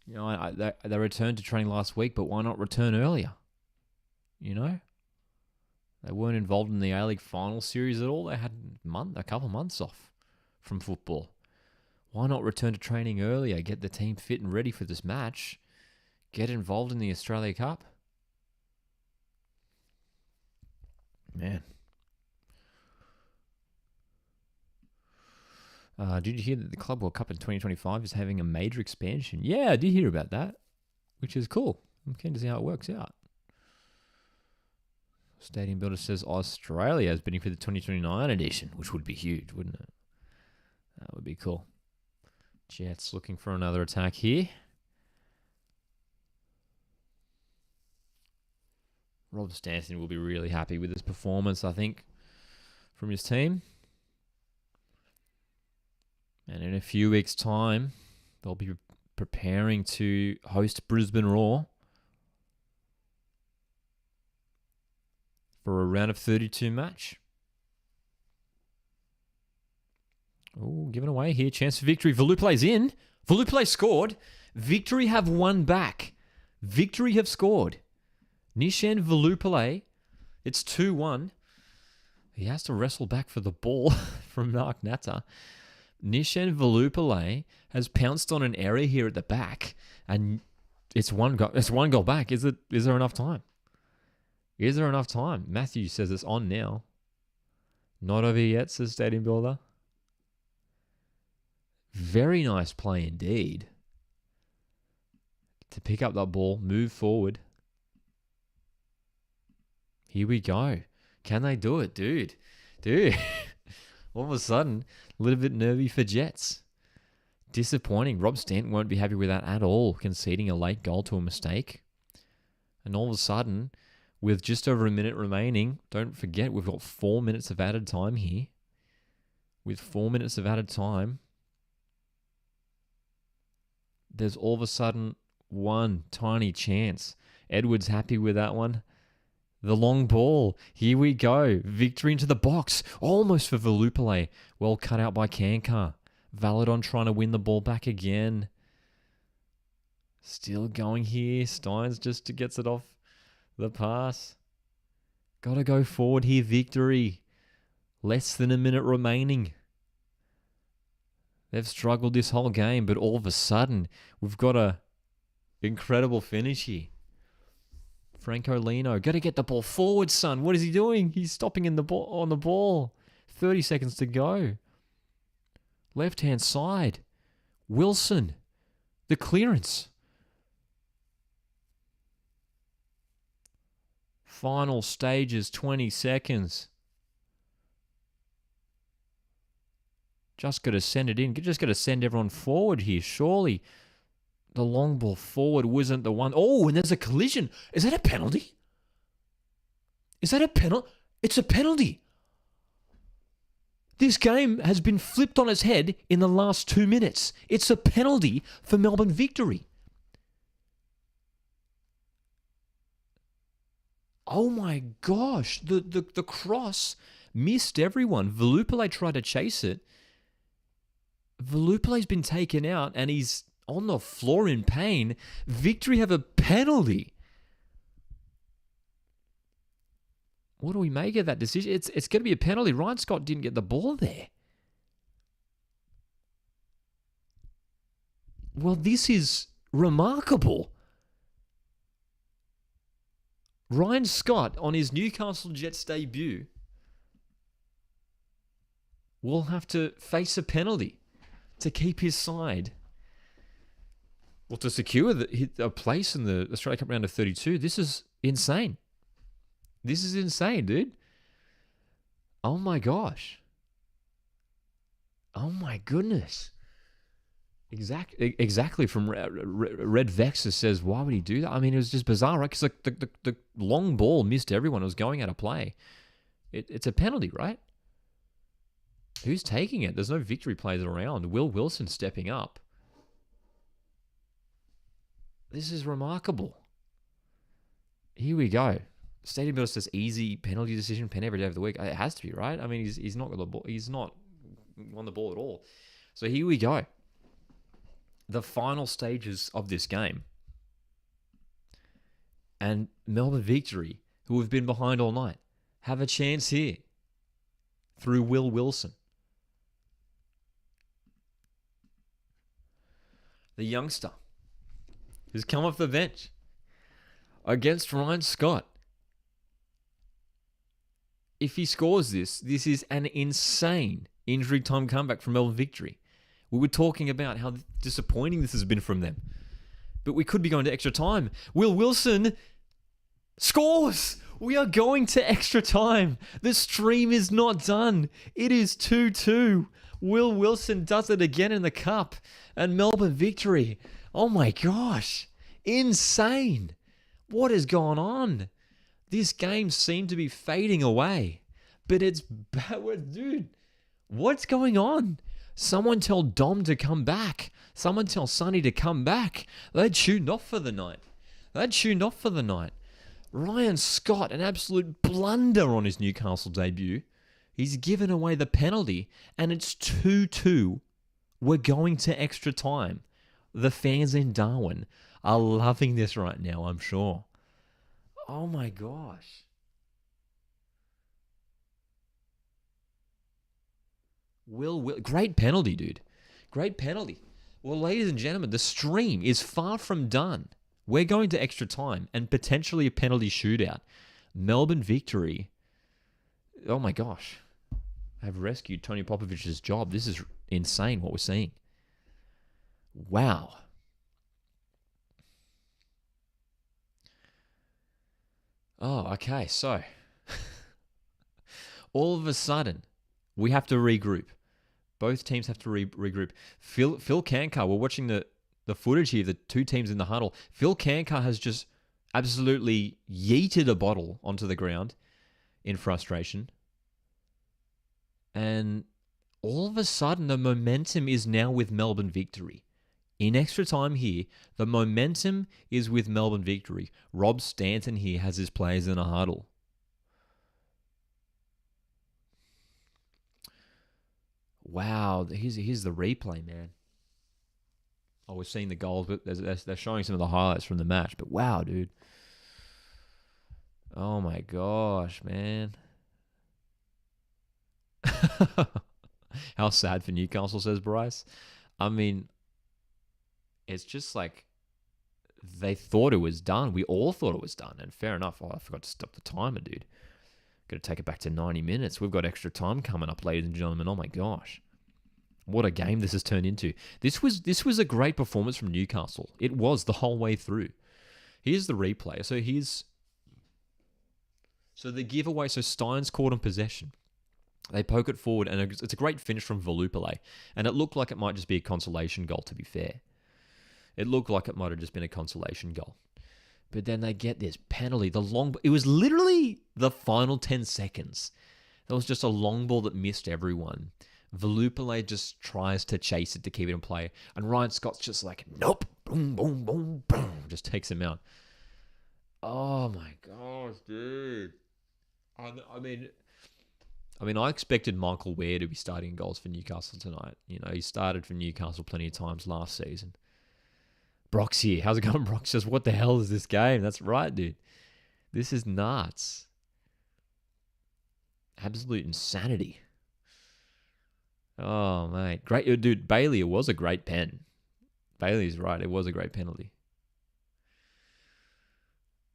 You know, they returned to training last week, but why not return earlier? You know? They weren't involved in the A-League final series at all. They had a couple months off from football. Why not return to training earlier, get the team fit and ready for this match, get involved in the Australia Cup? Man. Did you hear that the Club World Cup in 2025 is having a major expansion? Yeah, I did hear about that, which is cool. I'm keen to see how it works out. Stadium Builder says Australia is bidding for the 2029 edition, which would be huge, wouldn't it? That would be cool. Jets looking for another attack here. Rob Stanton will be really happy with his performance, I think, from his team. And in a few weeks' time, they'll be preparing to host Brisbane Roar for a round of 32 match. Oh, given away here. Chance for victory. Volupale's in. Volupale scored. Victory have won back. Victory have scored. Nishan Volupale. It's 2-1. He has to wrestle back for the ball from Mark Natta. Nishan Volupale has pounced on an area here at the back, and it's one goal back. Is there enough time? Is there enough time? Matthew says it's on now. Not over yet, says Stadium Builder. Very nice play indeed. To pick up that ball, move forward. Here we go. Can they do it, dude? All of a sudden, a little bit nervy for Jets. Disappointing. Rob Stanton won't be happy with that at all, conceding a late goal to a mistake. And all of a sudden, with just over a minute remaining, don't forget we've got 4 minutes of added time here. With 4 minutes of added time, there's all of a sudden one tiny chance. Edwards happy with that one. The long ball. Here we go. Victory into the box. Almost for Velupile. Well cut out by Kankar. Valadon trying to win the ball back again. Still going here. Steins just gets it off the pass. Got to go forward here. Victory. Less than a minute remaining. They've struggled this whole game, but all of a sudden, we've got a incredible finish here. Franco Lino, got to get the ball forward, son. What is he doing? He's stopping on the ball. 30 seconds to go. Left-hand side. Wilson. The clearance. Final stages, 20 seconds. Just got to send it in. Just got to send everyone forward here, surely. The long ball forward wasn't the one. Oh, and there's a collision. Is that a penalty? Is that a penalty? It's a penalty. This game has been flipped on its head in the last 2 minutes. It's a penalty for Melbourne Victory. Oh my gosh. The cross missed everyone. Velupile tried to chase it. Velupile's been taken out and he's on the floor in pain. Victory have a penalty. What do we make of that decision? It's going to be a penalty. Ryan Scott didn't get the ball there. Well, this is remarkable. Ryan Scott, on his Newcastle Jets debut, will have to face a penalty to keep his side. Well, to secure a place in the Australia Cup round of 32, this is insane. This is insane, dude. Oh my gosh. Oh my goodness. Exactly from Red Vexer says, why would he do that? I mean, it was just bizarre, right? Because like the long ball missed everyone. It was going out of play. It's a penalty, right? Who's taking it? There's no victory players around. Will Wilson stepping up. This is remarkable. Here we go. Stadium Builder says easy penalty decision, pen every day of the week. It has to be, right? I mean, he's not got the ball. He's not on the ball at all. So here we go. The final stages of this game. And Melbourne Victory, who have been behind all night, have a chance here through Will Wilson. The youngster who's come off the bench against Ryan Scott. If he scores this is an insane injury time comeback from Melbourne Victory. We were talking about how disappointing this has been from them. But we could be going to extra time. Will Wilson scores! We are going to extra time. The stream is not done. It is 2-2. Will Wilson does it again in the cup. And Melbourne Victory. Oh my gosh. Insane. What has gone on? This game seemed to be fading away. But it's... Dude, what's going on? Someone tell Dom to come back. Someone tell Sonny to come back. They're tuned off for the night. Ryan Scott, an absolute blunder on his Newcastle debut. He's given away the penalty, and it's 2-2. We're going to extra time. The fans in Darwin are loving this right now, I'm sure. Oh my gosh. Great penalty, dude. Great penalty. Well, ladies and gentlemen, the stream is far from done. We're going to extra time and potentially a penalty shootout. Melbourne Victory. Oh my gosh. Have rescued Tony Popovich's job. This is insane what we're seeing. Wow. Oh, okay. So, all of a sudden, we have to regroup. Both teams have to regroup. Phil Kankar, we're watching the footage here, the two teams in the huddle. Phil Kankar has just absolutely yeeted a bottle onto the ground in frustration. And all of a sudden, the momentum is now with Melbourne Victory In extra time here, the momentum is with Melbourne Victory. Rob Stanton here has his players in a huddle. Wow, here's the replay, man. Oh, we're seeing the goals, but they're showing some of the highlights from the match. But wow, dude. Oh my gosh, man. How sad for Newcastle, says Bryce. I mean, it's just like they thought it was done. We all thought it was done. And fair enough. Oh, I forgot to stop the timer, dude. Got to take it back to 90 minutes. We've got extra time coming up, ladies and gentlemen. Oh my gosh. What a game this has turned into. This was a great performance from Newcastle. It was the whole way through. Here's the replay. So the giveaway. So Stein's caught in possession. They poke it forward, and it's a great finish from Volupele. And it looked like it might just be a consolation goal, to be fair. It looked like it might have just been a consolation goal. But then they get this penalty. It was literally the final 10 seconds. There was just a long ball that missed everyone. Volupele just tries to chase it to keep it in play. And Ryan Scott's just like, nope. Boom, boom, boom, boom. Just takes him out. Oh my gosh, dude. I mean, I expected Michael Ware to be starting goals for Newcastle tonight. You know, he started for Newcastle plenty of times last season. Brock's here. How's it going, Brock? Says, what the hell is this game? That's right, dude. This is nuts. Absolute insanity. Oh, mate. Great. Dude, Bailey, it was a great pen. Bailey's right. It was a great penalty.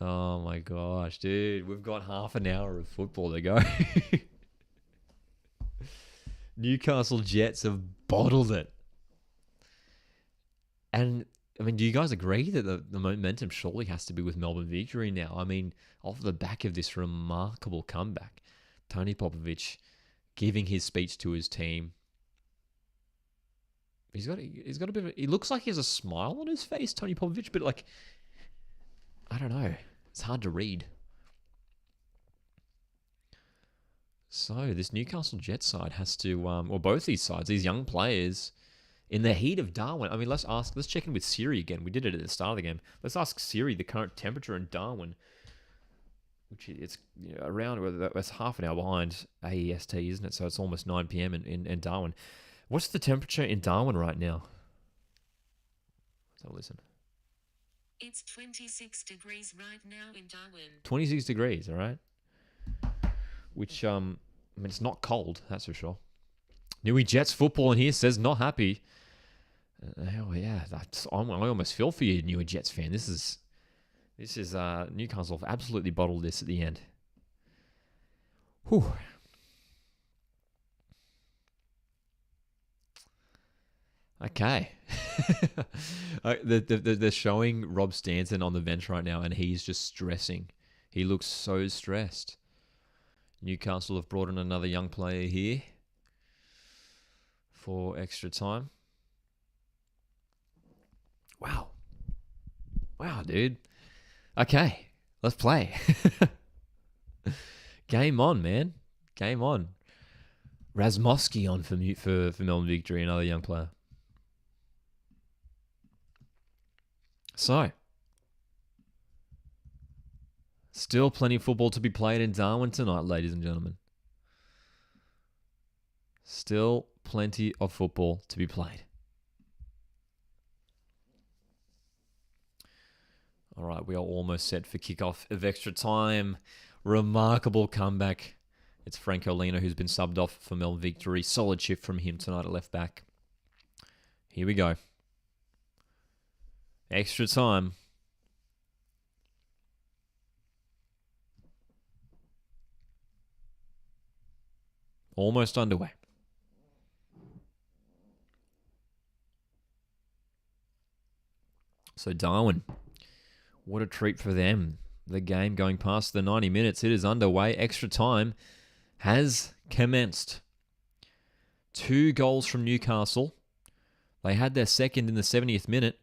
Oh, my gosh, dude. We've got half an hour of football to go. Newcastle Jets have bottled it. And, I mean, do you guys agree that the momentum surely has to be with Melbourne Victory now? I mean, off the back of this remarkable comeback, Tony Popovic giving his speech to his team. He's got a bit of he looks like he has a smile on his face, Tony Popovic, but like, I don't know. It's hard to read. So this Newcastle Jets side has to, or both these sides, these young players, in the heat of Darwin. I mean, let's check in with Siri again. We did it at the start of the game. Let's ask Siri the current temperature in Darwin, which it's around, that's half an hour behind AEST, isn't it? So it's almost 9 p.m. in Darwin. What's the temperature in Darwin right now? Let's have a listen. It's 26 degrees right now in Darwin. 26 degrees, all right? Which, I mean, it's not cold, that's for sure. Newy Jets football in here says not happy. Hell yeah, I almost feel for you, Newy Jets fan. This is Newcastle have absolutely bottled this at the end. Whew. Okay. They're showing Rob Stanton on the bench right now, and he's just stressing. He looks so stressed. Newcastle have brought in another young player here for extra time. Wow, dude. Okay, let's play. Game on, man. Game on. Razmowski on for Melbourne Victory, another young player. So, still plenty of football to be played in Darwin tonight, ladies and gentlemen. Still plenty of football to be played. All right, we are almost set for kickoff of extra time. Remarkable comeback. It's Franco Lino who's been subbed off for Melbourne Victory. Solid shift from him tonight at left back. Here we go. Extra time. Almost underway. So Darwin, what a treat for them. The game going past the 90 minutes. It is underway. Extra time has commenced. 2 goals from Newcastle. They had their second in the 70th minute.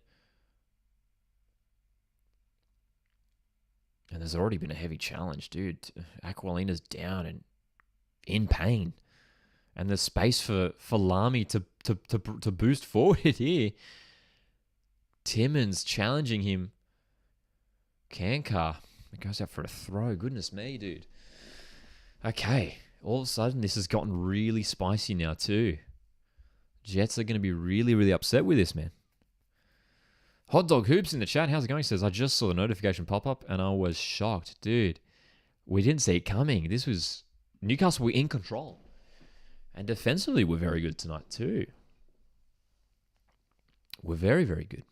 And there's already been a heavy challenge, dude. Aquilina's down and in pain. And there's space for Lamy to boost forward here. Timmins challenging him. Kankar goes out for a throw. Goodness me, dude. Okay. All of a sudden, this has gotten really spicy now too. Jets are going to be really, really upset with this, man. Hot Dog Hoops in the chat. How's it going? He says, I just saw the notification pop up and I was shocked. Dude, we didn't see it coming. This was... Newcastle were in control. And defensively, we're very good tonight too. We're very, very good.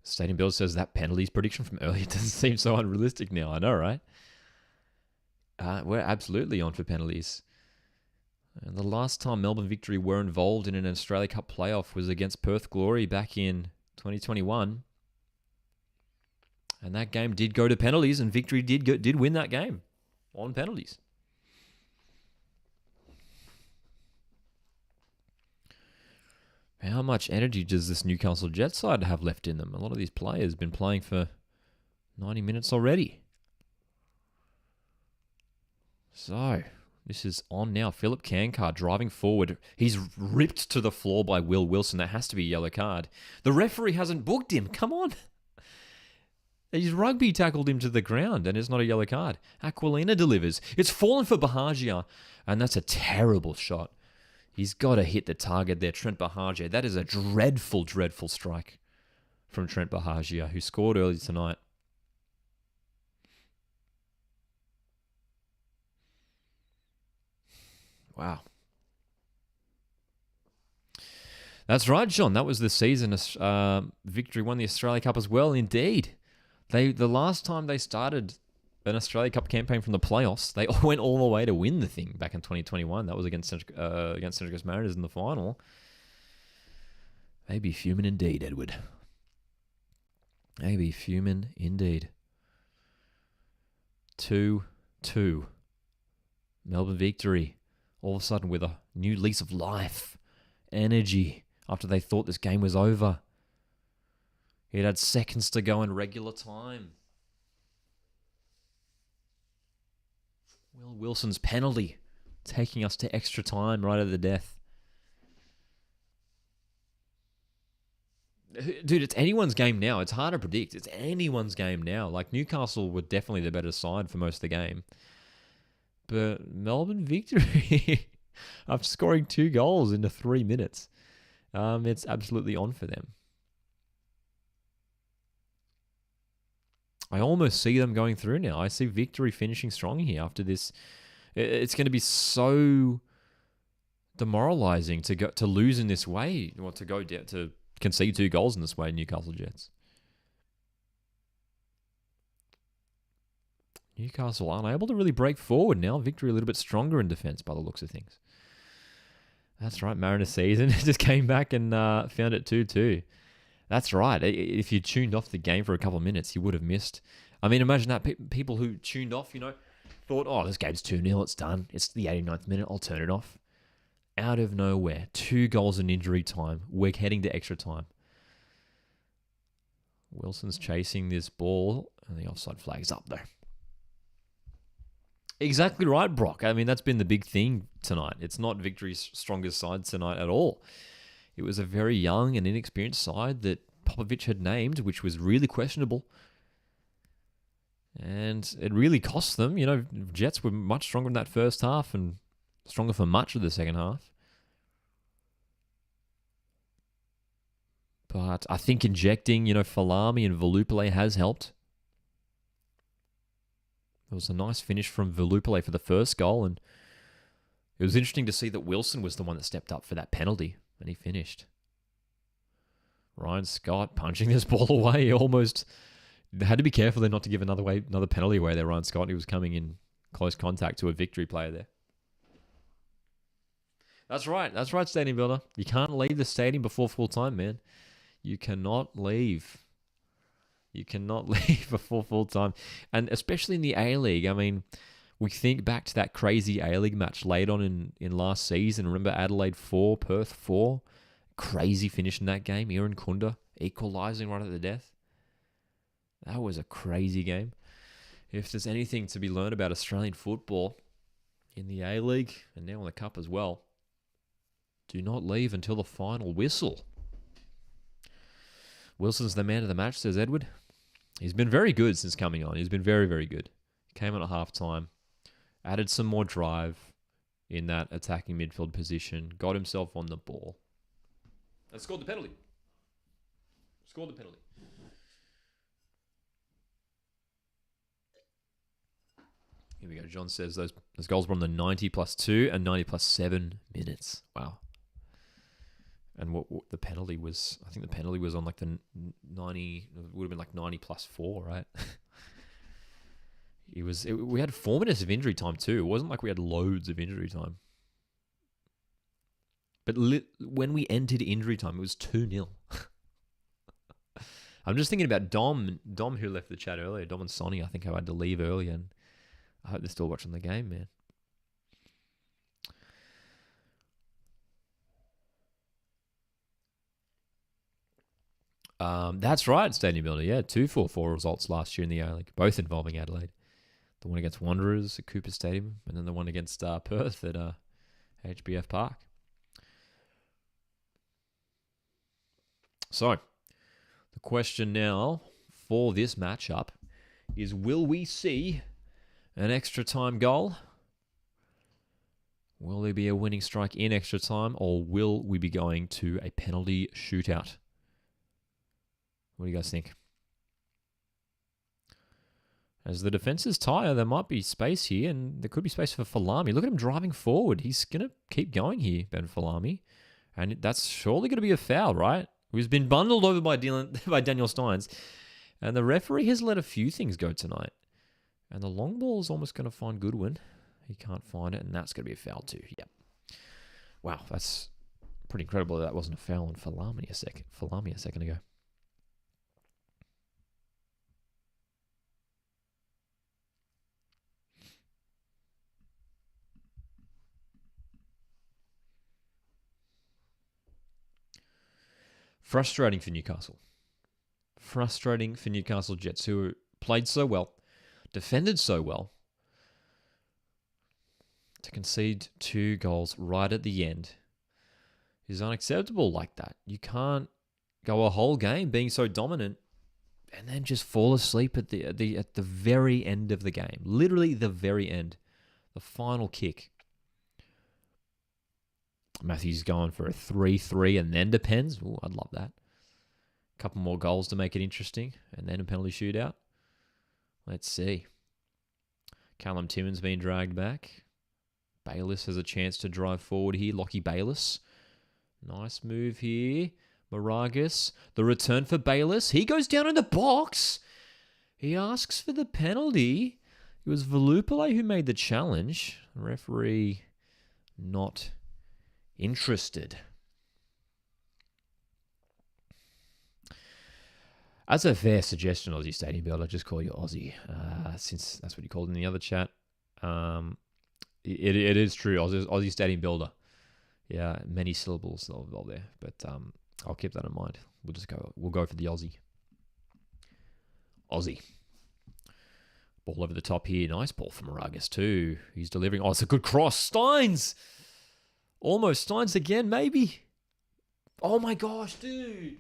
Stadium Builder says that penalties prediction from earlier doesn't seem so unrealistic now. I know, right? We're absolutely on for penalties. And the last time Melbourne Victory were involved in an Australia Cup playoff was against Perth Glory back in 2021. And that game did go to penalties, and Victory did win that game on penalties. How much energy does this Newcastle Jets side have left in them? A lot of these players have been playing for 90 minutes already. So, this is on now. Philip Kankar driving forward. He's ripped to the floor by Will Wilson. That has to be a yellow card. The referee hasn't booked him. Come on. He's rugby tackled him to the ground, and it's not a yellow card. Aquilina delivers. It's fallen for Bahagia, and that's a terrible shot. He's got to hit the target there, Trent Bahagia. That is a dreadful, dreadful strike from Trent Bahagia, who scored early tonight. Wow. That's right, John. That was the season Victory won the Australia Cup as well. Indeed. The last time they started an Australia Cup campaign from the playoffs, they went all the way to win the thing back in 2021. That was against Central Coast Mariners in the final. Maybe fuming indeed, Edward. Maybe fuming indeed. 2-2. Melbourne Victory. All of a sudden with a new lease of life. Energy. After they thought this game was over. It had seconds to go in regular time. Will Wilson's penalty taking us to extra time right at the death. Dude, it's anyone's game now. It's hard to predict. It's anyone's game now. Like, Newcastle were definitely the better side for most of the game. But Melbourne Victory, after scoring 2 goals into 3 minutes, it's absolutely on for them. I almost see them going through now. I see Victory finishing strong here after this. It's going to be so demoralizing to lose in this way, or to go down, to concede 2 goals in this way, Newcastle Jets. Newcastle unable to really break forward now. Victory a little bit stronger in defence by the looks of things. That's right, Mariners season just came back and found it 2-2. That's right. If you tuned off the game for a couple of minutes, you would have missed. I mean, imagine that people who tuned off, thought, oh, this game's 2-0, it's done. It's the 89th minute, I'll turn it off. Out of nowhere, 2 goals in injury time. We're heading to extra time. Wilson's chasing this ball, and the offside flag's up there. Exactly right, Brock. I mean, that's been the big thing tonight. It's not Victory's strongest side tonight at all. It was a very young and inexperienced side that Popovic had named, which was really questionable. And it really cost them. Jets were much stronger in that first half and stronger for much of the second half. But I think injecting, Falami and Volupele has helped. It was a nice finish from Volupele for the first goal, and it was interesting to see that Wilson was the one that stepped up for that penalty, and he finished. Ryan Scott punching this ball away. He almost had to be careful there not to give another penalty away there, Ryan Scott. He was coming in close contact to a Victory player there. That's right, Stadium Builder. You can't leave the stadium before full time, man. You cannot leave. You cannot leave before full time. And especially in the A-League, I mean, we think back to that crazy A-League match late on in last season. Remember Adelaide 4, Perth 4? Crazy finish in that game. Aaron Kunda equalising right at the death. That was a crazy game. If there's anything to be learned about Australian football in the A-League and now in the Cup as well, do not leave until the final whistle. Wilson's the man of the match, says Edward. He's been very good since coming on. He's been very, very good. Came on at halftime, added some more drive in that attacking midfield position, got himself on the ball, and scored the penalty. Here we go. John says those goals were on the 90 plus 2 and 90 plus 7 minutes. Wow. And what the penalty was, I think the penalty was on like the 90, it would have been like 90 plus 4, right? We had 4 minutes of injury time too. It wasn't like we had loads of injury time. But when we entered injury time, it was 2-0. I'm just thinking about Dom who left the chat earlier, Dom and Sonny, I think I had to leave early, and I hope they're still watching the game, man. That's right, Stadium Builder. Yeah, 2-4-4 results last year in the A-League, both involving Adelaide. The one against Wanderers at Cooper Stadium, and then the one against Perth at HBF Park. So, the question now for this matchup is, will we see an extra time goal? Will there be a winning strike in extra time, or will we be going to a penalty shootout? What do you guys think? As the defenses tire, there might be space here, and there could be space for Falami. Look at him driving forward. He's going to keep going here, Ben Falami. And that's surely going to be a foul, right? He's been bundled over by Daniel Steins. And the referee has let a few things go tonight. And the long ball is almost going to find Goodwin. He can't find it, and that's going to be a foul too. Yep. Wow, that's pretty incredible that wasn't a foul on Falami a second ago. Frustrating for Newcastle. Frustrating for Newcastle Jets, who played so well, defended so well, to concede 2 goals right at the end is unacceptable like that. You can't go a whole game being so dominant and then just fall asleep at the very end of the game. Literally the very end. The final kick. Matthews going for a 3-3 and then depends. Ooh, I'd love that. A couple more goals to make it interesting, and then a penalty shootout. Let's see. Callum Timmins being dragged back. Bayliss has a chance to drive forward here. Lockie Bayliss. Nice move here. Moragas. The return for Bayliss. He goes down in the box. He asks for the penalty. It was Velupale who made the challenge. Referee not interested. As a fair suggestion, Aussie Stadium Builder, just call you Aussie, since that's what you called in the other chat. It is true, Aussie Stadium Builder. Yeah, many syllables involved there, but I'll keep that in mind. We'll go for the Aussie. Ball over the top here. Nice ball from Moragas too. He's delivering. Oh, it's a good cross. Steins! Almost Steins again, maybe. Oh my gosh, dude.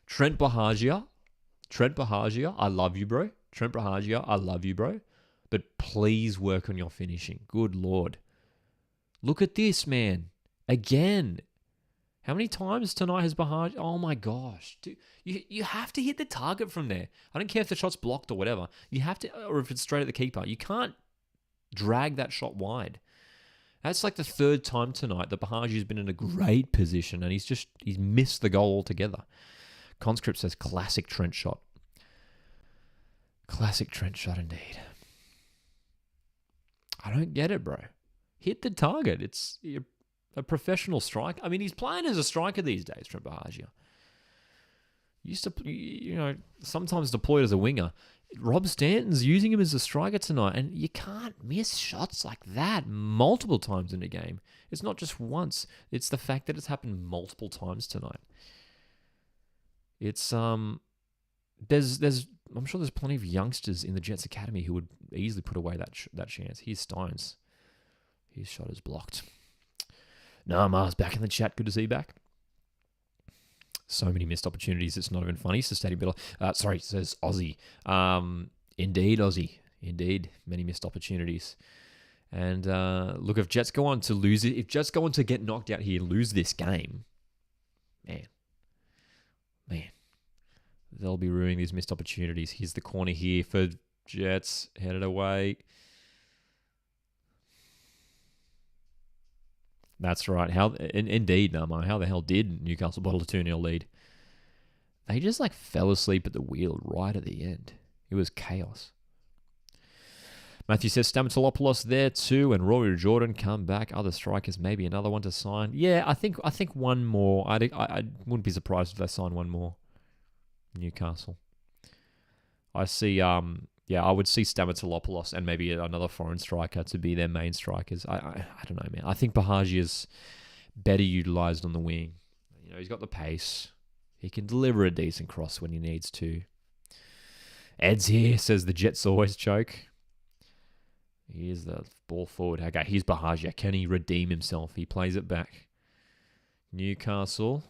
Trent Bahagia, I love you, bro. Trent Bahagia, I love you, bro. But please work on your finishing. Good Lord. Look at this, man. Again. How many times tonight has Bahagia? Oh my gosh. Dude, you have to hit the target from there. I don't care if the shot's blocked or whatever. You have to, or if it's straight at the keeper. You can't drag that shot wide. That's like the 3rd time tonight that Bahagia's been in a great position and he's missed the goal altogether. Conscript says classic Trent shot. Classic Trent shot indeed. I don't get it, bro. Hit the target. It's a professional striker. I mean, he's playing as a striker these days, Trent Bahagia. Used to, sometimes deployed as a winger. Rob Stanton's using him as a striker tonight, and you can't miss shots like that multiple times in a game. It's not just once. It's the fact that it's happened multiple times tonight. It's I'm sure there's plenty of youngsters in the Jets Academy who would easily put away that chance. Here's Steins. His shot is blocked. Nah, Mars back in the chat. Good to see you back. So many missed opportunities. It's not even funny. So Stadium Builder. Sorry, says Aussie. Indeed, Aussie. Indeed, many missed opportunities. And look, if Jets go on to lose it, if Jets go on to get knocked out here, lose this game, man, they'll be ruining these missed opportunities. Here's the corner here for Jets, headed away. That's right. Indeed, Nama. How the hell did Newcastle bottle a 2-0 lead? They just fell asleep at the wheel right at the end. It was chaos. Matthew says Stamatolopoulos there too, and Rory Jordan come back. Other strikers, maybe another one to sign. Yeah, I think one more. I wouldn't be surprised if they sign one more. Newcastle. I see. I would see Stamatolopoulos and maybe another foreign striker to be their main strikers. I don't know, man. I think Bahagia is better utilised on the wing. He's got the pace. He can deliver a decent cross when he needs to. Ed's here, says the Jets always choke. Here's the ball forward. Okay, here's Bahagia. Can he redeem himself? He plays it back. Newcastle.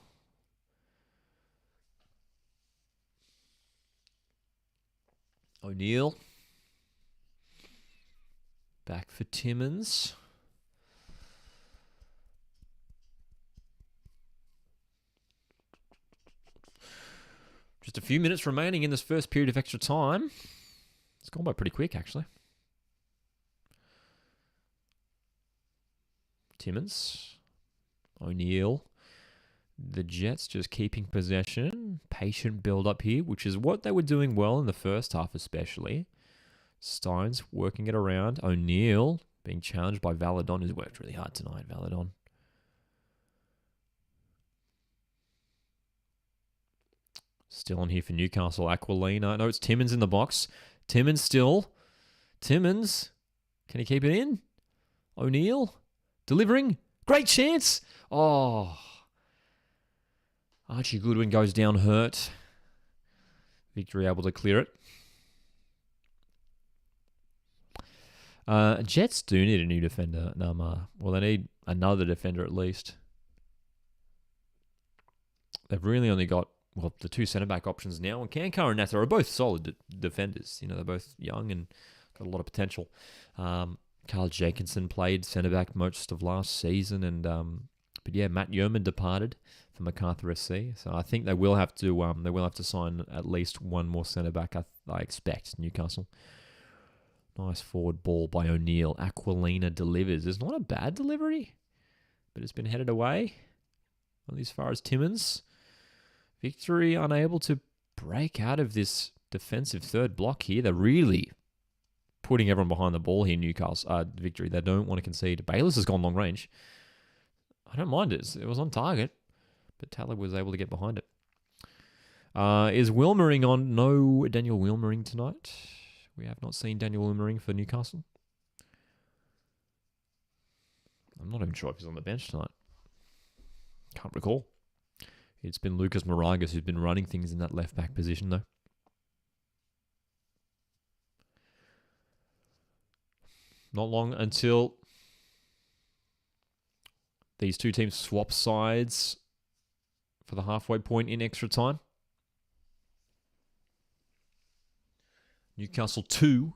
O'Neill. Back for Timmins. Just a few minutes remaining in this first period of extra time. It's gone by pretty quick, actually. Timmins. O'Neill. The Jets just keeping possession. Patient build-up here, which is what they were doing well in the first half especially. Stones working it around. O'Neill being challenged by Valadon, who's worked really hard tonight, Valadon. Still on here for Newcastle. Aquilina. No, it's Timmins in the box. Timmins still. Timmins. Can he keep it in? O'Neill. Delivering. Great chance. Oh. Archie Goodwin goes down hurt. Victory able to clear it. Jets do need a new defender, Nama. Well, they need another defender at least. They've really only got, the two centre-back options now. And Kankar and Natha are both solid defenders. They're both young and got a lot of potential. Carl Jenkinson played centre-back most of last season. And but yeah, Matt Yeoman departed for MacArthur SC. So I think they will have to sign at least one more centre-back, I expect, Newcastle. Nice forward ball by O'Neill. Aquilina delivers. It's not a bad delivery, but it's been headed away. At least as far as Timmins. Victory unable to break out of this defensive third block here. They're really putting everyone behind the ball here, Newcastle. Victory. They don't want to concede. Bayliss has gone long range. I don't mind it. It was on target, but Talib was able to get behind it. Is Wilmering on? No Daniel Wilmering tonight. We have not seen Daniel Wilmering for Newcastle. I'm not even sure if he's on the bench tonight. Can't recall. It's been Lucas Moragas who's been running things in that left-back position, though. Not long until these two teams swap sides for the halfway point in extra time. Newcastle 2,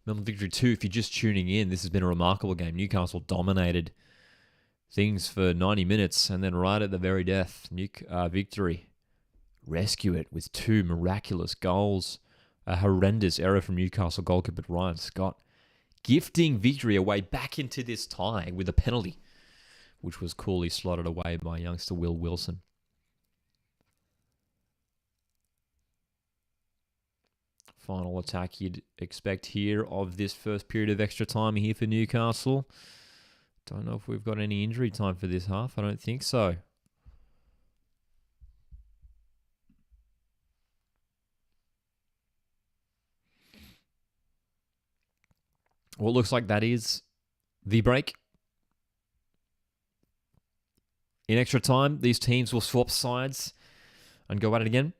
Melbourne Victory 2. If you're just tuning in, this has been a remarkable game. Newcastle dominated things for 90 minutes, and then right at the very death, Victory rescue it with two miraculous goals. A horrendous error from Newcastle goalkeeper Ryan Scott, gifting Victory away back into this tie with a penalty, which was coolly slotted away by youngster Will Wilson. Final attack you'd expect here of this first period of extra time here for Newcastle. Don't know if we've got any injury time for this half. I don't think so. Well, it looks like that is the break. In extra time, these teams will swap sides and go at it again.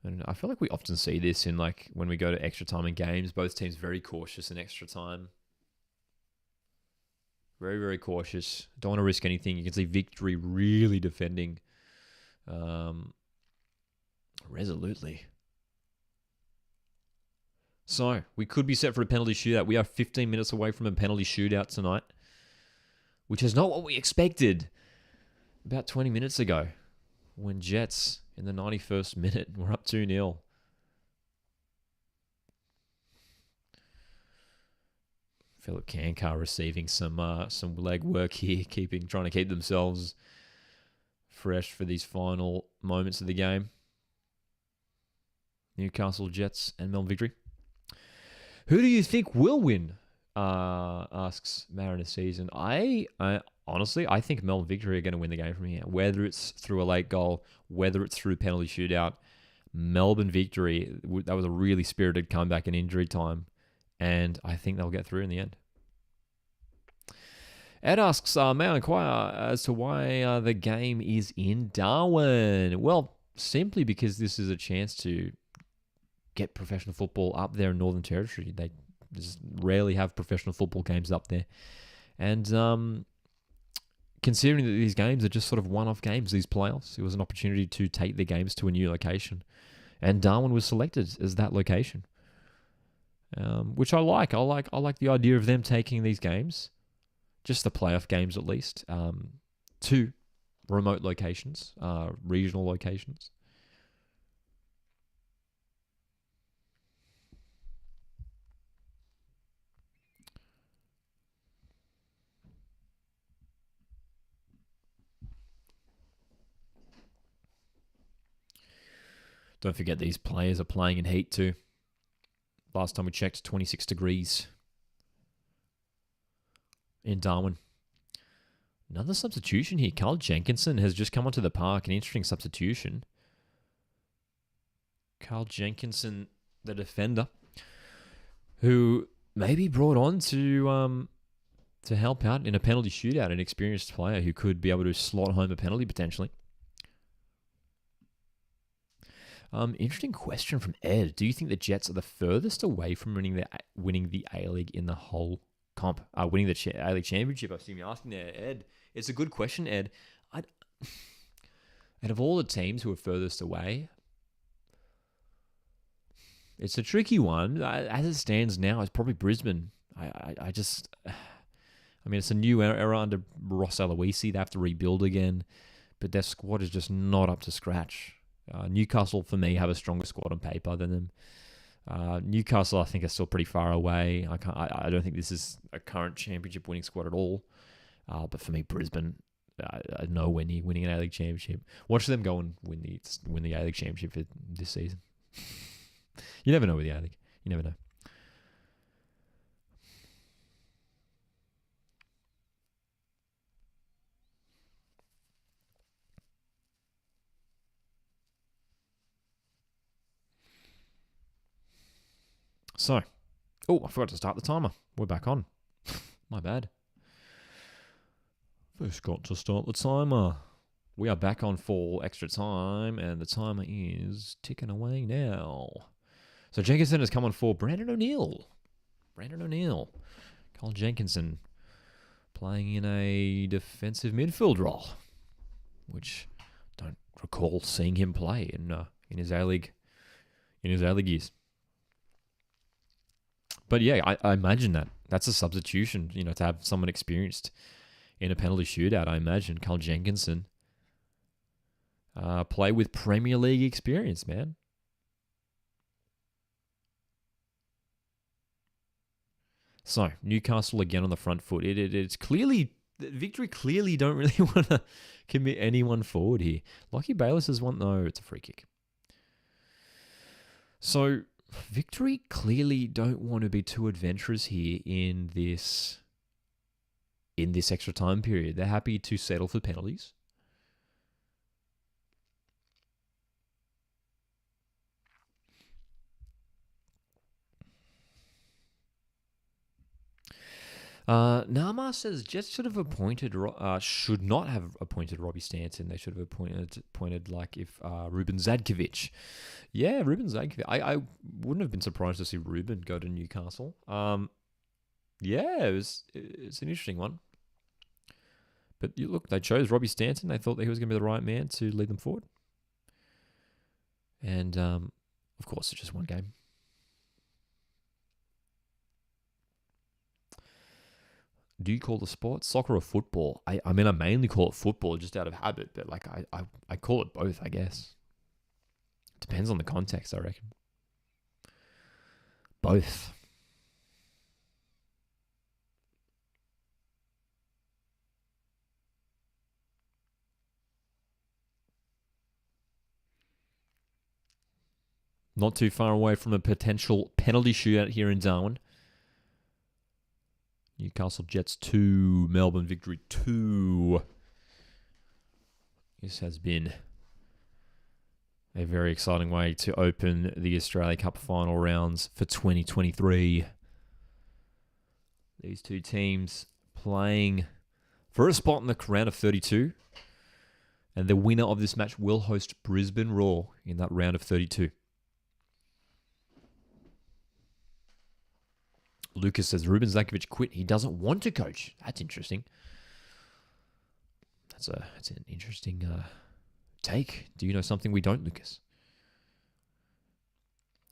And I feel like we often see this in when we go to extra time in games. Both teams very cautious in extra time. Very, very cautious. Don't want to risk anything. You can see Victory really defending resolutely. So, we could be set for a penalty shootout. We are 15 minutes away from a penalty shootout tonight, which is not what we expected about 20 minutes ago when Jets, in the 91st minute, were up 2-0. Philip Kankar receiving some leg work here, trying to keep themselves fresh for these final moments of the game. Newcastle Jets and Melbourne Victory. Who do you think will win? Asks Mariner Season. I honestly, I think Melbourne Victory are going to win the game from here. Whether it's through a late goal, whether it's through penalty shootout, Melbourne Victory, that was a really spirited comeback in injury time. And I think they'll get through in the end. Ed asks, may I inquire as to why the game is in Darwin? Well, simply because this is a chance to get professional football up there in Northern Territory. They just rarely have professional football games up there. And considering that these games are just sort of one-off games, these playoffs, it was an opportunity to take the games to a new location. And Darwin was selected as that location. Which I like. I like the idea of them taking these games, just the playoff games at least, to remote locations, regional locations. Don't forget these players are playing in heat too. Last time we checked, 26 degrees in Darwin. Another substitution here. Carl Jenkinson has just come onto the park. An interesting substitution. Carl Jenkinson, the defender, who may be brought on to help out in a penalty shootout. An experienced player who could be able to slot home a penalty potentially. Interesting question from Ed. Do you think the Jets are the furthest away from winning the A-League in the whole comp? Winning the A-League championship, I assume you're asking there, Ed. It's a good question, Ed. Out of all the teams who are furthest away, it's a tricky one. As it stands now, it's probably Brisbane. I mean, it's a new era under Ross Aloisi. They have to rebuild again, but their squad is just not up to scratch. Newcastle, for me, have a stronger squad on paper than them. Newcastle, I think, are still pretty far away. I don't think this is a current championship winning squad at all. But for me, Brisbane, nowhere near winning an A-League championship. Watch them go and win the A-League championship for this season. You never know with the A-League. You never know. So, I forgot to start the timer. We're back on. My bad. Forgot to start the timer. We are back on for extra time, and the timer is ticking away now. So Jenkinson has come on for Brandon O'Neill. Carl Jenkinson playing in a defensive midfield role, which I don't recall seeing him play in his A-League years. But yeah, I imagine that's a substitution, to have someone experienced in a penalty shootout. I imagine Carl Jenkinson play with Premier League experience, man. So, Newcastle again on the front foot. It's clearly, Victory clearly don't really want to commit anyone forward here. Lockie Bayliss has one, no, it's a free kick. So, Victory clearly don't want to be too adventurous here in this extra time period. They're happy to settle for penalties. Nama says Jets should not have appointed Robbie Stanton. They should have appointed like if Ruben Zadkovic. Yeah, Ruben Zadkovic. I wouldn't have been surprised to see Ruben go to Newcastle. Yeah, it's an interesting one. But look, they chose Robbie Stanton. They thought that he was going to be the right man to lead them forward. And, of course, it's just one game. Do you call the sport soccer or football? I mean, I mainly call it football just out of habit, but like I call it both, I guess. Depends on the context, I reckon. Both. Not too far away from a potential penalty shootout here in Darwin. Newcastle Jets 2, Melbourne Victory 2. This has been a very exciting way to open the Australia Cup final rounds for 2023. These two teams playing for a spot in the round of 32. And the winner of this match will host Brisbane Roar in that round of 32. Lucas says Ruben Zakovic quit. He doesn't want to coach. That's interesting. That's an interesting take. Do you know something we don't, Lucas?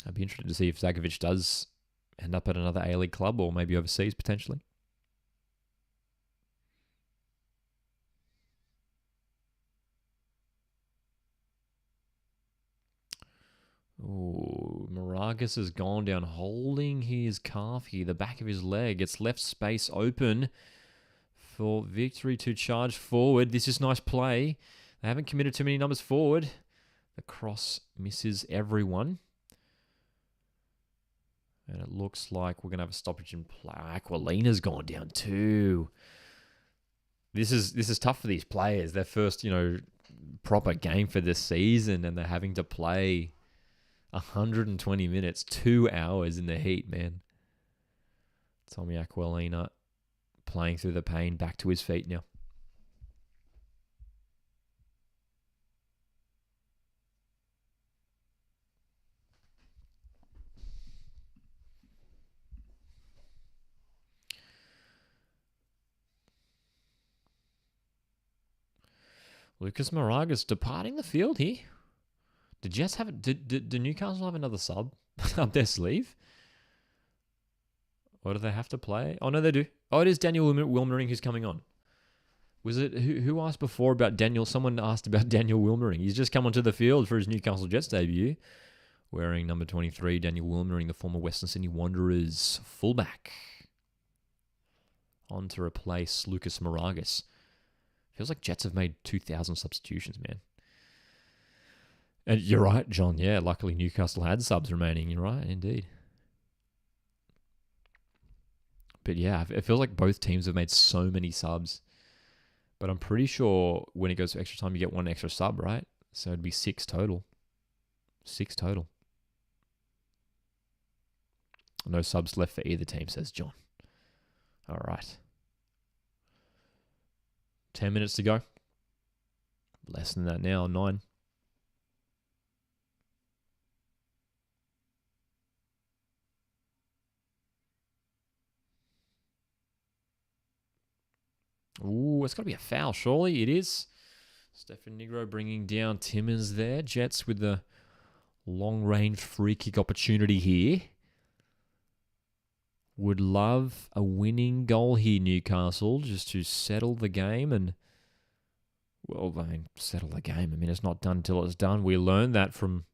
I'd be interested to see if Zakovic does end up at another A-League club or maybe overseas potentially. Oh, Moragas has gone down holding his calf here, the back of his leg. It's left space open for Victory to charge forward. This is nice play. They haven't committed too many numbers forward. The cross misses everyone. And it looks like we're going to have a stoppage in play. Aquilina's gone down too. This is tough for these players. Their first, proper game for this season, and they're having to play 120 minutes, 2 hours in the heat, man. Tommy Aquilina playing through the pain, back to his feet now. Lucas Moragas departing the field here. Did Newcastle have another sub up their sleeve? Or do they have to play? Oh, no, they do. Oh, it is Daniel Wilmering who's coming on. Was it who asked before about Daniel? Someone asked about Daniel Wilmering. He's just come onto the field for his Newcastle Jets debut, wearing number 23, Daniel Wilmering, the former Western Sydney Wanderers fullback, on to replace Lucas Moragas. Feels like Jets have made 2,000 substitutions, man. And you're right, John. Yeah, luckily Newcastle had subs remaining. You're right, indeed. But yeah, it feels like both teams have made so many subs. But I'm pretty sure when it goes to extra time, you get one extra sub, right? So it'd be 6 total. 6 total. No subs left for either team, says John. All right. 10 minutes to go. Less than that now, 9. Ooh, it's got to be a foul, surely. It is. Stefan Negro bringing down Timmins there. Jets with the long-range free kick opportunity here. Would love a winning goal here, Newcastle, just to settle the game and, settle the game. I mean, it's not done till it's done. We learned that from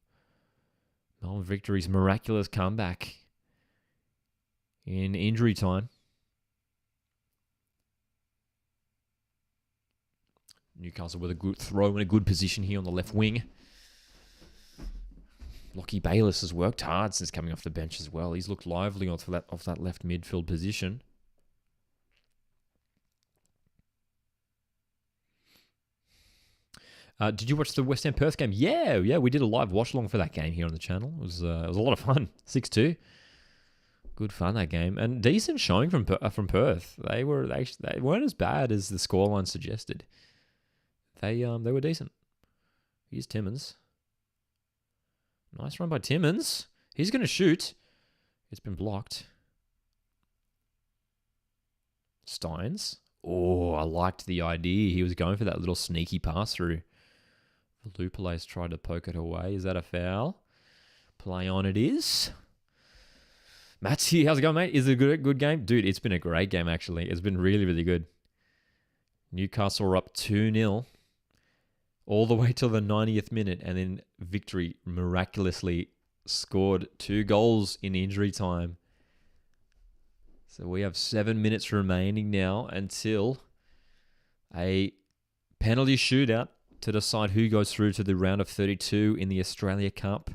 Melbourne Victory's miraculous comeback in injury time. Newcastle with a good throw in a good position here on the left wing. Lockie Bayliss has worked hard since coming off the bench as well. He's looked lively off that left midfield position. Did you watch the West Ham Perth game? Yeah, we did a live watchalong for that game here on the channel. It was a lot of fun. 6-2. Good fun, that game. And decent showing from Perth. They weren't as bad as the scoreline suggested. They were decent. Here's Timmins. Nice run by Timmins. He's going to shoot. It's been blocked. Steins. Oh, I liked the idea. He was going for that little sneaky pass through. Lupale's tried to poke it away. Is that a foul? Play on it is. Matt's here. How's it going, mate? Is it a good game? Dude, it's been a great game, actually. It's been really, really good. Newcastle are up 2-0 all the way till the 90th minute, and then Victory miraculously scored 2 goals in injury time. So we have 7 minutes remaining now until a penalty shootout to decide who goes through to the round of 32 in the Australia Cup.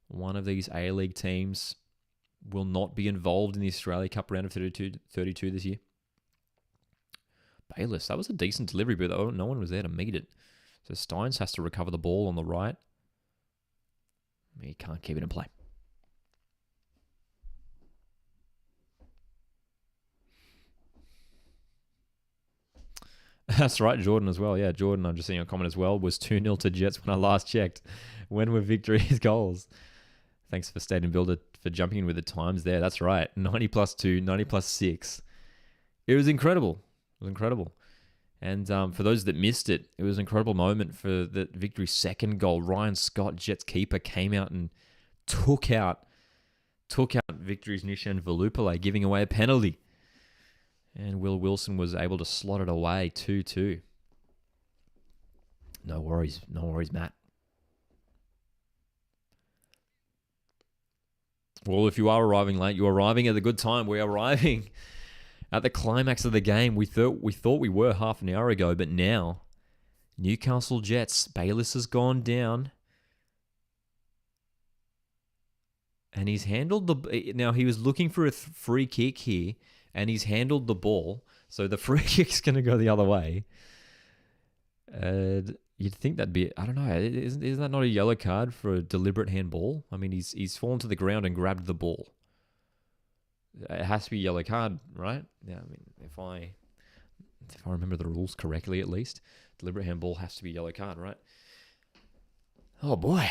One of these A-League teams will not be involved in the Australia Cup round of 32 this year. Bayliss, that was a decent delivery, but no one was there to meet it. So Steins has to recover the ball on the right. He can't keep it in play. That's right, Jordan as well. Yeah, Jordan, I'm just seeing a comment as well, was 2-0 to Jets when I last checked. When were Victory's goals? Thanks for Stadium Builder for jumping in with the times there. That's right. 90 plus 2, 90 plus 6. It was incredible. It was incredible. And for those that missed it, it was an incredible moment for the Victory's second goal. Ryan Scott, Jets keeper, came out and took out Victory's Nishan Velupale, giving away a penalty. And Will Wilson was able to slot it away 2-2. No worries, Matt. Well, if you are arriving late, you're arriving at a good time. We're arriving at the climax of the game. We thought we were half an hour ago, but now Newcastle Jets. Bayliss has gone down. And he's handled now he was looking for a free kick here, and he's handled the ball. So the free kick's going to go the other way. You'd think that'd be, I don't know, isn't that not a yellow card for a deliberate handball? I mean, he's fallen to the ground and grabbed the ball. It has to be a yellow card, right? Yeah, I mean, if I remember the rules correctly, at least, deliberate handball has to be a yellow card, right? Oh boy.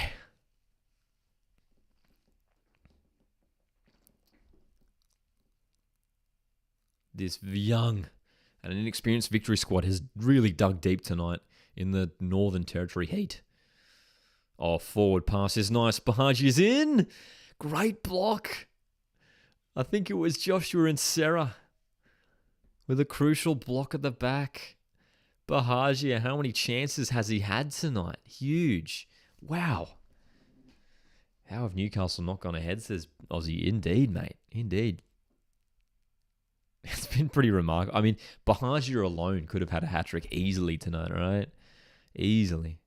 This young and inexperienced Victory squad has really dug deep tonight in the Northern Territory heat. Oh, forward pass is nice. Bahaji is in. Great block. I think it was Joshua and Sarah with a crucial block at the back. Bahaji, how many chances has he had tonight? Huge. Wow. How have Newcastle not gone ahead, says Aussie. Indeed, mate. Indeed. It's been pretty remarkable. I mean, Bahaji alone could have had a hat-trick easily tonight, right? Easily.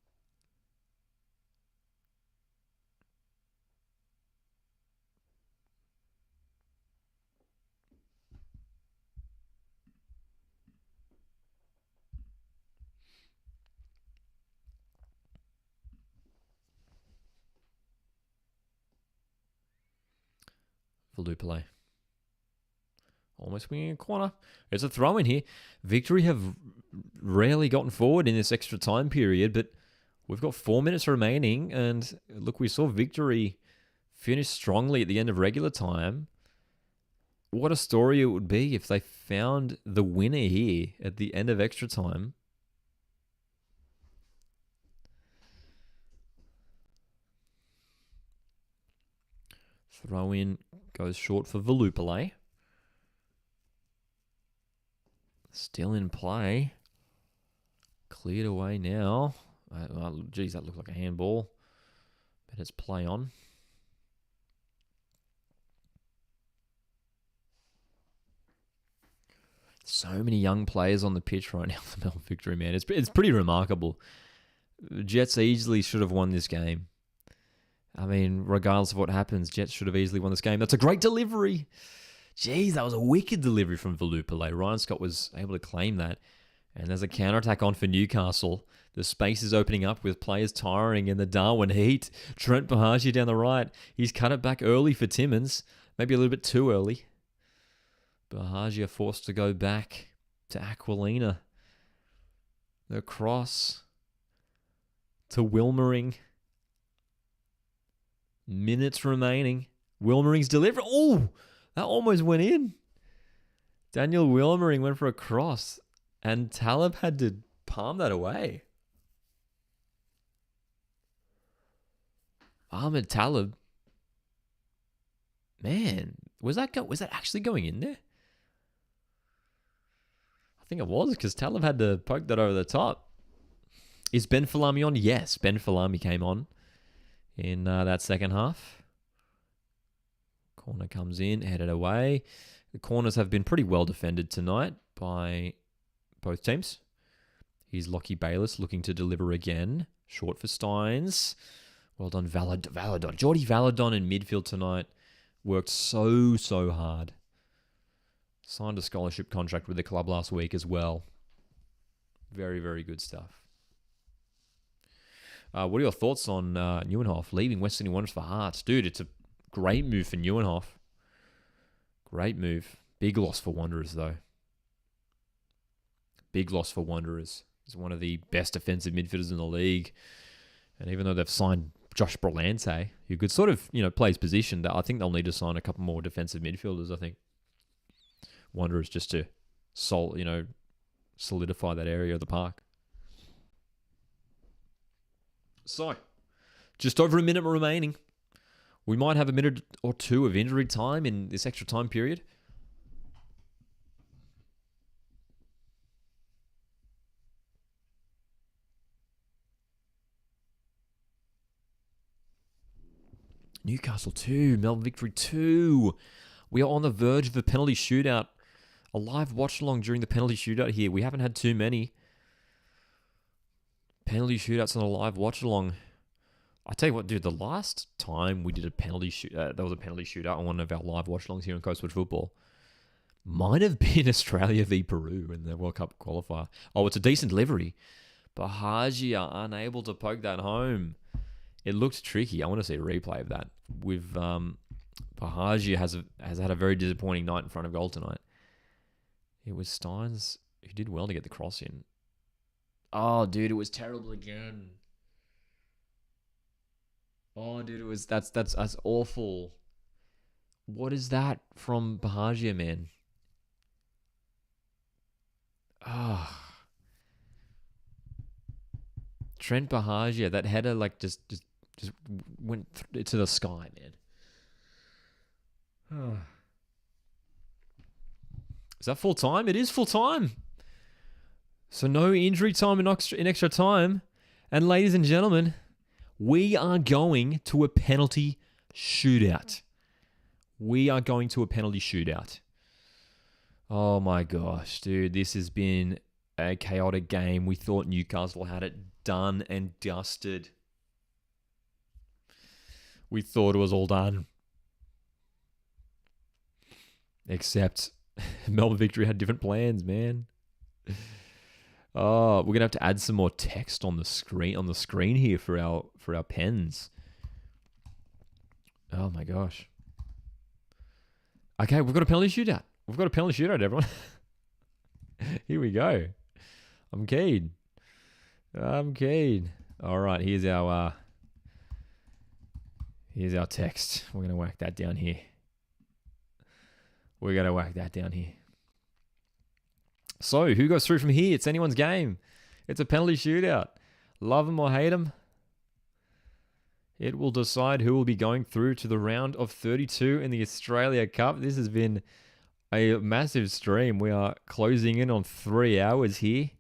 Velupale. Almost winning a corner. There's a throw in here. Victory have rarely gotten forward in this extra time period, but we've got 4 minutes remaining. And look, we saw Victory finish strongly at the end of regular time. What a story it would be if they found the winner here at the end of extra time. Throw in goes short for Velupale. Still in play. Cleared away now. Geez, that looked like a handball. But it's play on. So many young players on the pitch right now for Melbourne Victory, man. It's pretty remarkable. Jets easily should have won this game. I mean, regardless of what happens, Jets should have easily won this game. That's a great delivery. Jeez, that was a wicked delivery from Velupale. Ryan Scott was able to claim that. And there's a counterattack on for Newcastle. The space is opening up with players tiring in the Darwin heat. Trent Bahaji down the right. He's cut it back early for Timmins. Maybe a little bit too early. Bahaji are forced to go back to Aquilina. The cross to Wilmering. Minutes remaining. Wilmering's delivery. Oh, that almost went in. Daniel Wilmering went for a cross, and Talib had to palm that away. Ahmed Talib. Man, was that actually going in there? I think it was, because Talib had to poke that over the top. Is Ben Falami on? Yes, Ben Falami came on in that second half. Corner comes in, headed away. The corners have been pretty well defended tonight by both teams. Here's Lockie Bayliss looking to deliver again. Short for Steins. Well done, Valadon. Geordie Valadon in midfield tonight. Worked so hard. Signed a scholarship contract with the club last week as well. Very, very good stuff. What are your thoughts on Neuenhoff leaving West Sydney Wanderers for Hearts? Dude, it's a great move for Neuenhoff. Great move. Big loss for Wanderers, though. Big loss for Wanderers. He's one of the best defensive midfielders in the league. And even though they've signed Josh Brolante, who could sort of, play his position, I think they'll need to sign a couple more defensive midfielders, I think. Wanderers just to solidify that area of the park. So, just over a minute remaining. We might have a minute or two of injury time in this extra time period. Newcastle 2, Melbourne victory 2. We are on the verge of a penalty shootout. A live watch-along during the penalty shootout here. We haven't had too many penalty shootouts on a live watch-along. I tell you what, dude, the last time we did a penalty there was a penalty shootout on one of our live watch-alongs here on Coastwood Football, might have been Australia v Peru in the World Cup qualifier. Oh, it's a decent delivery. Bahajia unable to poke that home. It looked tricky. I want to see a replay of that. With Bahajia has had a very disappointing night in front of goal tonight. It was Steins who did well to get the cross in. Oh, dude, it was terrible again. Oh, dude, that's awful. What is that from Bahajia, man? Ah. Trent Bahajia, that header just went to the sky, man. Is that full time? It is full time. So no injury time in extra time. And ladies and gentlemen, we are going to a penalty shootout. Oh my gosh, dude. This has been a chaotic game. We thought Newcastle had it done and dusted. We thought it was all done. Except Melbourne Victory had different plans, man. Oh, we're gonna have to add some more text on the screen here for our pens. Oh my gosh. Okay, we've got a penalty shootout. Everyone. Here we go. I'm keen. All right, here's our text. We're gonna whack that down here. So, who goes through from here? It's anyone's game. It's a penalty shootout. Love them or hate them. It will decide who will be going through to the round of 32 in the Australia Cup. This has been a massive stream. We are closing in on 3 hours here.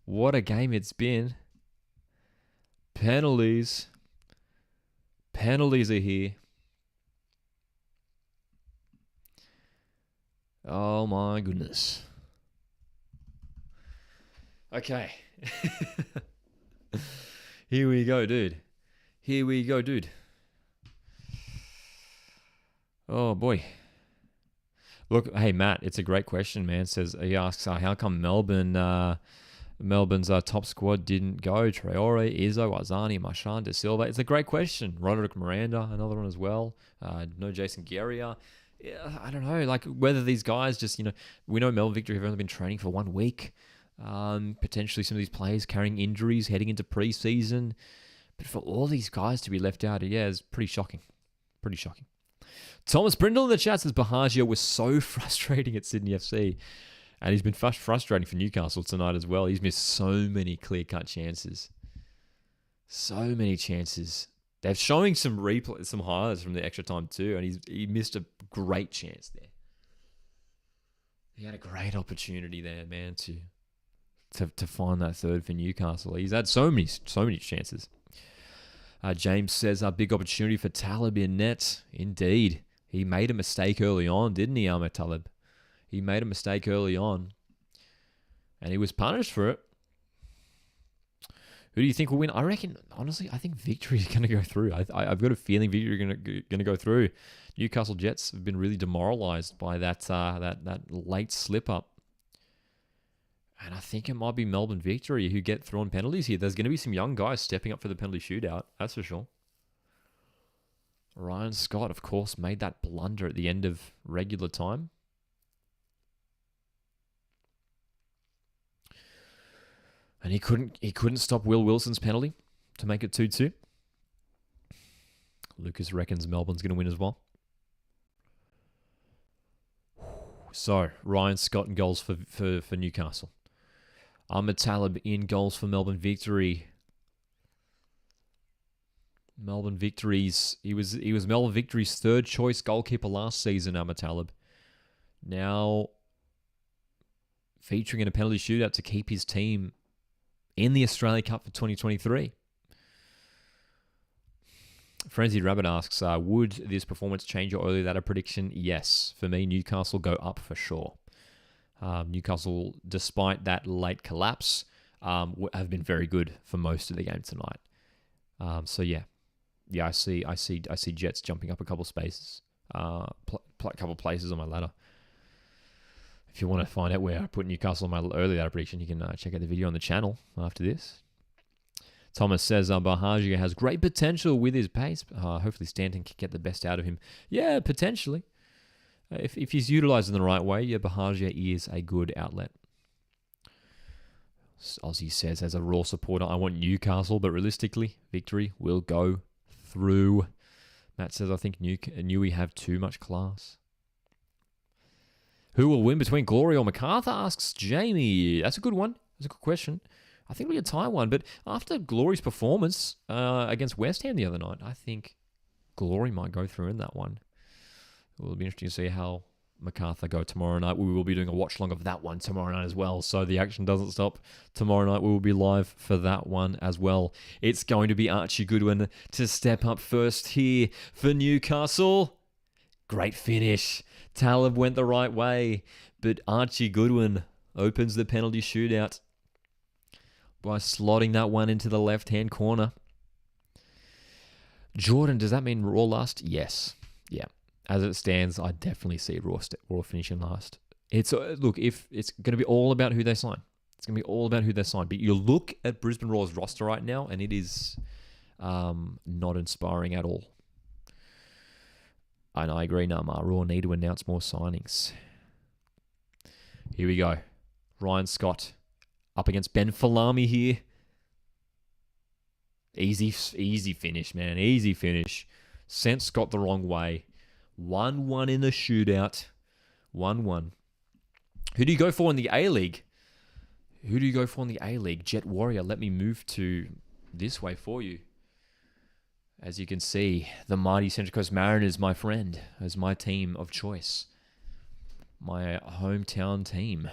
What a game it's been. Penalties are here. Oh my goodness. Okay. Here we go, dude. Oh boy. Look, hey Matt, it's a great question, man. He asks, how come Melbourne's top squad didn't go? Traore, Izzo, Azani, Marchand, De Silva. It's a great question. Roderick Miranda, another one as well. No Jason Guerrier. Yeah, I don't know, like whether these guys just, we know Melbourne Victory have only been training for 1 week. Potentially some of these players carrying injuries heading into pre-season. But for all these guys to be left out, yeah, it's pretty shocking. Thomas Brindle in the chat says Bahajia was so frustrating at Sydney FC. And he's been frustrating for Newcastle tonight as well. He's missed so many clear-cut chances. So many chances. They're showing some highlights from the extra time too, and he missed a great chance there. He had a great opportunity there, man, to find that third for Newcastle. He's had so many chances. James says a big opportunity for Talib in net. Indeed, he made a mistake early on, didn't he, Ahmed Talib? He made a mistake early on, and he was punished for it. Who do you think will win? I reckon, honestly, I think Victory is going to go through. I've got a feeling Victory are going to go through. Newcastle Jets have been really demoralised by that late slip-up. And I think it might be Melbourne Victory who get thrown penalties here. There's going to be some young guys stepping up for the penalty shootout, that's for sure. Ryan Scott, of course, made that blunder at the end of regular time. And he couldn't stop Will Wilson's penalty to make it 2-2. Lucas reckons Melbourne's going to win as well. So, Ryan Scott in goals for Newcastle. Ahmed Talib in goals for Melbourne Victory. Melbourne Victories. He was Melbourne Victory's third choice goalkeeper last season, Ahmed Talib. Now featuring in a penalty shootout to keep his team in the Australia Cup for 2023. Frenzied Rabbit asks, would this performance change your early ladder prediction? Yes. For me, Newcastle go up for sure. Newcastle, despite that late collapse, have been very good for most of the game tonight. So yeah, I see Jets jumping up a couple spaces, a couple places on my ladder. If you want to find out where I put Newcastle on my early ladder prediction, you can check out the video on the channel after this. Thomas says Bahajia has great potential with his pace. Hopefully Stanton can get the best out of him. Yeah, potentially. If he's utilised in the right way, yeah, Bahajia is a good outlet. Ozzy says, as a Raw supporter, I want Newcastle, but realistically, Victory will go through. Matt says, I think Newey have too much class. Who will win between Glory or MacArthur, asks Jamie. That's a good one. That's a good question. I think it'll be a tie one, but after Glory's performance against West Ham the other night, I think Glory might go through in that one. It will be interesting to see how MacArthur go tomorrow night. We will be doing a watch-along of that one tomorrow night as well, so the action doesn't stop. Tomorrow night we will be live for that one as well. It's going to be Archie Goodwin to step up first here for Newcastle. Great finish. Talib went the right way, but Archie Goodwin opens the penalty shootout by slotting that one into the left-hand corner. Jordan, does that mean Raw last? Yes. Yeah. As it stands, I definitely see Raw finishing last. Look, if it's going to be all about who they sign. It's going to be all about who they sign. But you look at Brisbane Raw's roster right now, and it is not inspiring at all. And I agree, Namar. Raw need to announce more signings. Here we go. Ryan Scott up against Ben Falami here. Easy finish, man. Easy finish. Sent Scott the wrong way. 1-1 in the shootout. 1-1. Who do you go for in the A-League? Jet Warrior. Let me move to this way for you. As you can see, the mighty Central Coast Mariners, my friend, is my team of choice. My hometown team.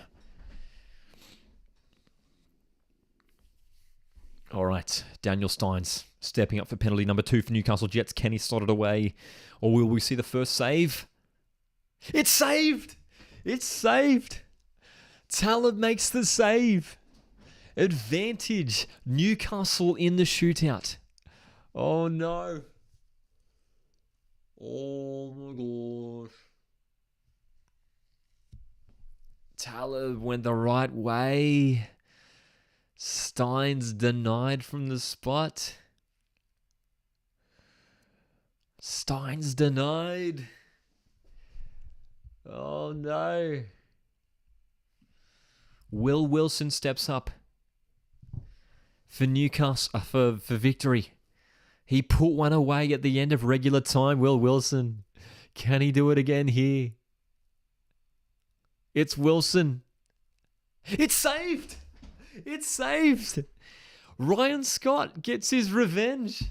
All right, Daniel Steins stepping up for penalty number 2 for Newcastle Jets. Can he slot it away? Or will we see the first save? It's saved! It's saved! Talib makes the save. Advantage. Newcastle in the shootout. Oh no. Oh my gosh. Talib went the right way. Steins denied from the spot. Steins denied. Oh no. Will Wilson steps up for Newcastle, for victory. He put one away at the end of regular time. Will Wilson Can he do it again here? It's Wilson. It's saved. It's saved. Ryan Scott gets his revenge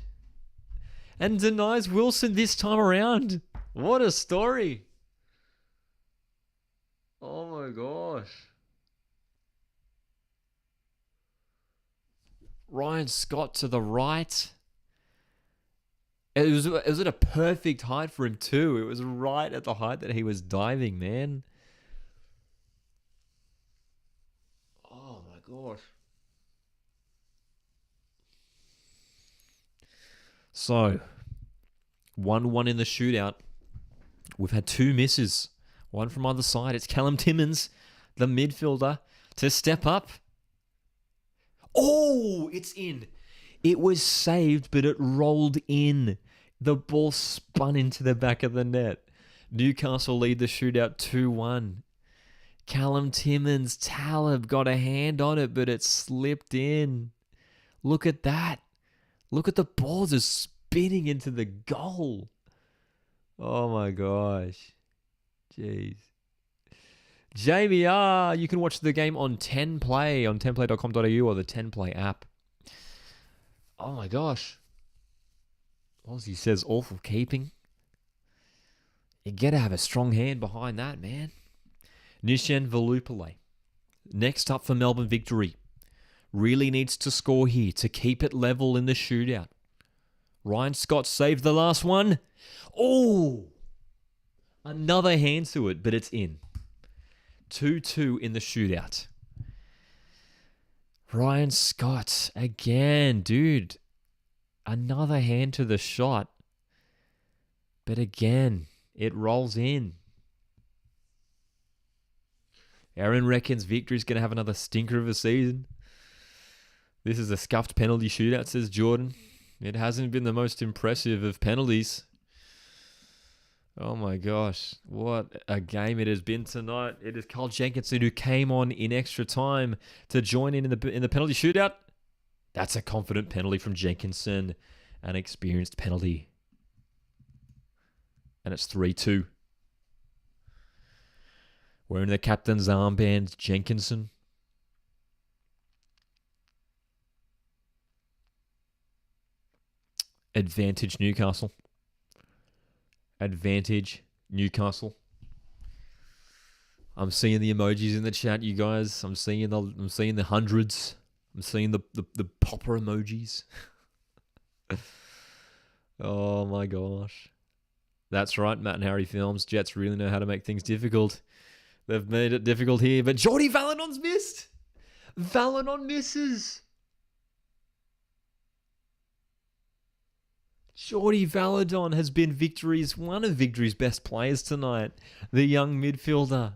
and denies Wilson this time around. What a story. Oh my gosh. Ryan Scott to the right. It was at a perfect height for him too. It was right at the height that he was diving, man. Oh my gosh. So, 1-1 in the shootout. We've had 2 misses. One from either side. It's Callum Timmins, the midfielder, to step up. Oh, it's in. It was saved, but it rolled in. The ball spun into the back of the net. Newcastle lead the shootout 2-1. Callum Timmins, Talib got a hand on it, but it slipped in. Look at that. Look at the ball just spinning into the goal. Oh my gosh. Jeez. Jamie R, you can watch the game on 10play, on 10play.com.au or the 10play app. Oh my gosh. Aussie says awful keeping. You gotta have a strong hand behind that, man. Nishan Velupale. Next up for Melbourne victory. Really needs to score here to keep it level in the shootout. Ryan Scott saved the last one. Oh! Another hand to it, but it's in. 2-2 in the shootout. Ryan Scott, again, dude. Another hand to the shot. But again, it rolls in. Aaron reckons victory's going to have another stinker of a season. This is a scuffed penalty shootout, says Jordan. It hasn't been the most impressive of penalties. Oh my gosh, what a game it has been tonight. It is Carl Jenkinson who came on in extra time to join in the penalty shootout. That's a confident penalty from Jenkinson, an experienced penalty. And it's 3-2. Wearing the captain's armband, Jenkinson. Advantage Newcastle. Advantage Newcastle. I'm seeing the emojis in the chat, you guys. I'm seeing the hundreds. I'm seeing the popper emojis. Oh my gosh. That's right, Matt and Harry Films. Jets really know how to make things difficult. They've made it difficult here, but Jordy Valadon's missed. Valadon misses. Jordy Valadon has been one of Victory's best players tonight. The young midfielder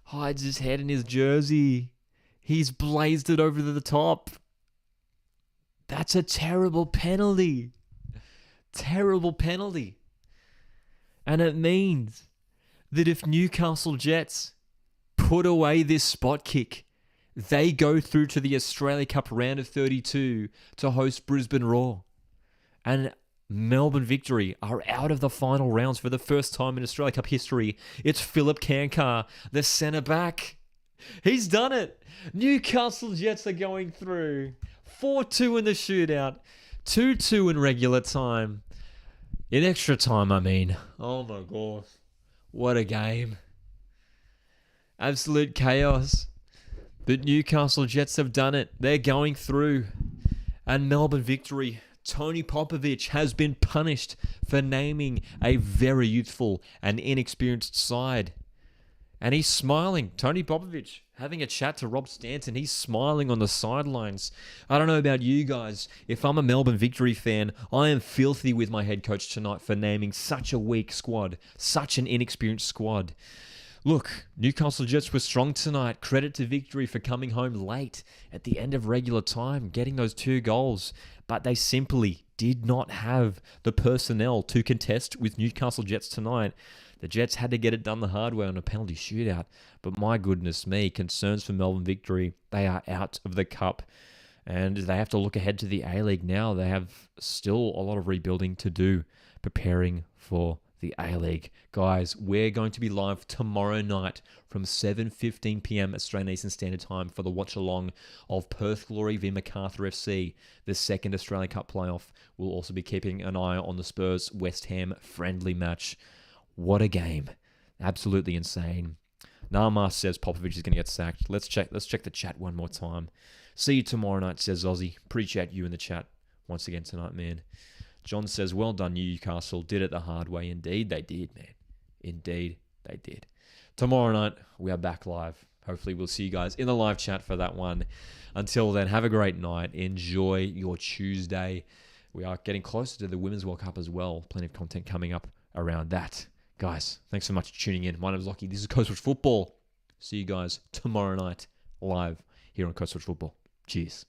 hides his head in his jersey. He's blazed it over the top. That's a terrible penalty. Terrible penalty. And it means that if Newcastle Jets put away this spot kick, they go through to the Australia Cup round of 32 to host Brisbane Roar. And Melbourne Victory are out of the final rounds for the first time in Australia Cup history. It's Philip Kankar, the centre back. He's done it. Newcastle Jets are going through. 4-2 in the shootout. 2-2 in regular time. In extra time, I mean. Oh my God. What a game. Absolute chaos. But Newcastle Jets have done it. They're going through. And Melbourne Victory, Tony Popovich has been punished for naming a very youthful and inexperienced side. And he's smiling. Tony Popovich having a chat to Rob Stanton. He's smiling on the sidelines. I don't know about you guys. If I'm a Melbourne Victory fan, I am filthy with my head coach tonight for naming such a weak squad, such an inexperienced squad. Look, Newcastle Jets were strong tonight. Credit to Victory for coming home late at the end of regular time, getting those 2 goals. But they simply did not have the personnel to contest with Newcastle Jets tonight. The Jets had to get it done the hard way on a penalty shootout. But my goodness me, concerns for Melbourne Victory. They are out of the cup. And they have to look ahead to the A-League now. They have still a lot of rebuilding to do, preparing for the A-League. Guys, we're going to be live tomorrow night from 7:15 p.m. Australian Eastern Standard Time for the watch-along of Perth Glory v Macarthur FC, the second Australia Cup playoff. We'll also be keeping an eye on the Spurs-West Ham friendly match. What a game. Absolutely insane. Nama says Popovich is going to get sacked. Let's check the chat one more time. See you tomorrow night, says Ozzy. Appreciate you in the chat once again tonight, man. John says, well done, Newcastle. Did it the hard way. Indeed, they did, man. Indeed, they did. Tomorrow night, we are back live. Hopefully, we'll see you guys in the live chat for that one. Until then, have a great night. Enjoy your Tuesday. We are getting closer to the Women's World Cup as well. Plenty of content coming up around that. Guys, thanks so much for tuning in. My name is Lockie. This is Coastwatch Football. See you guys tomorrow night live here on Coastwatch Football. Cheers.